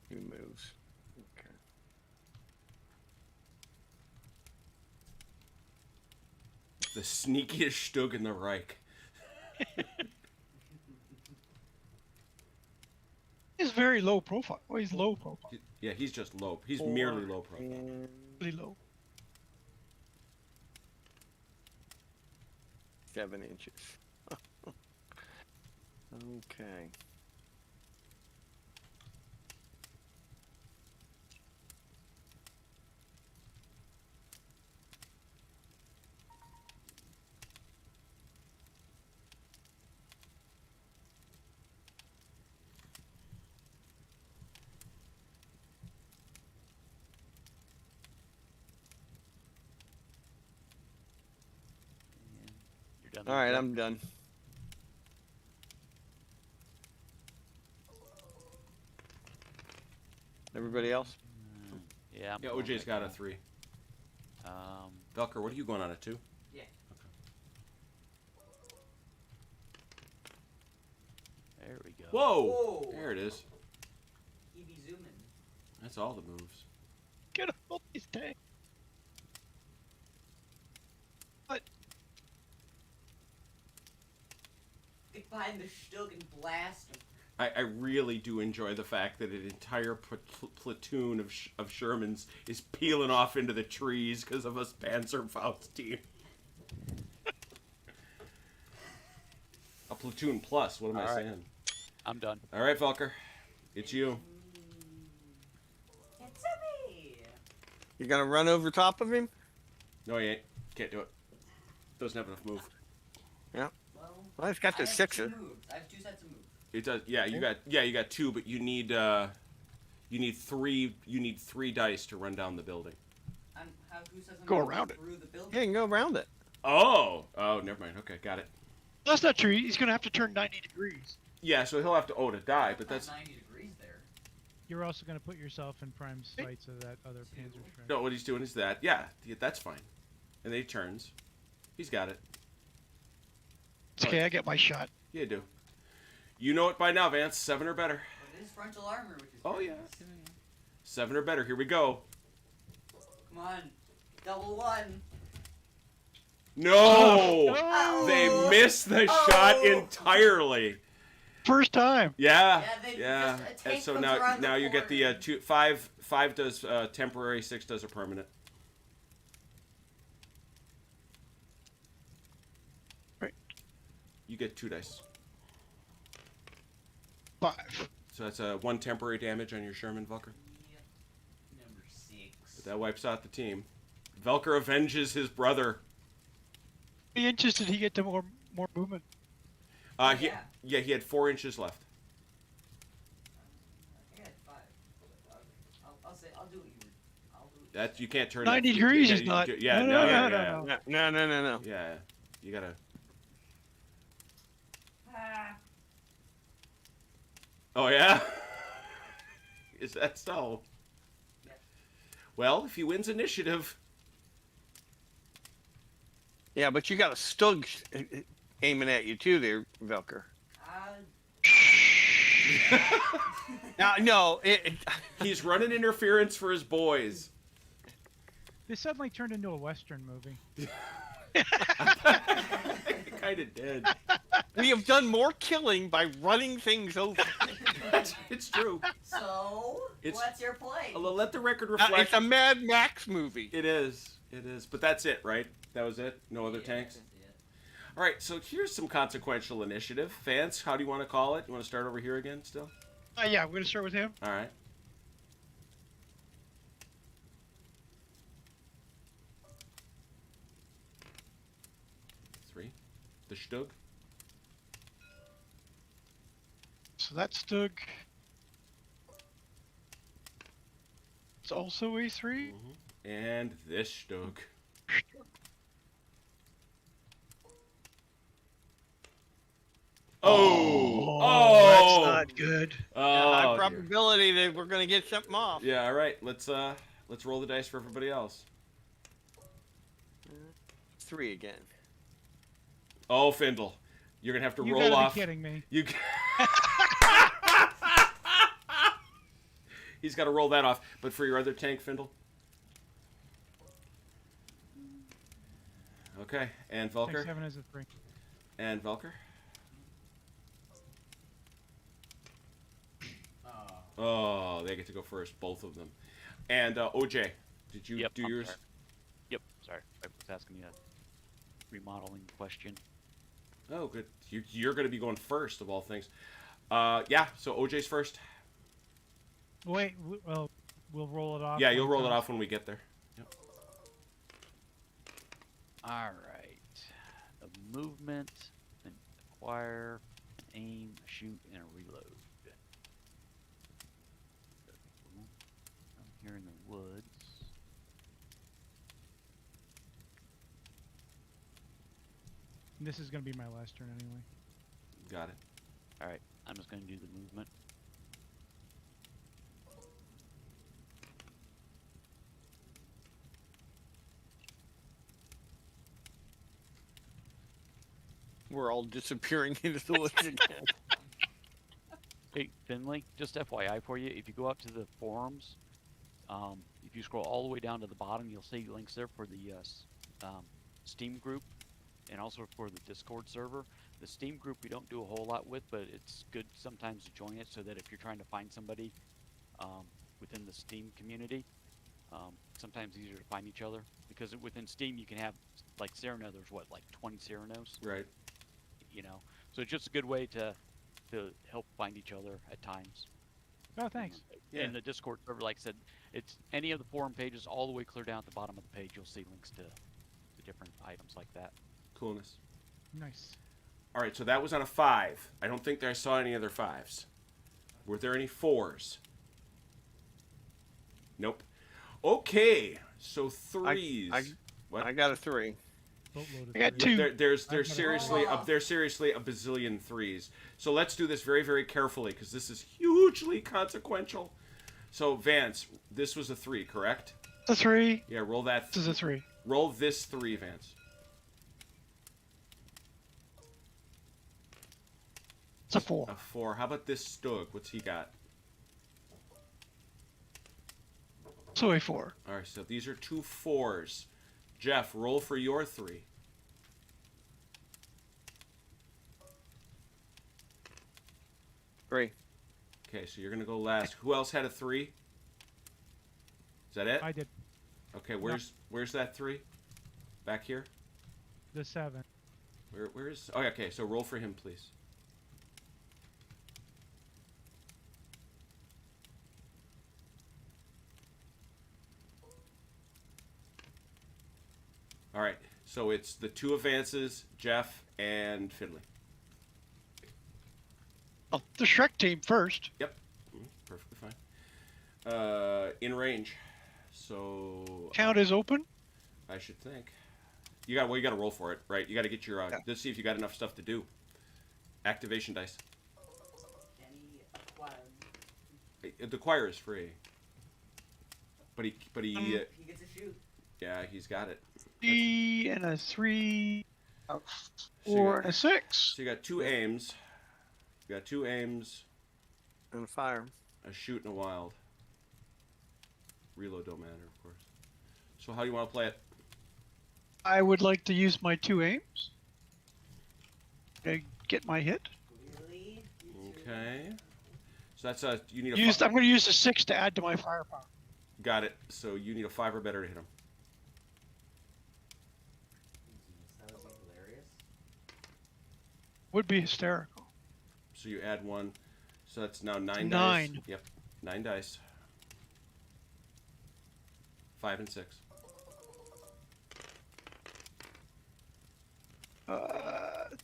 Two moves. Okay. The sneakiest Stug in the Reich. He's very low profile. Oh, he's low profile. Yeah, he's just low. He's merely low profile. And Really low. 7 inches. Okay. And you're done. All right, I'm done. Everybody else? Yeah. I'm Yeah, going OJ's right got now. a 3. Um, Velker, what are you going on a 2? Yeah. there we go. Whoa! Whoa. There it is. He be zooming. That's all the moves. Get off his tank. What? Get behind the Stug and blast him. I really do enjoy the fact that an entire platoon of Shermans is peeling off into the trees because of us Panzerfaust team. A platoon plus, what am I All right. saying? I'm done. All right, Velker. It's you. It's me. You're gonna run over top of him? No, he ain't. Can't do it. Doesn't have enough move. Well, Well, he's got I the have 6. 2 moves. I have 2 sets of moves. It does. Yeah, you got 2, but you need 3. You need 3 dice to run down the building. Who says I'm Go gonna around it. through the building? Yeah, you can go around it. Oh, never mind. Okay, got it. That's not true. He's going to have to turn 90 degrees. Yeah, so he'll have to to die, but It's that's not 90 degrees there. You're also going to put yourself in prime sight of that other Two. Panzer strike. no. What he's doing is that. Yeah, that's fine. And then he turns. He's got it. It's okay, I get my shot. Yeah, you do. You know it by now, Vance. 7 or better. But it is frontal armor, which is Oh, very yeah. nice. 7 or better. Here we go. Come on. Double 1. No! Oh. They missed the Oh. shot entirely. First time. Yeah. Yeah, they just- a And tank so comes now around the you get the corner. 2 5 5 does temporary, 6 does a permanent. Right. You get 2 dice. 5. So that's 1 temporary damage on your Sherman, Velker. Yep. Number 6. That wipes out the team. Velker avenges his brother. How many inches did he get to more movement? Yeah. He had 4 inches left. I had 5. I'll say I'll do what you. I'll do what That you can't turn. 90 that. degrees Yeah, is you not. do- Yeah, no, no, no, yeah, no, yeah, no. No. Yeah, you gotta. Ah. Oh yeah. Is that so? Yeah. Well, if he wins initiative, Yeah, but you got a Stug aiming at you too there, Velker. No, he's running interference for his boys. This suddenly turned into a Western movie. kind of did. We have done more killing by running things over. It's true. So, It's- what's your play? Let the record It's reflect. a Mad Max movie. It is. It is. But that's it, right? That was it? No other tanks? That's it. All right, so here's some consequential initiative. Vance, how do you want to call it? You want to start over here again still? Yeah, I'm gonna start with him. All right. Three. The Stug. So that's Stug. It's also A3. And this Stug. Oh! That's not good. Oh, High dear. probability that we're gonna get something off. Yeah, all right. Let's roll the dice for everybody else. 3 again. Oh, Findle, you're gonna have to You roll gotta off. be kidding me. You. He's got to roll that off. But for your other tank, Findle. Okay, and Velker. 7 is a 3. And Velker. Oh, they get to go first, both of them. And OJ, did you Yep, do I'm yours? sorry. Yep, sorry. I was asking you a remodeling question. Oh, good. You're going to be going first of all things. Yeah. So OJ's first. Wait, well, we'll roll it off. Yeah, when you'll roll it comes. off when we get there. Yep. All right. A movement, an acquire, an aim, a shoot, and a reload. I'm here in the woods. This is gonna be my last turn anyway. Got it. All right. I'm just going to do the movement. We're all disappearing into the woods again. Hey, Finley, just FYI for you, if you go out to the forums, if you scroll all the way down to the bottom, you'll see links there for the Steam group and also for the Discord server. The Steam group we don't do a whole lot with, but it's good sometimes to join it so that if you're trying to find somebody within the Steam community, sometimes easier to find each other. Because within Steam you can have, like Cyrano, there's what, like 20 Cyranos? Right. You know, so it's just a good way to help find each other at times. Oh, thanks. Yeah. In the Discord server, like I said, it's any of the forum pages all the way clear down at the bottom of the page. You'll see links to different items like that. Coolness. Nice. All right, so that was on a 5. I don't think that I saw any other 5s. Were there any 4s? Nope. Okay, so 3s. What? I got a 3. Boatload of I got threes. two. There's I've got a seriously a bazillion 3s. So let's do this very, very carefully because this is hugely consequential. So Vance, this was a 3, correct? It's a 3. Yeah, roll that. This is a 3. Roll this 3, Vance. It's a 4. A 4. How about this Stug? What's he got? So a 4. All right, so these are 2 4s. Jeff, roll for your 3. Three. Okay, so you're gonna go last. Who else had a 3? Is that it? I did Okay, where's that 3? Back here. the 7. Where is? Oh, okay. So roll for him, please. All right. So it's the 2 advances, Jeff and Finley. Oh, the Shrek team first. Yep. Perfectly fine. In range. So Count is open. I should think. You got to roll for it, right? You got to get your. Let's see if you got enough stuff to do. Activation dice. Any acquired. The choir is free. But he. He gets a shoot. Yeah, he's got it. 3 and a 3. A So 4 and a 6. So you got 2 aims. You got 2 aims, And a fire. a shoot, and a wild. Reload don't matter, of course. So how do you want to play it? I would like to use my 2 aims. I get my hit. Really? You two? Okay. So that's a you need a I'm going to use a 6 to add to my firepower. got it. So you need a 5 or better to hit him. That would be hilarious. Would be hysterical. So you add 1. So that's now 9 dice. 9. Yep. 9 dice. 5 and 6.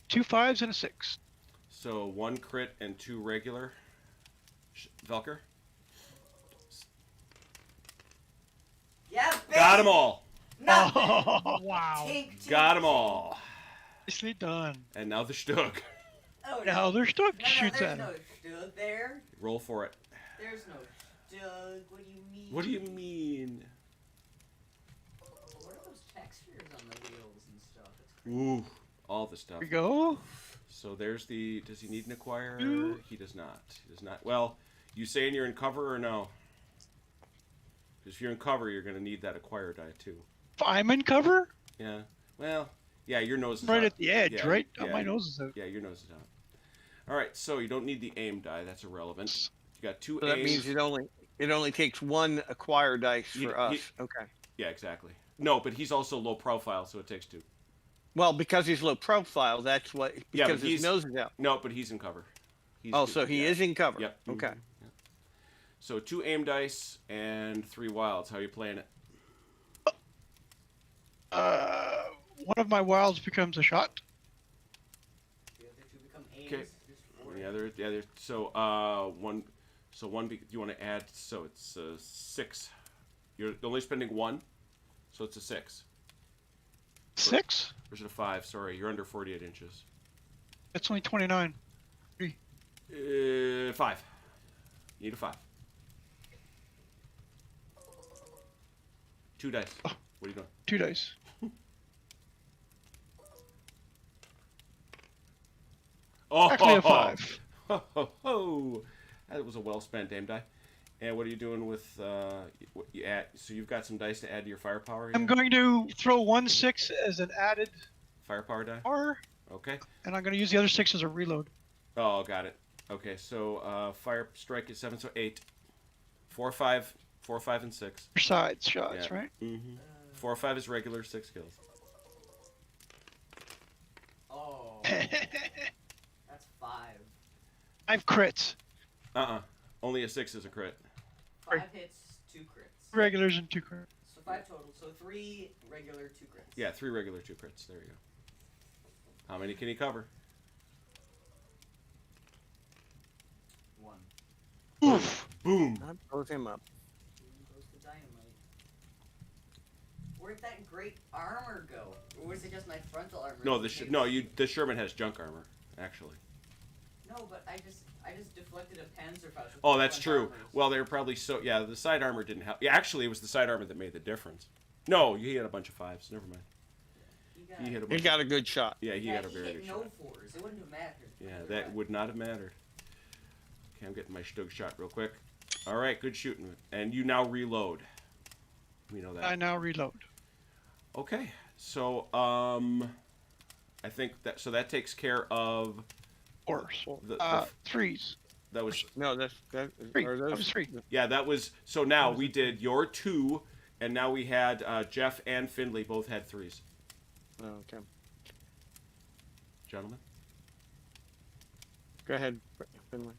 2 5s and a 6. So 1 crit and 2 regular. Velker. Yeah, baby! Got them all. Nothing! Oh, Wow. Tink, Got tink, them all. nicely done. And now the Stug. Oh, Now there's stuck no, shoots there's at him. no Stug there. Roll for it. There's no Stug. What do you mean? What do you mean? What are those textures on the wheels and stuff? It's crazy. Ooh, all the stuff. Here we go. So there's the. Does he need an acquirer? Two. He does not. He does not. Well, you saying you're in cover or no? Because if you're in cover, you're going to need that acquire die too. If I'm in cover, Yeah. Well, yeah, your nose is right out. at the edge, Yeah, right? yeah, My nose is out. Yeah, your nose is out. All right, so you don't need the aim die. That's irrelevant. You got 2 So that aims. means it only takes 1 acquire dice He- for he- us. Okay. Yeah, exactly. No, but he's also low profile, so it takes 2. Well, because he's low profile, that's what. Yeah, Because but his he's- nose is out. No, but he's in cover. He's Oh, so he yeah. is in cover. Yep. Okay. mhm, yeah. So 2 aim dice and 3 wilds. How are you playing it? One of my wilds becomes a shot. The other two become aims. Okay. Just for Yeah, it. there. So one. So one. You want to add? So it's 6. You're only spending 1, so it's a 6. 6? Or is it a 5? Sorry, you're under 48 inches. It's only 29. 5. You need a 5. 2 dice. Oh. What are you doing? 2 dice. Oh, Actually, a 5. Ho, ho, ho. That was a well spent aim die. And what are you doing with what you add? So you've got some dice to add to your firepower. I'm here? going to throw 1 6 as an added Firepower die. R, Okay. and I'm going to use the other 6 as a reload. Oh, got it. Okay, so fire strike is 7, so 8. 4, 5, 4, 5, and 6. For sides shots, Yeah. right? Mm-hmm. 4, 5 is regular, 6 kills. Oh, that's 5. 5 crits. Only a 6 is a crit. 5 hits, 2 crits. Regulars and 2 crits. So 5 total. So 3 regular, 2 crits. Yeah, 3 regular, 2 crits. There you go. How many can he cover? 1. Oof. Boom. That blows him up. Boom goes the dynamite. Where'd that great armor go? Or was it just my frontal armor? No, Maybe- the Sherman has junk armor, actually. No, but I just deflected a Panzerfaust. with Oh, my that's front true. armors. Well, they were probably yeah, the side armor didn't help. Yeah, actually, it was the side armor that made the difference. No, he had a bunch of 5s. Never mind. He hit a He bunch. got a good shot. Yeah, he got a he very hit good no shot. 4s. It wouldn't have mattered. Yeah, that would not have mattered. Okay, I'm getting my Stug shot real quick. All right, good shooting. And you now reload. We know that. I now reload. Okay, so I think that takes care of Fours. the 3s. that was No, that 3. are That those was 3. yeah that was so now we did your 2, and now we had Jeff and Findlay both had 3s. Oh, okay. Gentlemen. Go ahead, Finley.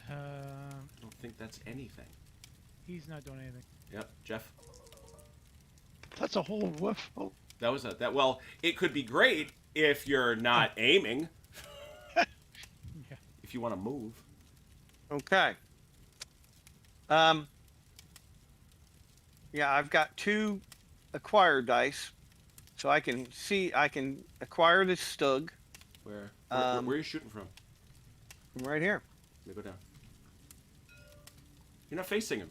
I don't think that's anything. He's not doing anything. Yep, Jeff. That's a whole woof. Oh, That was well. It could be great if you're not aiming. Yeah. If you want to move. Okay. Yeah, I've got 2 acquire dice, so I can acquire this Stug Where Um, where are you shooting from? from right here. Let me go down. You're not facing him.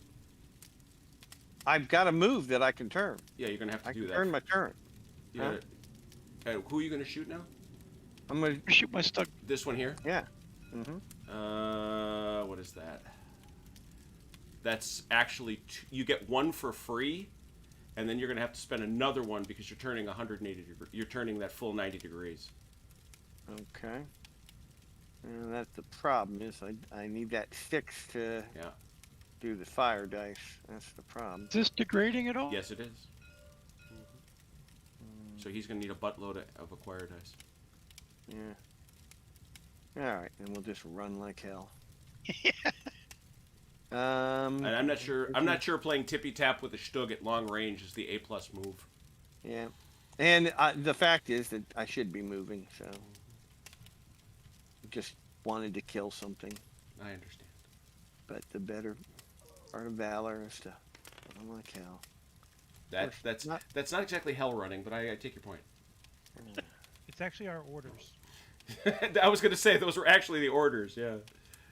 I've got a move that I can turn. Yeah, you're gonna have to I do can that. turn my turn. You gotta- who are you gonna shoot now? I'm gonna. shoot my Stug. This one here. Yeah. Mm-hmm. What is that? That's actually you get 1 for free, and then you're going to have to spend another one because you're turning 180 degrees. You're turning that full 90 degrees. Okay. And that's the problem is I need that 6 to Yeah. do the fire dice. That's the problem. Is this degrading at all? Yes, it is. So he's going to need a buttload of acquire dice. Yeah. All right, and we'll just run like hell. And I'm not sure. I'm not sure playing tippy tap with a Stug at long range is the A+ move. Yeah. And the fact is that I should be moving, so just wanted to kill something. I understand. But the better part of valor is to run like hell. That's not- not exactly hell running, but I take your point. It's actually our orders. I was going to say those were actually the orders. Yeah,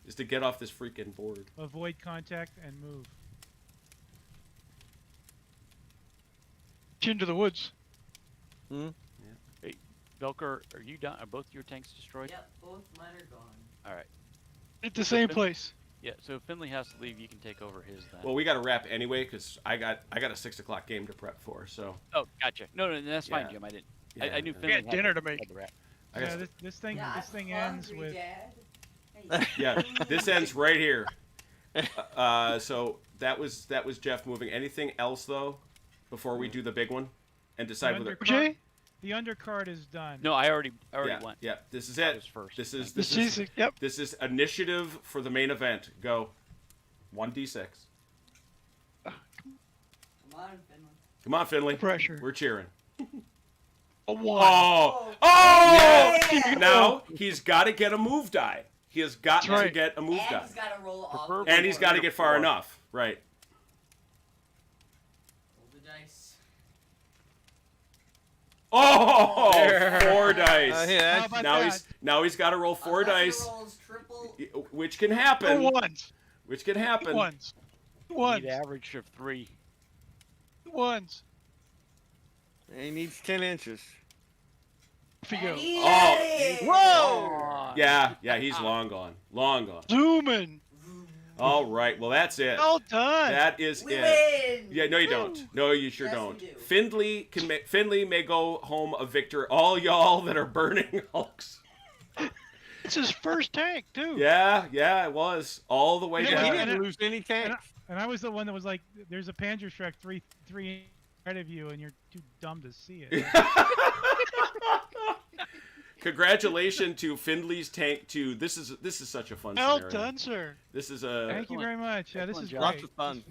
is to get off this freaking board. Avoid contact and move. Into the woods. Hey, Velker, are you done? Are both your tanks destroyed? Yep, both mine are gone. All right. At the same place. Yeah. So if Finley has to leave, you can take over his then. Well, we got to wrap anyway because I got a 6 o'clock game to prep for. So Oh, gotcha. No, that's fine, Yeah. Jim. I didn't. Yeah, I knew yeah. Finley got dinner to make. had the wrap. I Yeah, got this thing Yeah, this I'm thing ends hungry, with Dad. Hey, yeah. This ends right here. So that was Jeff moving. Anything else though before we do the big one and decide whether? Jay? the undercard is done. No, I already Yeah, went. yeah. This is I it. was first. This is This this is is yep. this is initiative for the main event. Go. 1d6. come on, Finland. Come on, Finley. Pressure. We're cheering. A 1. Oh! Oh! Oh! Yeah. Now he's got to get a move die. He has got That's to right. get a move And die. he's got to roll off. Preferably And he's got to Roll get far four. enough. Right. Roll the dice. Oh! There. 4 dice. Yeah, How about now that? he's got to roll 4 Unless he dice, rolls triple. which can Two happen. ones. Which can Two happen. ones. Two You ones. need an average of 3. Two ones. he needs 10 inches. Off you And go. he Oh. did it! Whoa! Yeah, he's long gone. Long gone. Zooming. All right. Well, that's it. Well done. That is We it. win! Yeah, no, you don't. No, you sure Yes, we don't. do. Finley may go home a victor. All y'all that are burning hulks. It's his first tank too. Yeah, it was all the way Yeah, He down. Yeah. didn't lose any tanks. And I was the one that was like, "There's a Panzerschreck three ahead of you, and you're too dumb to see it." Congratulations to Findley's tank 2. This is such a fun Well scenario. done, sir. This is a Thank you very much. Yeah, this is Excellent great. job. Lots of fun.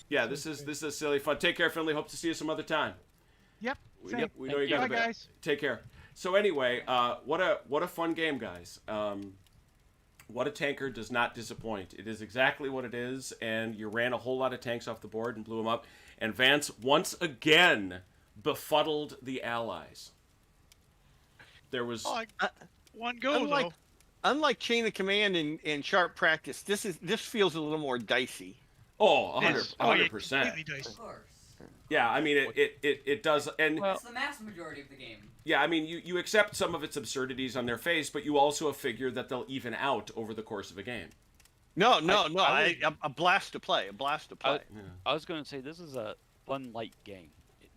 yeah. This is silly fun. Take care, Findley. Hope to see you some other time. Yep. We, Same. we know you got Bye, a bit. guys. Take care. So anyway, what a fun game, guys. What a tanker does not disappoint. It is exactly what it is, and you ran a whole lot of tanks off the board and blew them up. And Vance once again befuddled the Allies. There was Oh, one go Unlike, though. unlike Chain of Command and Sharp Practice, this feels a little more dicey. oh It's- oh, yeah, 100%. completely dicey. Of course. Yeah, I mean it does, and Well- It's the mass majority of the game. yeah, I mean you accept some of its absurdities on their face, but you also figure that they'll even out over the course of a game. No, I a blast to play, a blast to play. I was going to say this is a fun light game,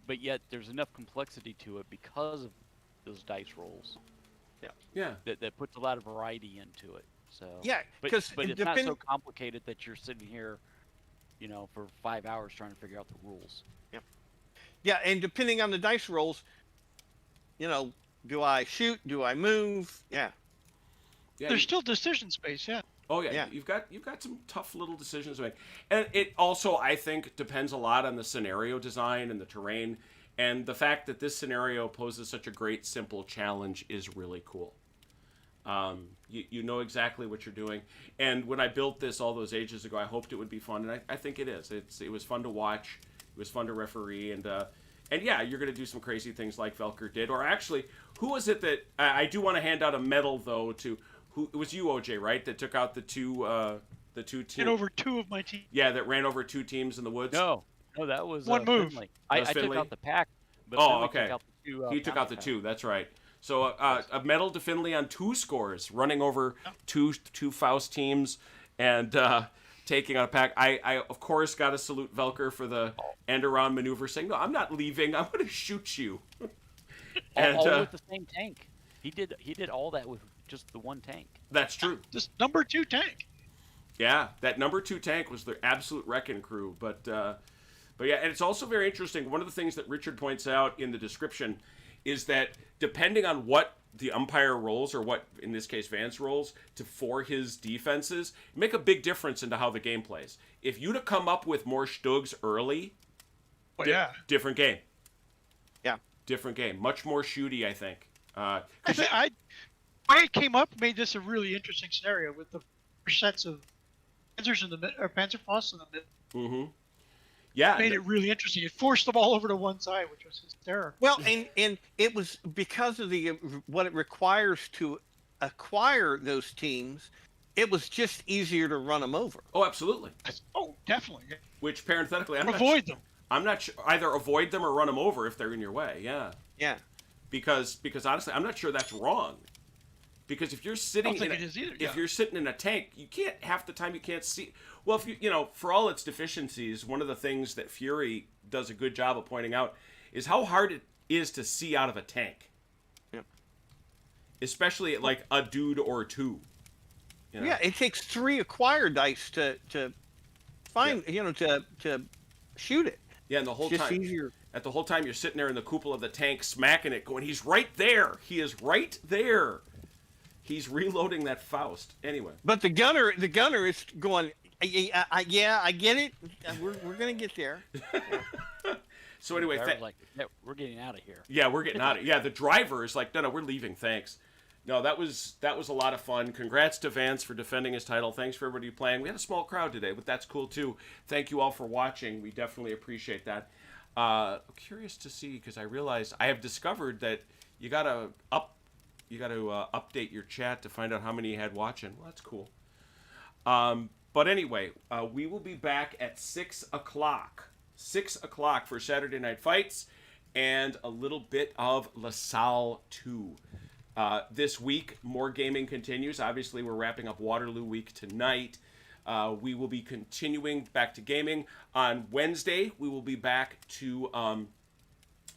but yet there's enough complexity to it because of those dice rolls Yeah. that puts a lot of variety into it. So Yeah, but, 'cause but it's depend- not so complicated that you're sitting here, for 5 hours trying to figure out the rules. Yeah, and depending on the dice rolls, do I shoot? Do I move? Yeah. Yeah, There's still decision space. Yeah. oh yeah, Yeah. you've got some tough little decisions to make, and it also I think depends a lot on the scenario design and the terrain, and the fact that this scenario poses such a great simple challenge is really cool. You know exactly what you're doing, and when I built this all those ages ago, I hoped it would be fun, and I think it is. It was fun to watch, it was fun to referee, and yeah, you're gonna do some crazy things like Velker did, or actually, who was it that I do want to hand out a medal though to who it was you OJ right that took out the two teams. Get over 2 of my team. Yeah, that ran over 2 teams in the woods. No, that was One move. Finley. That I was took Finley? out the pack, but Oh, Finley okay. took out the 2. He took out the bounty 2. That's right. So a medal to Finley on 2 scores, running over two Faust teams, and taking on a pack. I of course got to salute Velker for the end around maneuver, saying, "No, I'm not leaving. I'm going to shoot you." And all with the same tank. He did all that with just the one tank. that's true. This number 2 tank. Yeah, that number 2 tank was the absolute wrecking crew. But yeah, and it's also very interesting. One of the things that Richard points out in the description is that depending on what the umpire rolls, or what, in this case, Vance rolls, for his defenses, make a big difference into how the game plays. If you'd have come up with more Stugs early, Well, yeah. different game. Yeah. Different game. Much more shooty, I think. I think the way it came up made this a really interesting scenario with the sets of Panzers in the mid, or Panzerfaust in the mid. Mm-hmm. Yeah. Made it really interesting. It forced them all over to one side, which was hysterical. Well, and it was because of the what it requires to acquire those teams. It was just easier to run them over. Oh, absolutely. Oh, definitely. Yeah. Which, parenthetically, Avoid them. I'm not sure. Either avoid them or run them over if they're in your way. Yeah. Yeah. Because honestly, I'm not sure that's wrong. Because if you're sitting if you're sitting in a tank, you can't, half the time you can't see. Well, if you know, for all its deficiencies, one of the things that Fury does a good job of pointing out is how hard it is to see out of a tank. Yep. Especially at like a dude or two. You know? Yeah, it takes 3 acquired dice to find, to shoot it. Yeah, and the whole Just time easier. at the whole time you're sitting there in the cupola of the tank smacking it, going, he's right there. He is right there. He's reloading that Faust. Anyway. But the gunner is going, yeah, I get it. We're gonna get there. So anyway, Like, yeah, we're getting out of here. yeah, we're getting out of. Yeah, the driver is like, no, we're leaving. Thanks. No, that was a lot of fun. Congrats to Vance for defending his title. Thanks for everybody playing. We had a small crowd today, but that's cool too. Thank you all for watching. We definitely appreciate that. I'm curious to see, because I realized I have discovered that you gotta update your chat to find out how many you had watching. Well, that's cool. But anyway, we will be back at 6 o'clock. 6 o'clock for Saturday Night Fights and a little bit of LaSalle 2. This week, more gaming continues. Obviously, we're wrapping up Waterloo Week tonight. We will be continuing back to gaming. On Wednesday, we will be back to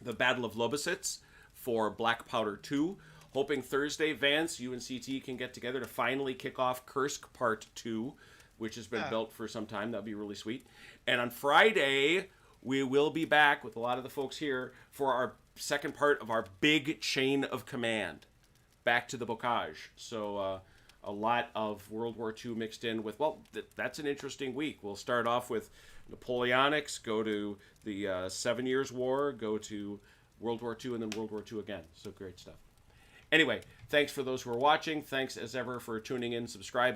the Battle of Lobositz for Black Powder 2. Hoping Thursday, Vance, you and CT can get together to finally kick off Kursk Part 2, which has been built for some time. That'd be really sweet. And on Friday, we will be back with a lot of the folks here for our second part of our big chain of command. Back to the Bocage. So a lot of World War II mixed in with, well, that's an interesting week. We'll start off with Napoleonics, go to the 7 Years' War, go to World War II, and then World War II again. So great stuff. Anyway, thanks for those who are watching. Thanks as ever for tuning in, subscribing.